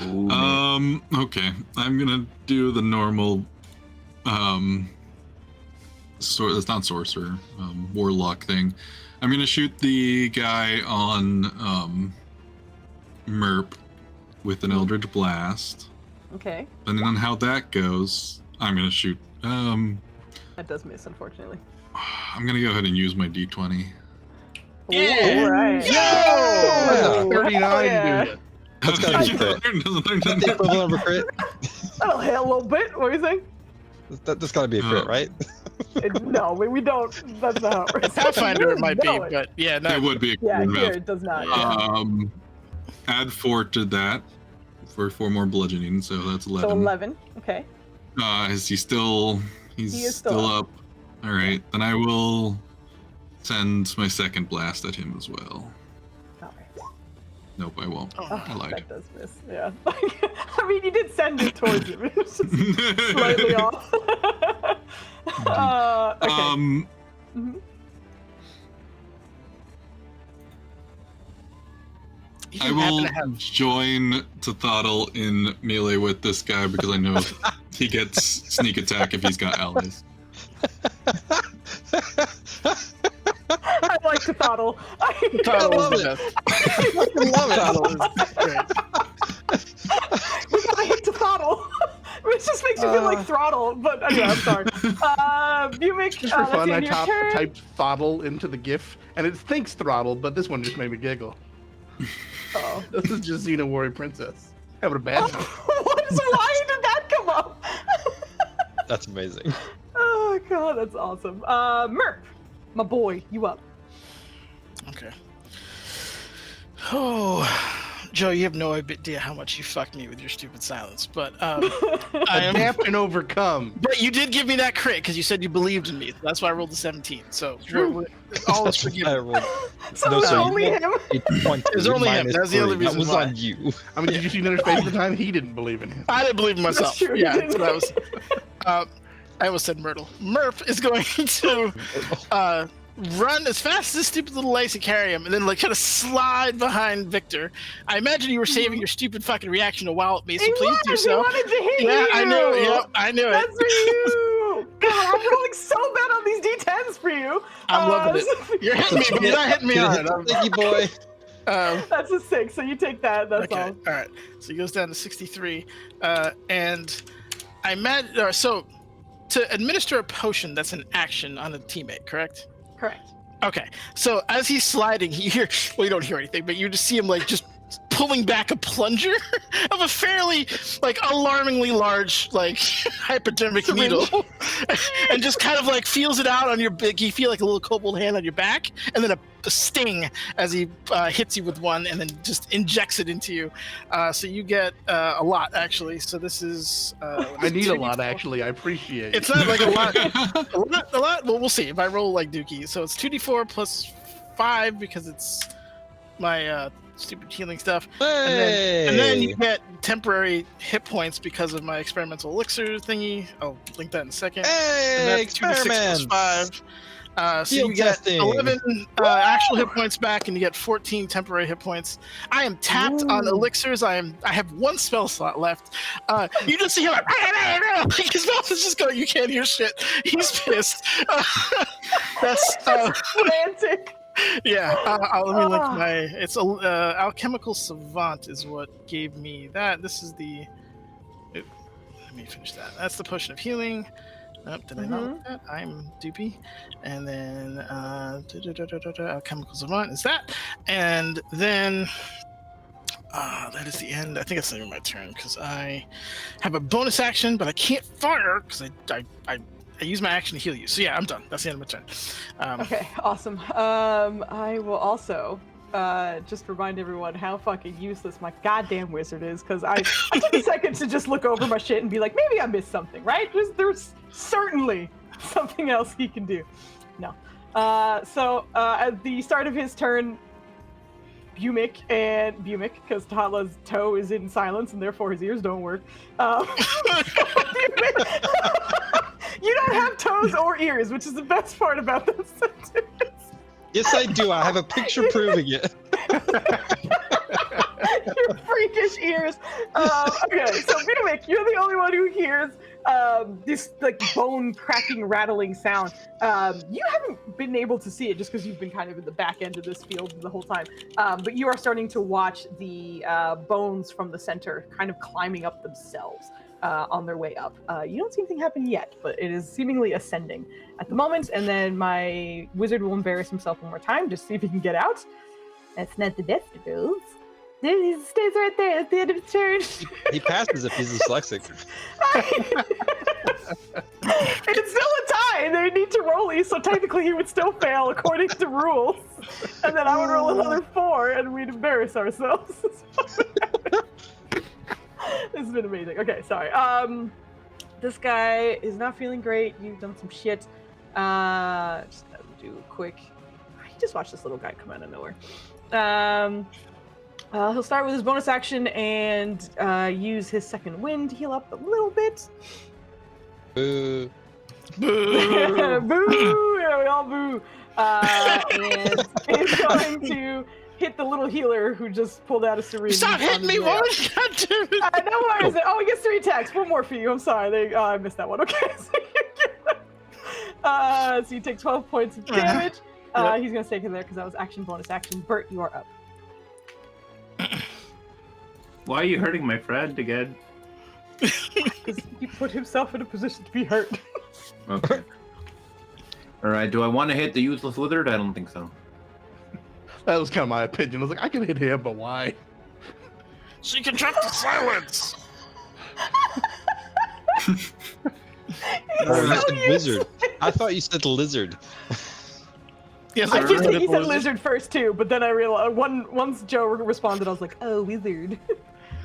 Okay. I'm gonna do the normal it's not sorcerer, warlock thing. I'm gonna shoot the guy on Merp with an Eldritch Blast. Okay. Depending on how that goes, I'm gonna shoot That does miss, unfortunately. I'm gonna go ahead and use my D20. Yeah! All right. Yo! 39 yeah. dude. That's gotta be crit. The equivalent of a crit? That'll hit a little bit. What do you think? That's gotta be a crit, right? No, we don't. That's not how it works. Pathfinder it might be, No, but yeah, no. It would be a Yeah, good here math. it does not. Yeah. Add 4 to that for 4 more bludgeoning, so that's 11. So 11. Okay. Is he still? He's He is still up. All right, then I will send my second blast at him as well. All right. Nope, I won't. Oh, I lied. that does miss. Yeah. I mean, you did send it towards him. It was just slightly off. Okay. Mhm. I will join Tathaddle in melee with this guy because I know he gets sneak attack if he's got allies. I like to toddle. I love it. We gotta hit to throttle. Which just makes me feel like throttle, but anyway, I'm sorry. Bumik, Just for fun, I that's your turn. typed throttle into the GIF, and it thinks throttle, but this one just made me giggle. Oh. This is just Xena Warrior Princess. Having a bad time. Why did that come up? That's amazing. Oh god, that's awesome. Merp, my boy, you up. Okay. Oh, Joe, you have no idea how much you fucked me with your stupid silence, but I am. Adapt and overcome. But you did give me that crit because you said you believed in me. That's why I rolled a 17. So all is forgiven. So No, it was so you only him. It was only him. That's the only reason That was why. on you. I mean, did you see Netter's face at the time? He didn't believe in him. I didn't believe in myself. That's true, you Yeah, didn't. that's what I was. I almost said Myrtle. Murph is going to run as fast as this stupid little legs can carry him, and then like kind of slide behind Victor. I imagine you were saving your stupid fucking reaction to wow at me, so He please do was, so. He wanted to hit Yeah, you. I knew. Yep, I knew That's it. for you. God, I'm rolling so bad on these D10s for you. I'm loving it. You're hitting me, but you're not hitting me hard. Thank you, boy. That's a 6, so you take that. That's Okay, all. all right. So he goes down to 63, and I imagine. So to administer a potion, that's an action on a teammate, correct? Correct. Okay. So as he's sliding, you hear. Well, you don't hear anything, but you just see him like just pulling back a plunger of a fairly, like, alarmingly large, like, hypodermic needle, and just kind of like feels it out on your big. You feel like a little kobold hand on your back, and then a sting as he hits you with one, and then just injects it into you. So you get a lot, actually. So this is. I need a lot, actually. I appreciate it. It's not like a lot. a lot. Well, we'll see if I roll like Dookie. So it's 2d4 plus 5 because it's my stupid healing stuff. Hey! And then you get temporary hit points because of my experimental elixir thingy. I'll link that in a second. Hey, And that's 2d6 plus 5. So Field you get testing. 11 actual hit points back, and you get 14 temporary hit points. I am tapped on elixirs. I have 1 spell slot left. You just see him like his mouth is just going. You can't hear shit. He's pissed. That's frantic. Yeah. Let me link my. It's alchemical savant is what gave me that. This is the. Let me finish that. That's the potion of healing. Did I not look that? I'm Doopy. And then alchemical savant is that. And then that is the end. I think that's the end of my turn because I have a bonus action, but I can't fire because I use my action to heal you. So yeah, I'm done. That's the end of my turn. Okay, awesome. I will also just remind everyone how fucking useless my goddamn wizard is, because I took a second to just look over my shit and be like, maybe I missed something, right? There's certainly something else he can do. No. So at the start of his turn, Bumic, because Tatla's toe is in silence and therefore his ears don't work. You don't have toes or ears, which is the best part about this sentence. Yes, I do. I have a picture proving it. Your freakish ears. Okay, so Bumic, you're the only one who hears this like bone cracking, rattling sound. You haven't been able to see it just because you've been kind of in the back end of this field the whole time. But you are starting to watch the bones from the center kind of climbing up themselves. On their way up. You don't see anything happen yet, but it is seemingly ascending at the moment, and then my wizard will embarrass himself one more time, just see if he can get out. That's not the best of those. He stays right there at the end of the turn. He passes if he's dyslexic. It's still a tie, and they need to roll so technically he would still fail according to rules. And then I would roll another 4, and we'd embarrass ourselves. This has been amazing. Okay, sorry. This guy is not feeling great. You've done some shit. Just do a quick. You just watch this little guy come out of nowhere. He'll start with his bonus action and use his second wind to heal up a little bit. Boo. Boo. Boo! Yeah, we all boo. And he's going to hit the little healer who just pulled out a syringe. Stop hitting me, woman! God damn it! No worries. Oh, he gets 3 attacks. 1 more for you. I'm sorry. I missed that one. Okay. So you take 12 points of damage. He's going to stay in there because that was action, bonus action. Bert, you are up. Why are you hurting my friend again? Because he put himself in a position to be hurt. Okay. Alright, do I want to hit the useless wizard? I don't think so. That was kind of my opinion. I was like, I can hit him, but why? She can drop the silence. Oh, you said wizard. I thought you said lizard. Yes, I just think he said lizard. lizard first too, but then I realized once Joe responded, I was like, oh, wizard.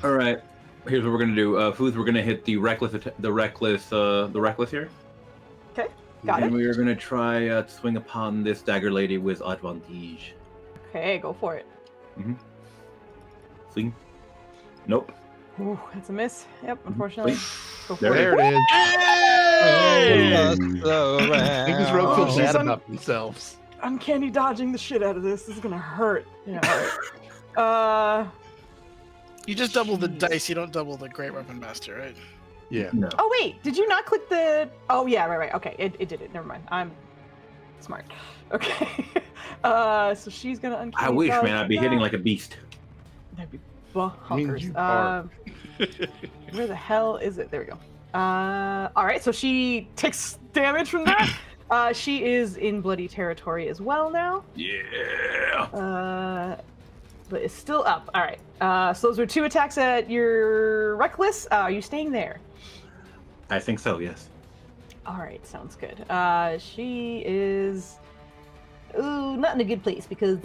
All right, here's what we're gonna do. Foos, we're gonna hit the reckless here. Okay, got and it. we are gonna try to swing upon this dagger lady with advantage. Okay, go for it. Swing. Nope. Ooh, that's a miss. Yep, unfortunately. Go for There it. There it is. Hey! Niggas wrote feel Oh. bad about themselves. Uncanny dodging the shit out of this. This is gonna hurt. Yeah. All right. You just double the dice. You don't double the Great Weapon Master, right? Yeah. No. Oh wait, did you not click the? Oh yeah, right. Okay, it did it. Never mind. I'm smart. Okay. So she's gonna uncanny I wish, dodge man, I'd be that. hitting like a beast. That'd be Means you bonkers. are. Where the hell is it? There we go. All right, so she takes damage from that. She is in bloody territory as well now. Yeah. but it's still up. All right. So those were 2 attacks at your reckless. Are you staying there? I think so. Yes. All right, sounds good. She is not in a good place because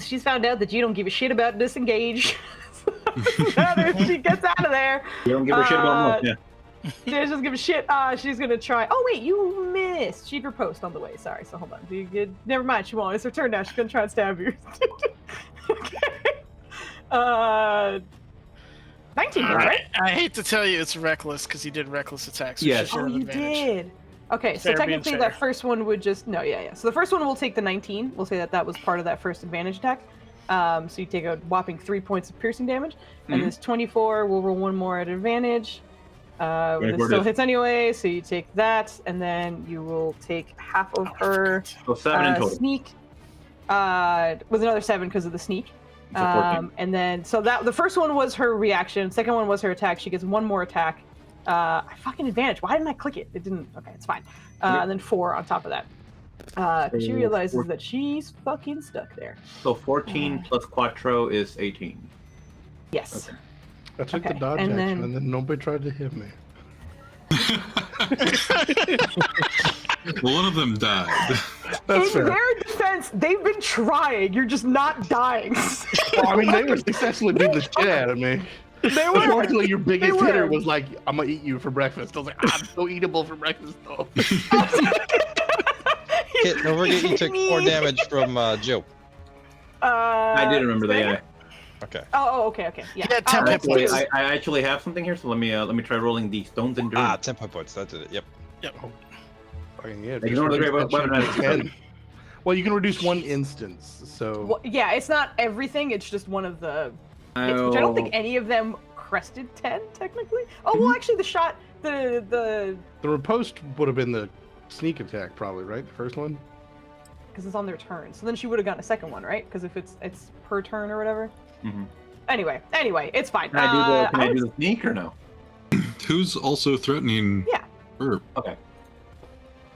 she's found out that you don't give a shit about disengage. She gets out of there. You don't give a shit about them. Yeah. She doesn't give a shit. She's gonna try. Oh wait, you missed. She'd riposte on the way. Sorry. So hold on. Never mind. She won't. It's her turn now. She's gonna try and stab you. Okay. 19, right? I hate to tell you it's reckless because he did reckless attacks. So Yes. Oh, you did. Okay, so Fair being technically that first one would just yeah. So the first one will take the 19. We'll say that was part of that first advantage attack. So you take a whopping 3 points of piercing damage, and this 24 will roll 1 more at advantage. This still hits anyway, so you take that, and then you will take half of her So 7 in total. sneak. With another 7 because of the sneak. So 14. And then so that the first one was her reaction. Second one was her attack. She gets 1 more attack. I fucking advantage. Why didn't I click it? It didn't. Okay, it's fine. And then 4 on top of that. She realizes that she's fucking stuck there. So 14 plus Quattro is 18. Yes. Okay. I took the Okay, dodge and action, then- and then nobody tried to hit me. One of them died. That's In fair. their defense, they've been trying. You're just not dying. Well, I mean, they were successfully beating the shit out of me. They were. Unfortunately, your biggest were. hitter was like, "I'm gonna eat you for breakfast." I was like, "I'm so eatable for breakfast, though." Kit, don't forget you took 4 damage from Joe. I did remember that. Yeah. Okay. Oh, okay. Yeah. Yeah, 10 hit Actually, points. I actually have something here, so let me try rolling the stones and dirt. 10 points. That did it. Yep. Fucking yeah, Ignore the just great reduce that weapon shit to 10. Well, you can reduce 1 instance, so Well, yeah, it's not everything. It's just one of the hits, which I don't think any of them crested 10 technically. Oh well, actually, the shot, the the riposte would have been the sneak attack, probably, right? The first one. because it's on their turn. So then she would have gotten a second one, right? Because if it's per turn or whatever. Mhm. Anyway, it's fine. Can I do the sneak or no? Who's also threatening Yeah. her? Okay.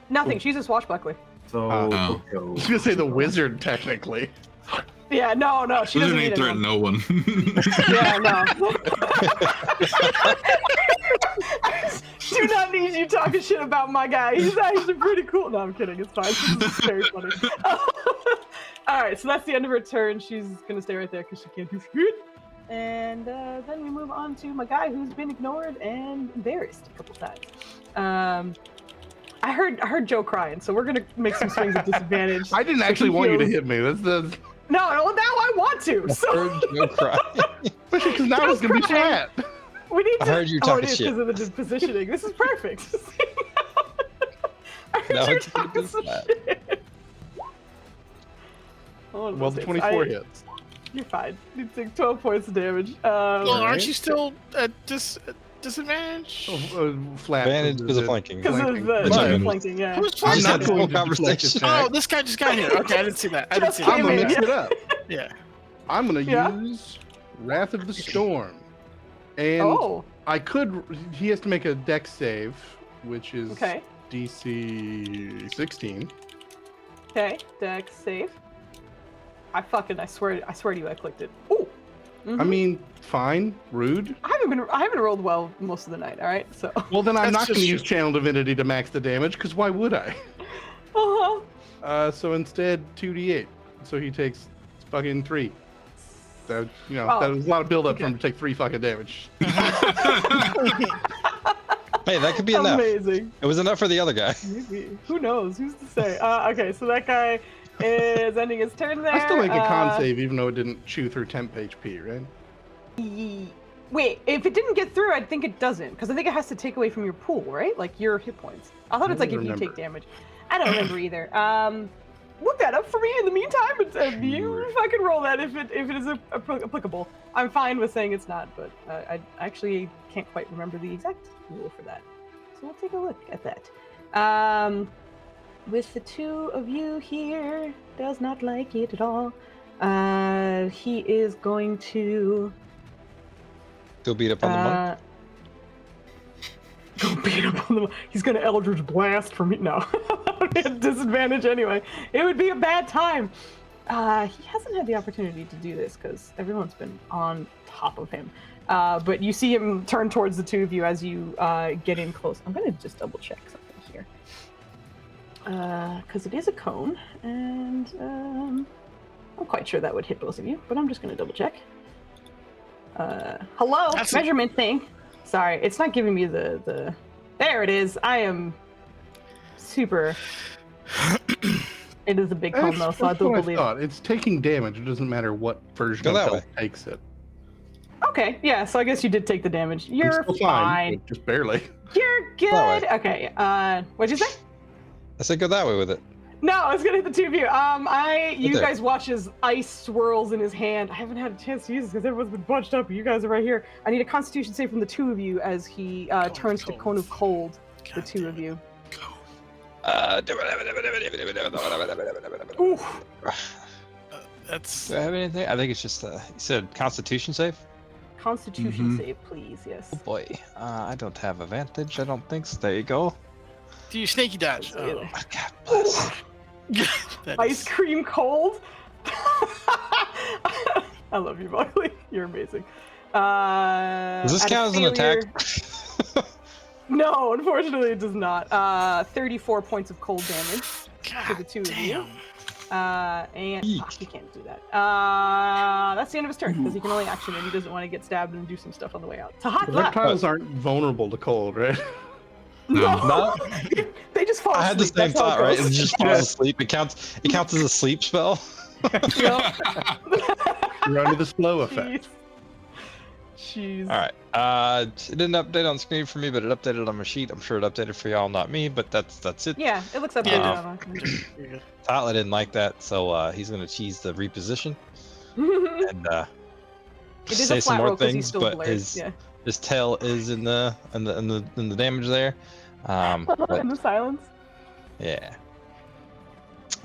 Nothing. She's a swashbuckler. So Oh. I was gonna say the wizard, technically. Yeah, no, she doesn't Wizard ain't need threaten anyone. no one. Yeah, no. Do not need you talking shit about my guy. He's actually pretty cool. No, I'm kidding. It's fine. This is very funny. All right, so that's the end of her turn. She's gonna stay right there because she can't do shit. And then we move on to my guy who's been ignored and embarrassed a couple times. I heard Joe crying, so we're gonna make some swings at disadvantage. I didn't actually want you to hit me. That's the No, now I want to. So Heard Joe cry. especially because now it's gonna be crying. flat. we need to. I heard you oh, talking it is shit. because of the positioning. This is perfect. I heard Now you it's gonna be talking some flat. shit. Hold on, Well, the let's see. 24 hits. You're fine. You take 12 points of damage. Well, Alright. aren't you still at disadvantage? Flat. Advantage because of flanking. Because of the Flanking. flanking, yeah. Who's I'm flanking? not This going whole to deflect conversation. attack. Oh, this guy just got here. Okay, I didn't see that. Just I'm gonna came in, mix it up. Yeah. I'm gonna Yeah. use Wrath of the Storm, and Oh, I could. He has to make a Dex save, which is okay. DC 16. Okay, Dex save. I swear to you, I clicked it. Ooh. I mean, fine, rude. I haven't rolled well most of the night. All right, so. Well, then I'm That's not going to just- use Channel Divinity to max the damage, because why would I? Uh-huh. So instead, 2d8. So he takes fucking 3. That Oh, that was a lot of build up for okay. him to take 3 fucking damage. Hey, that could be enough. Amazing. It was enough for the other guy. Maybe. Who knows? Who's to say? Okay, so that guy is ending his turn there. I still make a con save, even though it didn't chew through temp HP, right? Wait, if it didn't get through, I think it doesn't, because I think it has to take away from your pool, right? Like your hit points. I thought it's I like if don't you remember. take damage. I don't remember either. Look that up for me in the meantime, and you Sure. fucking roll that if it is applicable. I'm fine with saying it's not, but I actually can't quite remember the exact rule for that. So we'll take a look at that. With the two of you here, does not like it at all. He is going to Go beat up on the monk. go beat up on the. He's gonna Eldritch Blast for me. No, at disadvantage anyway. It would be a bad time. He hasn't had the opportunity to do this because everyone's been on top of him. But you see him turn towards the two of you as you get in close. I'm going to just double check something here. Because it is a cone, and I'm quite sure that would hit both of you, but I'm just going to double check. Hello? Measurement thing. Sorry, it's not giving me the... There it is. I am super... It is a big cone, though, so I do believe it. It's taking damage. It doesn't matter what version of health takes it. Okay, yeah, so I guess you did take the damage. You're fine. Just barely. You're good. Okay, what'd you say? I said go that way with it. No, I was gonna hit the two of you. You guys watch as ice swirls in his hand. I haven't had a chance to use this because everyone's been bunched up. You guys are right here. I need a Constitution save from the two of you as he turns to cone of cold. The two of you. That's. Do I have anything? I think it's just you said Constitution save. Constitution save, please. Yes. Oh boy, I don't have advantage. I don't think so. There you go. Do you sneaky dodge? Oh. God bless. Ice cream cold. I love you, Buckley. You're amazing. Does this count as an attack? No, unfortunately, it does not. 34 points of cold damage to the two of you. And he can't do that. That's the end of his turn because he can only action and he doesn't want to get stabbed and do some stuff on the way out. Reptiles aren't vulnerable to cold, right? No. They just fall asleep. I had the same thought, right? It just falls asleep. It counts as a sleep spell. You're under the slow effect. Jeez. All right. It didn't update on screen for me, but it updated on my sheet. I'm sure it updated for y'all, not me. But that's it. Yeah, it looks updated. Tyler didn't like that, so he's gonna cheese the reposition and say some more things. But his tail is in the damage there. But, in the silence. Yeah.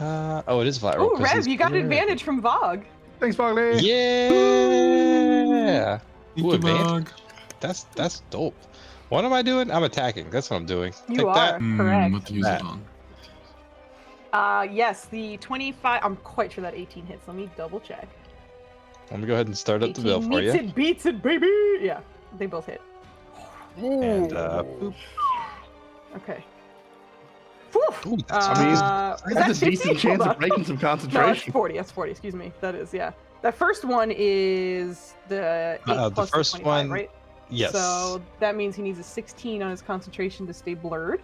Oh, it is flat roll. Oh, Rev, you got advantage from Vogue. Thanks, Vogley. Yeah. Ooh, advantage. That's dope. What am I doing? I'm attacking. That's what I'm doing. You are correct. What to use it on? Yes, the 25. I'm quite sure that 18 hits. Let me double check. Let me go ahead and start up the bill for you. It beats it, baby. Yeah, they both hit. And boop. Okay. Ooh, that's a decent chance of breaking some concentration. No, it's 40. That's 40. Excuse me. That is, yeah. That first one is the 8 plus the first 25, one, right? Yes. So that means he needs a 16 on his concentration to stay blurred.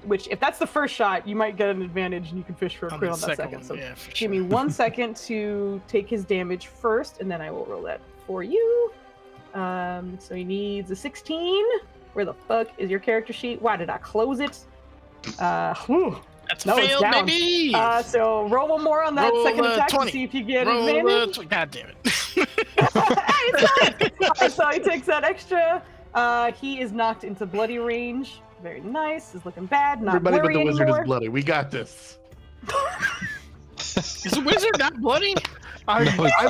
Which, if that's the first shot, you might get an advantage and you can fish for a crit on that second. So give me 1 second to take his damage first, and then I will roll that for you. So he needs a 16. Where the fuck is your character sheet? Why did I close it? That's a fail, baby! So roll one more on that second attack 20. To see if you get advantage. God damn it. Hey, so he takes that extra. He is knocked into bloody range. Very nice. Is looking bad. Not Everybody but the wizard anymore. is bloody. We got this. Is the wizard not bloody? I'm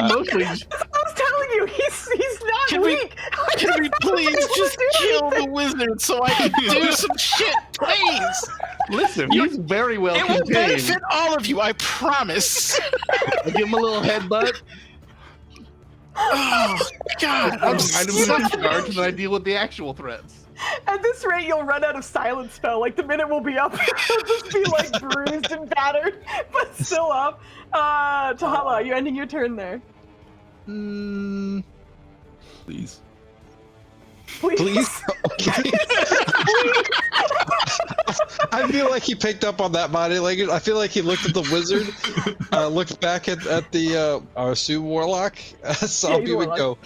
mostly. I was telling you, he's not weak. Can we please just kill the wizard so I can do some shit, please? Listen, he's very well contained. It will benefit all of you, I promise. I give him a little headbutt. Oh, God. I'm kind of in charge, and then I deal with the actual threats. At this rate, you'll run out of silence spell. Like, the minute we'll be up, he'll just be, like, bruised and battered, but still up. Tahala, are you ending your turn there? Please. Please? Okay. I feel like he picked up on that body language. I feel like he looked at the wizard, looked back at the our Sioux Warlock, saw people go,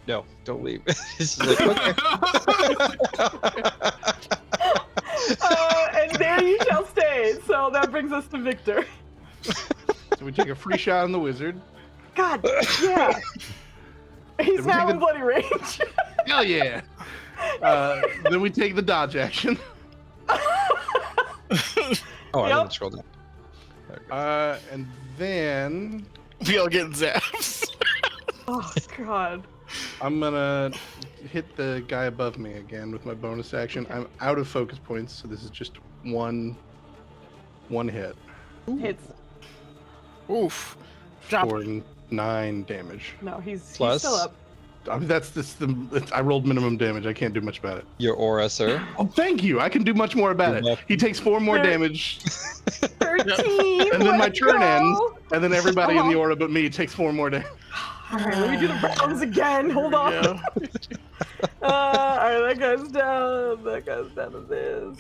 no, don't leave. He's like, okay. And there you shall stay. So that brings us to Victor. So we take a free shot on the wizard. God, yeah. He's now in bloody range. Hell yeah. Then we take the dodge action. Oh, I didn't scroll down. And then we all get zaps. Oh God. I'm gonna hit the guy above me again with my bonus action. I'm out of focus points, so this is just one hit. Hits. Oof. Drop. for 9 damage. No, he's Plus? still up. I mean, I rolled minimum damage. I can't do much about it. Your aura, sir. Oh, thank you. I can do much more about You're it. welcome. He takes 4 more There- damage, 13. and then my let's turn go. ends, and then everybody in the Uh-huh. aura but me takes 4 more damage. All right, let me do the rounds again. Hold on. Yeah. All right, that guy's down. That guy's down to this.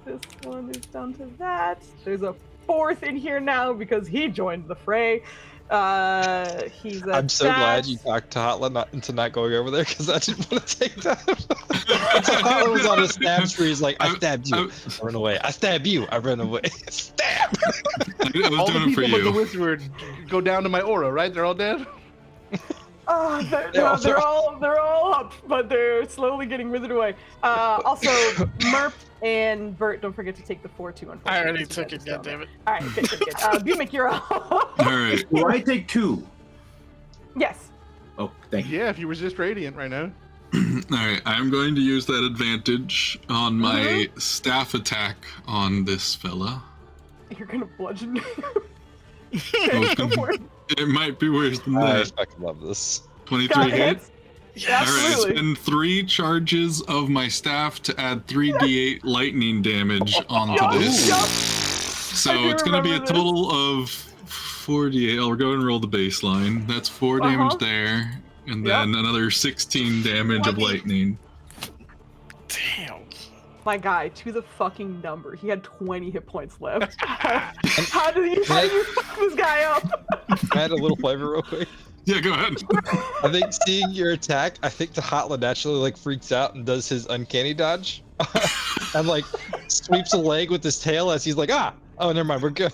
This one is down to that. There's a 4th in here now because he joined the fray. He's at I'm so that. glad you talked to Hotland into not going over there because I didn't want to take that. Hotland was on a stab spree. He's like, I stabbed you. I run away. I stab you. I run away. Stab. I was All the doing it for people but the you. wizard go down to my aura, right? They're all dead? Oh, they're all up, but they're slowly getting withered away. Also, Merp and Bert, don't forget to take the 4-2. Unfortunately, I already you took guys it, are still there. goddammit. All right, good. Gimmick, you're up. All right. Do I take 2? Yes. Oh, thank you. Yeah, if you resist radiant right now. All right. I'm going to use that advantage on my staff attack on this fella. You're gonna bludgeon me. Oh, Go for it. It might be worse than I that. fucking love this. 23 Got hit. it. Yes. All right, Absolutely. spend 3 charges of my staff to add 3d8 lightning damage onto this. Yup. So I do it's going to be a remember this. total of 48. I'll go and roll the baseline. That's 4 damage there, and then another 16 damage of lightning. Damn. My guy, to the fucking number. He had 20 hit points left. How do you fuck this guy up? Can I add a little flavor real quick? Yeah, go ahead. I think seeing your attack, I think the Hotland naturally like freaks out and does his uncanny dodge, and like sweeps a leg with his tail as he's like, oh, never mind, we're good.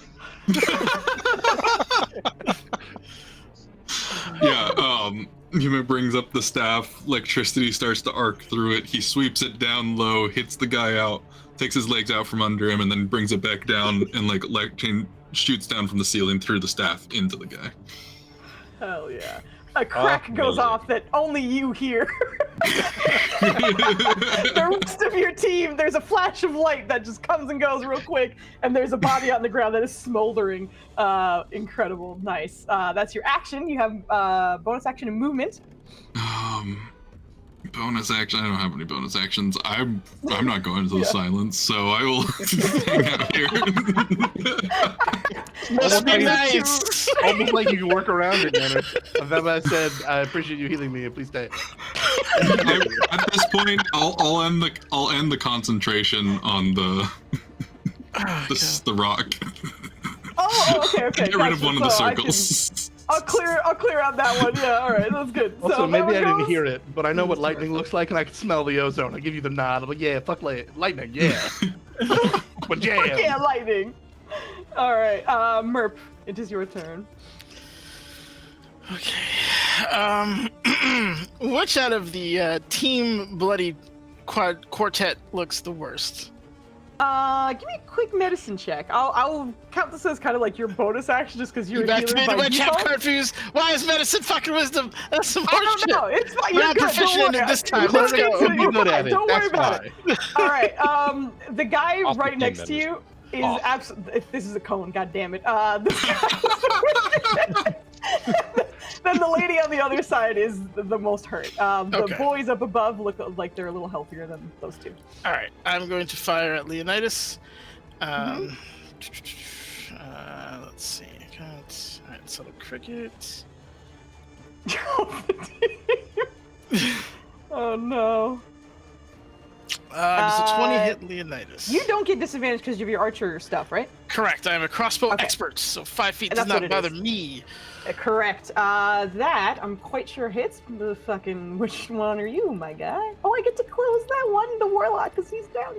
Yeah, Yuma brings up the staff, electricity starts to arc through it, he sweeps it down low, hits the guy out, takes his legs out from under him, and then brings it back down and like electric shoots down from the ceiling through the staff into the guy. Hell yeah. A crack goes Amazing. off that only you hear. The rest of your team, there's a flash of light that just comes and goes real quick, and there's a body on the ground that is smoldering. Incredible. Nice. That's your action. You have bonus action and movement. Bonus action. I don't have any bonus actions. I'm not going to the silence, so I will hang out here. Must be Okay. nice. Almost like you can work around it, man. That's why I said, I appreciate you healing me, and please stay. At this point, I'll end the concentration on the rock. Oh, okay. Get rid of gotcha. one of the So circles. I'll clear out that one. Yeah, all right, that's good. Also, so maybe I that one didn't goes- hear it, but I know what lightning looks like, and I can smell the ozone. I give you the nod. I'm like, yeah, fuck lightning, yeah. But yeah. Fuck yeah, lightning. All right, Merp, it is your turn. Okay. Which out of the team bloody quartet looks the worst? Give me a quick medicine check. I'll count this as kind of like your bonus action, just because you're You a healer activated by my chap default. confused. Why is medicine fucking wisdom? That's some I horseshit. don't know. It's fine. We're You're not good. proficient Don't in worry. it this time. You're Let's fine. go. You're You're good fine. at it. Don't worry That's about it. All right. The guy Off the right game next to medicine. you is Off. absolutely. If this is a cone, god damn it. Then the lady on the other side is the most hurt. The Okay. boys up above look like they're a little healthier than those two. All right, I'm going to fire at Leonidas. Let's see. All right, so the cricket. Oh no. Does a 20 hit Leonidas? You don't get disadvantage because of your archer stuff, right? Correct. I'm a crossbow Okay. expert, so 5 feet And does that's what not it bother is. me. Correct. That I'm quite sure hits. The fucking which one are you, my guy? Oh, I get to close that one, the warlock, because he's down.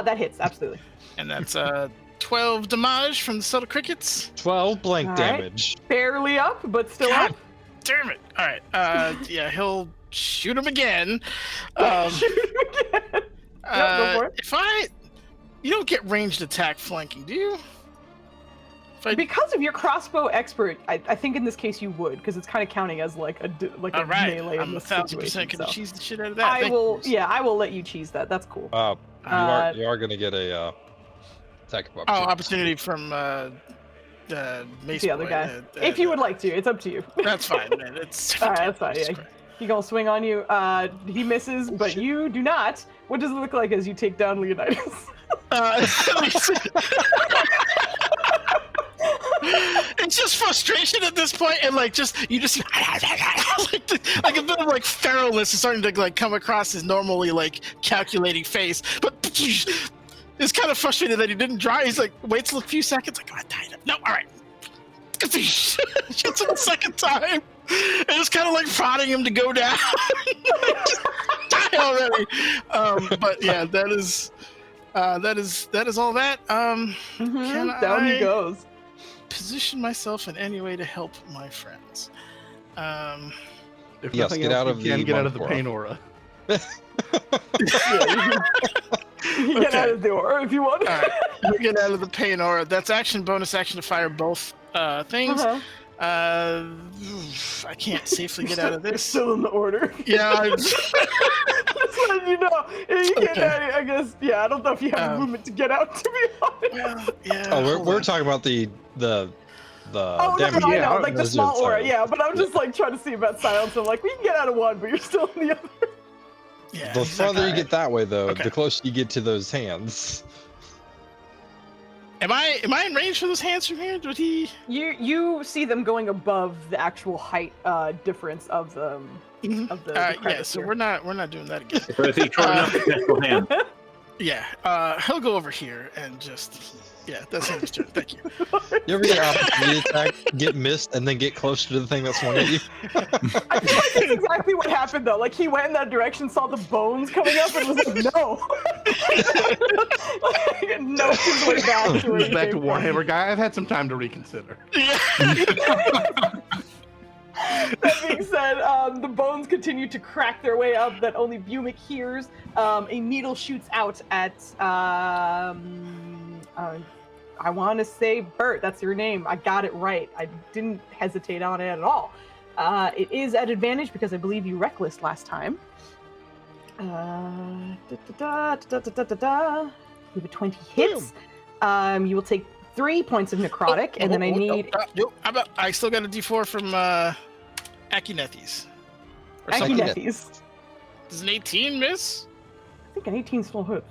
That hits absolutely. And that's 12 damage from the subtle crickets. 12 blank All right. damage. Barely up, but still God up. damn it! All right. Yeah, he'll shoot him again. Shoot him again. go for it. You don't get ranged attack flanking, do you? Because of your crossbow expert, I think in this case you would, because it's kind of counting as like a All right, melee in I'm this 1,000% situation. gonna So. cheese the shit out of that. I Thank will. you. Yeah, I will let you cheese that. That's cool. You are gonna get a attack of Oh, opportunity. opportunity from Mace The other boy, guy. If you would like to, it's up to you. That's fine. Man. It's All right, that's fine. Jesus Yeah. Christ. He gonna swing on you. He misses, but shit. you do not. What does it look like as you take down Leonidas? It's just frustration at this point, and like you just like a bit of like feralness is starting to like come across his normally like calculating face, but it's kind of frustrated that he didn't draw. He's like waits a few seconds, like, oh, I died. No, all right. Shoots him a second time, and it's kind of like prodding him to go down. Die already. But yeah, that is all that. Down he goes. Position myself in any way to help my friends. If Yes, nothing get else, out of you can the get out of the monk pain aura. You get out of the aura if you want. All right, we get out of the pain aura. That's action, bonus action to fire both things. I can't safely get out of You're this. still in the order. Yeah. Just letting you know. You get out, I guess. Yeah, I don't know if you have movement to get out. To be honest. Yeah. Oh, hold we're on. talking about the Oh, damage. no, I yeah, know, like the Those small are aura, silent. yeah, but I'm just like trying to see about silence. I'm like, we can get out of one, but you're still in the other. Yeah, The he's like, farther you "All get that way, though, Okay. the closer you get to those hands. Am I in range for those hands from here? Would he? You see them going above the actual height difference of the Yeah. crevice So here. we're not doing that again. So is he short enough to catch both hands? Yeah. He'll go over here and just. Yeah, that's his turn. Thank you. You ever get opportunity attack, get missed, and then get closer to the thing that swung at you? I feel like that's exactly what happened though. Like he went in that direction, saw the bones coming up, and was like, no. Like, no, his way back to where he Back to came from. Warhammer guy. I've had some time to reconsider. Yeah. That being said, the bones continue to crack their way up that only Bumic hears. A needle shoots out at, I want to say Bert. That's your name. I got it right. I didn't hesitate on it at all. It is at advantage because I believe you reckless last time. You have a 20 hits. You will take 3 points of necrotic, and then I need... I still got a D4 from Akinethis. Or Aki- something. Akinethis. Does an 18 miss? I think an 18 still hits.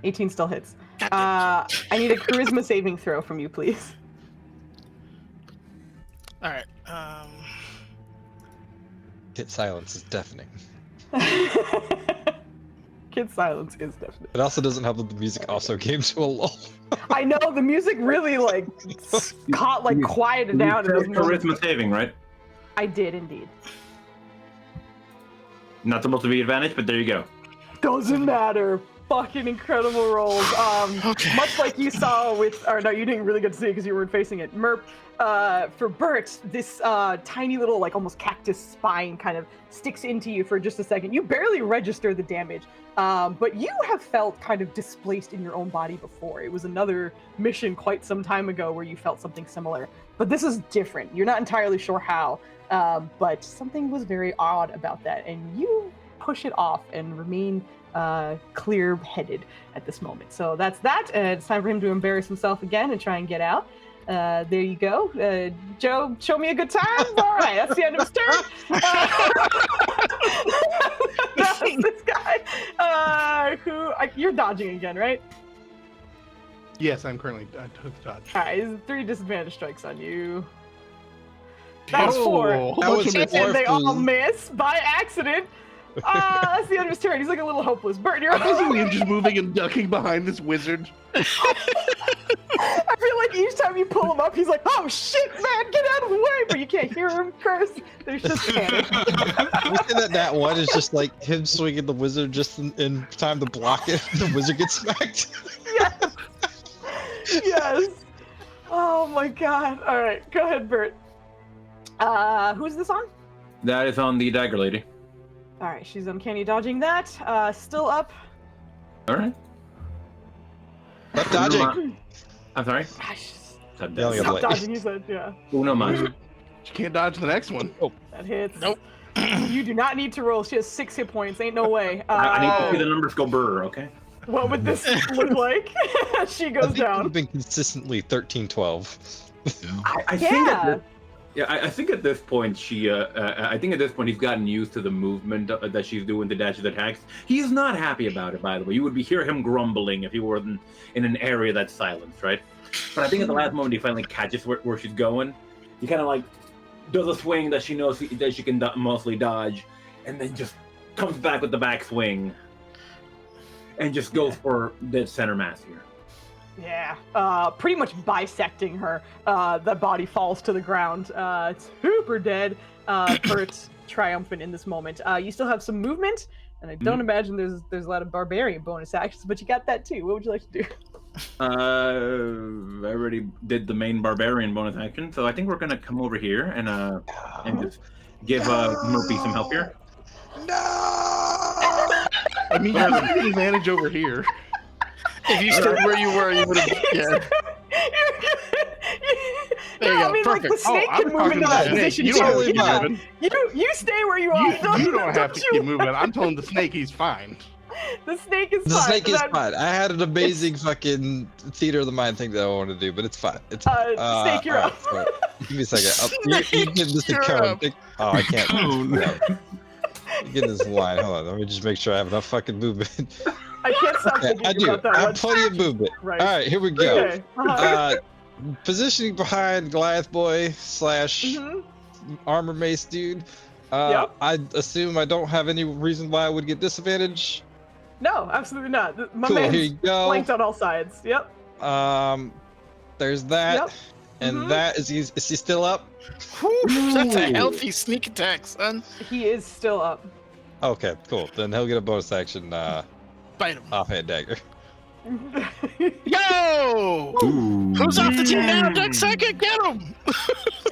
18 still hits. God I need a charisma saving throw from you, please. All right. Hit silence is deafening. Kid silence is definite. It also doesn't help that the music also came to a lull. I know the music really caught quieted down. You And said charisma saving, right? I did indeed. Not supposed to be advantage, but there you go. Doesn't matter. Fucking incredible rolls. Okay. Much like you saw with, or no, you didn't really get to see it because you weren't facing it. Merp, for Bert, this tiny little, almost cactus spine kind of sticks into you for just a second. You barely register the damage, but you have felt kind of displaced in your own body before. It was another mission quite some time ago where you felt something similar. But this is different. You're not entirely sure how, but something was very odd about that, and you push it off and remain clear-headed at this moment. So that's that. It's time for him to embarrass himself again and try and get out. There you go. Joe, show me a good time. All right, that's the end of his turn. That's this guy. You're dodging again, right? Yes, I'm currently. I took dodge. All right, there's 3 disadvantage strikes on you. That's 4. That was And four they all for- miss by accident. That's the end of his turn. He's looking a little hopeless. Bert, you're I wasn't even just moving and ducking behind this wizard. I feel like each time you pull him up, he's like, "Oh shit, man, get out of the way!" But you can't hear him curse. There's just panic. Within that one is just like him swinging the wizard just in time to block it. The wizard gets smacked. Yes. Yes. Oh my god. All right, go ahead, Bert. Who's this on? That is on the dagger lady. All right, she's uncanny dodging that. Still up. All right. Stop dodging. I'm sorry. Gosh, Said Yelling that. at stop dodging. You said, yeah. Uno mas. You can't dodge the next one. That hits. Nope. You do not need to roll. She has 6 hit points. Ain't no way. I need to see the numbers go brr, okay? What would this look like? She I goes think down. we've been consistently 13-12. Yeah. I think I think at this point I think at this point he's gotten used to the movement that she's doing to dash the attacks. He's not happy about it, by the way. You would hear him grumbling if he were in an area that's silenced, right? But I think at the last moment he finally catches where she's going. He kind of like does a swing that she knows that she can mostly dodge, and then just comes back with the back swing, and just goes for the center mass here. Yeah, pretty much bisecting her. The body falls to the ground. Super dead. Bert's triumphant in this moment. You still have some movement, and I don't imagine there's a lot of barbarian bonus actions, but you got that too. What would you like to do? I already did the main barbarian bonus action, so I think we're gonna come over here and just give Murphy some help here. No! I mean, you have an advantage over here. If you stayed where you were, you would have. Yeah. There you I go. mean, Perfect. like the snake I'm can move talking into to that the snake. position You too. don't have to keep Yeah. moving. You stay where you are. You don't have to keep moving. I'm telling the snake he's fine. The snake is The fine. snake is That- fine. I had an amazing fucking theater of the mind thing that I wanted to do, but it's fine. It's Snake, you're alright, up. so give me a second. You give this to You're Cone. up. Oh, I can't. Cone. No. Get this line. Hold on. Let me just make sure I have enough fucking movement. I can't stop Okay, thinking I do. about that I have one. plenty of movement. Right. All right, here we go. Okay. Positioning behind Goliath Boy / Mhm. Armor Mace Dude. Yep. I assume I don't have any reason why I would get disadvantage. No, absolutely not. My Cool. Here man's you go. flanked on all sides. Yep. There's that, Yep. and Mhm. that is he still up? Whew, that's a healthy sneak attack, son. He is still up. Okay, cool. Then he'll get a bonus action Bite him. offhand dagger. Yo! Ooh. Who's off the team now? Duck second, get him!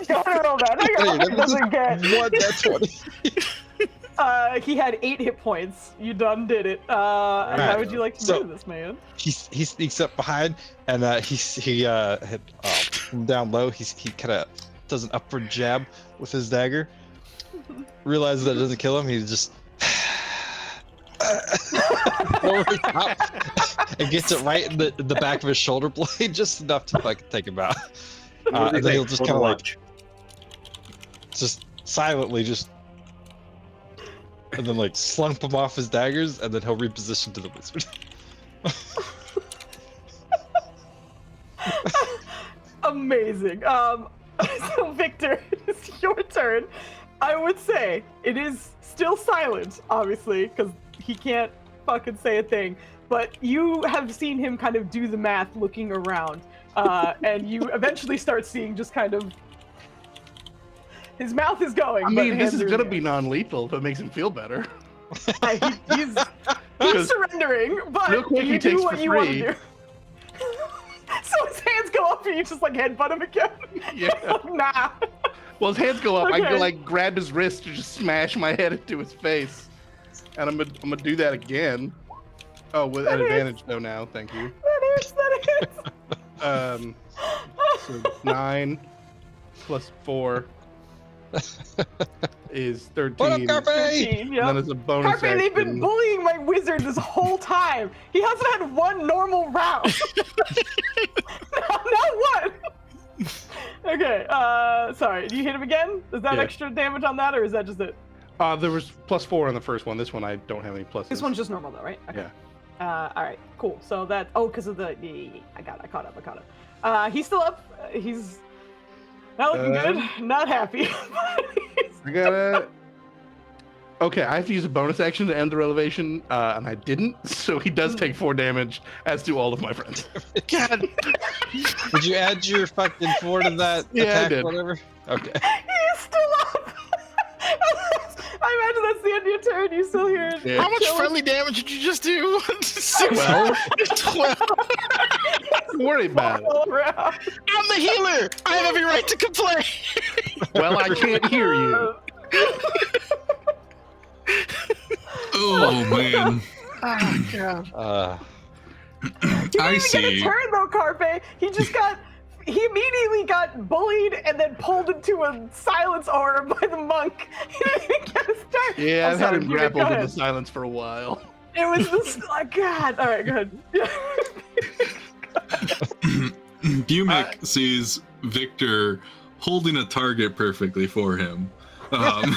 Gotta roll that. I Hey, got that was doesn't get. What? That's 20. He had 8 hit points. You done did it. How would you like to So- do this, man? He sneaks up behind, and from down low. He kind of does an upward jab with his dagger. Realizes that it doesn't kill him. He just over the top and gets it right in the back of his shoulder blade, just enough to like take him out. And then he'll just kind of like just silently and then like slump him off his daggers, and then he'll reposition to the wizard. Amazing. So Victor, it's your turn. I would say it is still silent, obviously, because he can't fucking say a thing. But you have seen him kind of do the math, looking around, and you eventually start seeing just kind of his mouth is going. I but mean, this hands is are in gonna the be air. non-lethal if it makes him feel better. He's Because surrendering, but real quick, you he do takes what for you want to free. do. So his hands go up and you just like headbutt him again. Yeah. Nah. Well, his hands go up. I Okay. go like grab his wrist to just smash my head into his face, and I'm gonna do that again. Oh, with an That hits. advantage though now. Thank you. That hurts. So 9 plus 4 is 13. What up, Carpe? 13, And yep. then as a bonus Carpe, they've been action- bullying my wizard this whole time. He hasn't had one normal round. Not one. Okay, sorry. Do you hit him again? Is that Yeah. extra damage on that, or is that just it? There was plus 4 on the first one. This one I don't have any pluses. This one's just normal though, right? Okay. Yeah. All right, cool. So that, because of the I caught up. He's still up. He's not looking good. Not happy. I gotta. Okay, I have to use a bonus action to end the elevation, and I didn't. So he does take 4 damage, as do all of my friends. God, Did you add your fucking 4 to that Yeah, I attack, did. whatever? Okay. He's still up. I imagine that's the end of your turn. You still hear it. Yeah. how much friendly damage did you just do? 12? 12. Don't worry about it. All around. I'm the healer. I have every right to complain. Well, I can't hear you. Oh man. Oh god. He didn't I even get a see. turn though, Carpe. He immediately got bullied and then pulled into a silence aura by the monk. He didn't even get his turn. Yeah, I'm I've sorry, had him Judith, grappled go in the ahead. silence for a while. It was this. Oh, God. All right, good. Bumic sees Victor holding a target perfectly for him. And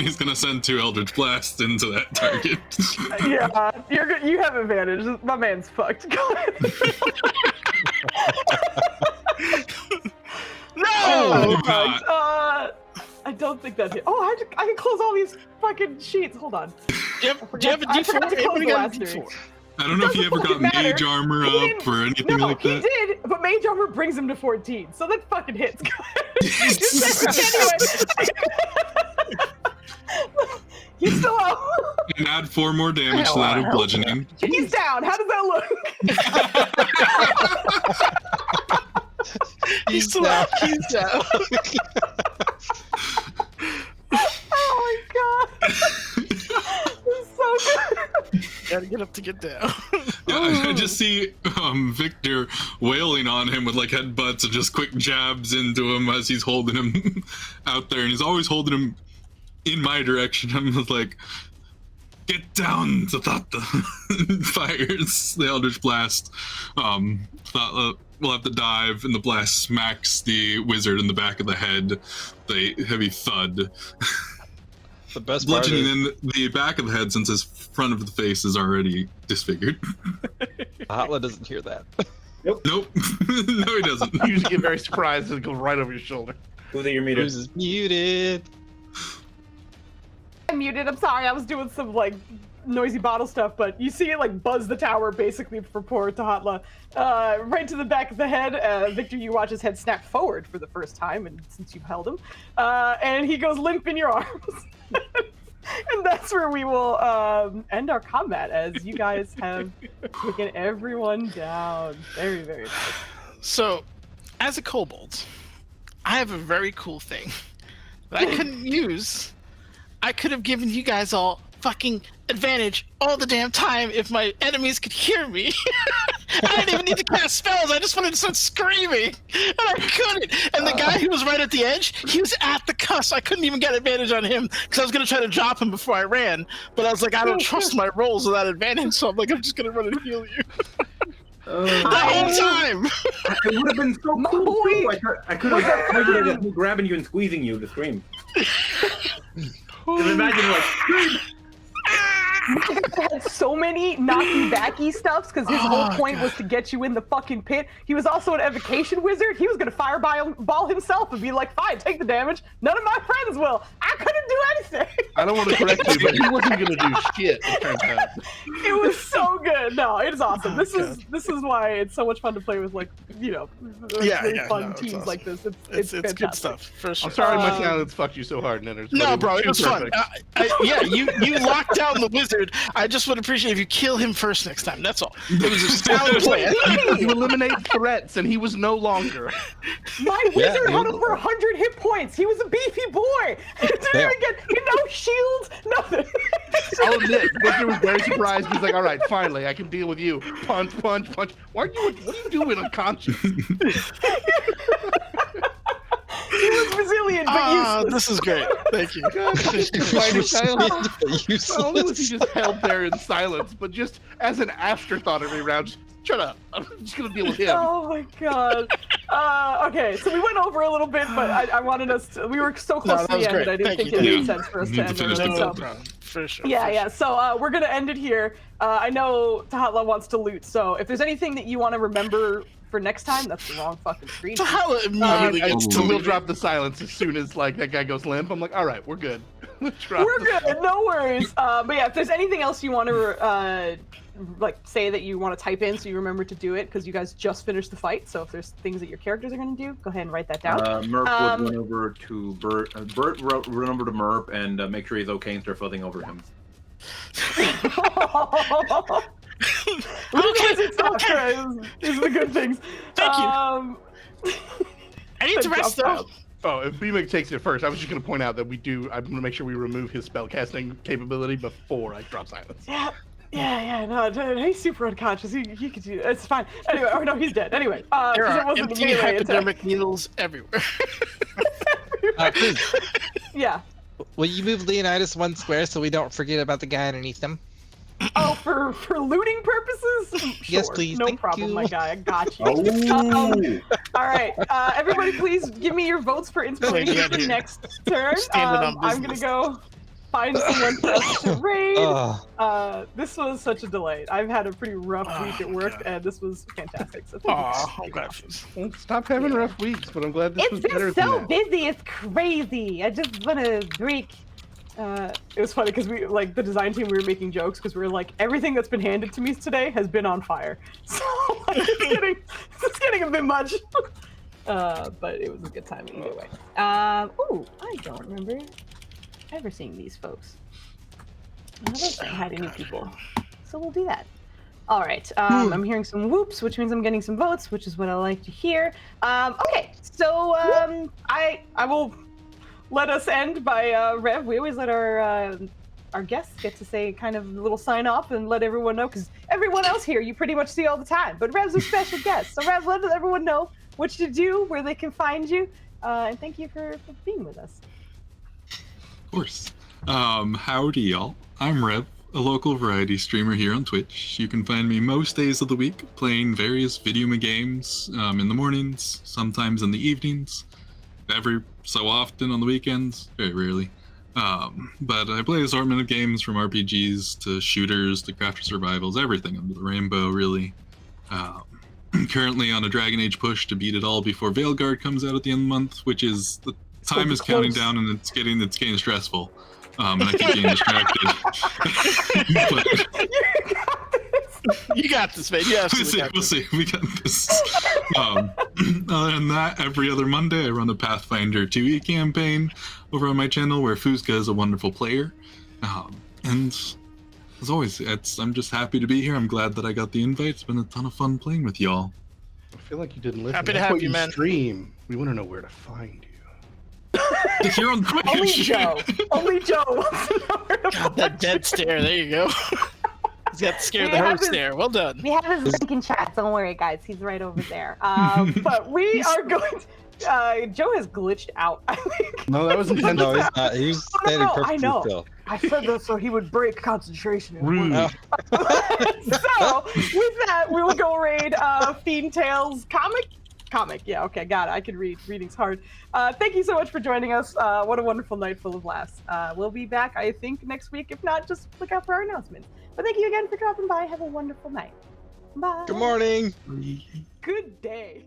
he's gonna send 2 Eldritch Blasts into that target. Yeah, you have advantage. My man's fucked. Go ahead. No! Oh, Fucked. I don't think that hit. Oh, I can close all these fucking sheets. Hold on. Do you have a I forgot to D4? close Everybody the got a last D4. I don't know if he ever got fucking matter. mage armor He up didn't- or anything No, like he that. did, but mage armor brings him to 14, so that fucking hits. Anyway. He's still up. And add 4 more damage to Hell, that of hell. bludgeoning. He's down. How does that look? He's still out. He's down. Oh my god. This is so good. Gotta get up to get down. Yeah, I just see Victor wailing on him with like headbutts and just quick jabs into him as he's holding him out there, and he's always holding him in my direction. I'm just like, get down, Tatata. Fires the Eldritch Blast. Tatata will have to dive, and the blast smacks the wizard in the back of the head. The heavy thud. The best part Bludgeoning is in the back of the head since his front of the face is already disfigured. Hatla doesn't hear that. Nope. No, he doesn't. You usually get very surprised and it goes right over your shoulder. Who's at your meter? Who's is muted? I'm muted. I'm sorry. I was doing some like noisy bottle stuff, but you see it like buzz the tower basically for poor Tahatla. Right to the back of the head. Victor, you watch his head snap forward for the first time, and since you've held him, and he goes limp in your arms. And that's where we will end our combat, as you guys have taken everyone down. Very, very nice. So, as a kobold, I have a very cool thing that I couldn't use. I could have given you guys all fucking advantage all the damn time if my enemies could hear me. I didn't even need to cast spells. I just wanted to start screaming, and I couldn't. And the guy who was right at the edge, he was at the cusp. I couldn't even get advantage on him because I was gonna try to drop him before I ran. But I was like, I don't trust my rolls without advantage, so I'm like, I'm just gonna run and heal you. The whole time. It would have been so cool. Too. I could have targeted me grabbing you and squeezing you to scream. Because imagine like. Had so many knocky backy stuffs because his whole point was to get you in the fucking pit. He was also an evocation wizard. He was gonna fireball himself and be like, fine, take the damage. None of my friends will. I couldn't do anything. I don't want to correct you, but he wasn't going to do shit. It turns out. It was so good. No, it's awesome. This is why it's so much fun to play with, like, really fun teams awesome. like this. It's fantastic. good stuff for sure. I'm sorry my silence fucked you so hard, Nenners. but No, it bro, it was too fun. perfect. Yeah, you locked down the wizard. I just would appreciate if you kill him first next time. That's all. It was a solid plan. You eliminate threats, and he was no longer. My wizard had over 100 hit points. He was a beefy boy. He didn't even get no shields, nothing. I'll admit, Victor was very surprised. He's like, all right, finally, I can deal with you. Punch, punch, punch. What are you doing unconscious? He was resilient, but useless. This is great. Thank you. Fighting silence. Not only was he Useless. just held there in silence, but just as an afterthought every round, just shut up. I'm just going to deal with him. Oh my god. Okay, so we went over a little bit, but I wanted us to, we were so close No, to that the was end great. that I didn't Thank think you. it Yeah. made sense for us You to need end to it. finish the So, build. For sure. yeah, for yeah. sure. So we're gonna end it here. I know Tahatla wants to loot, so if there's anything that you want to remember for next time, that's the wrong fucking screen. So how immediately gets to We'll loot? drop the silence as soon as like that guy goes limp. I'm like, all right, we're good. Let's drop We're the good, no worries. But yeah, if there's anything else you want to like say that you want to type in so you remember to do it, because you guys just finished the fight. So if there's things that your characters are going to do, go ahead and write that down. Merp would run over to Bert. Bert run over to Merp and make sure he's okay and start fuzzing over him. Okay. These are the good things. Thank you. you. I need to rest though. Oh, if BMIC takes it first, I was just going to point out that I'm going to make sure we remove his spellcasting capability before I drop silence. Yeah, no, he's super unconscious. He could do it. It's fine. Anyway, oh no, he's dead. Anyway, There 'cause it are wasn't empty melee attack. hypodermic needles everywhere. Please. Yeah. Will you move Leonidas 1 square so we don't forget about the guy underneath him? Oh, for looting purposes? Sure, Yes, please. No Thank problem, you. my guy. I got you. Oh, All right, everybody, please give me your votes for inspiration Get for here. next turn. Standing on I'm gonna business. go find someone for us to raid. Oh, This was such a delight. I've had a pretty rough week at work, God. and this was fantastic. So thank you. Aw, I'm glad Fooz. Well, stop having Yeah. rough weeks, but I'm glad this was It's better been than so that. busy. It's crazy. I just want to break. It was funny because we, like, the design team, we were making jokes because we were like, everything that's been handed to me today has been on fire. So like, it's getting a bit much. But it was a good time either way. Ooh, I don't remember ever seeing these folks. I haven't had any people, so we'll do that. All right. I'm hearing some whoops, which means I'm getting some votes, which is what I like to hear. Okay, so I will let us end by Rev. We always let our guests get to say kind of a little sign off and let everyone know, because everyone else here you pretty much see all the time, but Rev's a special guest. So Rev, let everyone know what to do, where they can find you, and thank you for being with us. Of course. Howdy, y'all. I'm Rev, a local variety streamer here on Twitch. You can find me most days of the week playing various video games in the mornings, sometimes in the evenings, every so often on the weekends, very rarely. But I play an assortment of games from RPGs to shooters to craft survivals, everything under the rainbow, really. Currently on a Dragon Age push to beat it all before Veilguard comes out at the end of the month, which is the time is counting down and it's getting stressful. And I keep getting distracted. But, You got this, man. Yeah, we'll see. We got this. Other than that, every other Monday I run a Pathfinder 2e campaign over on my channel where Foozca is a wonderful player. And as always, I'm just happy to be here. I'm glad that I got the invite. It's been a ton of fun playing with y'all. I feel like you didn't listen. Happy to That's have what you, man. Stream. We want to know where to find you. If you're on Twitch. Only Joe. Only Joe wants to know where to God, find that dead stare. There you go. He's got the scare the host there. Well done. We have his link in chat. Don't worry, guys. He's right over there. But we are going to... Joe has glitched out, I think. No, that was intentional. no, he's not. He was standing I perfectly know. still. I said this so he would break concentration. Rude. Oh. So, with that, we will go raid Fiend Tales comic. Yeah, okay, got it. I can read. Reading's hard. Thank you so much for joining us. What a wonderful night full of laughs. We'll be back, I think, next week. If not, just look out for our announcements. But thank you again for dropping by. Have a wonderful night. Bye. Good morning. Good day.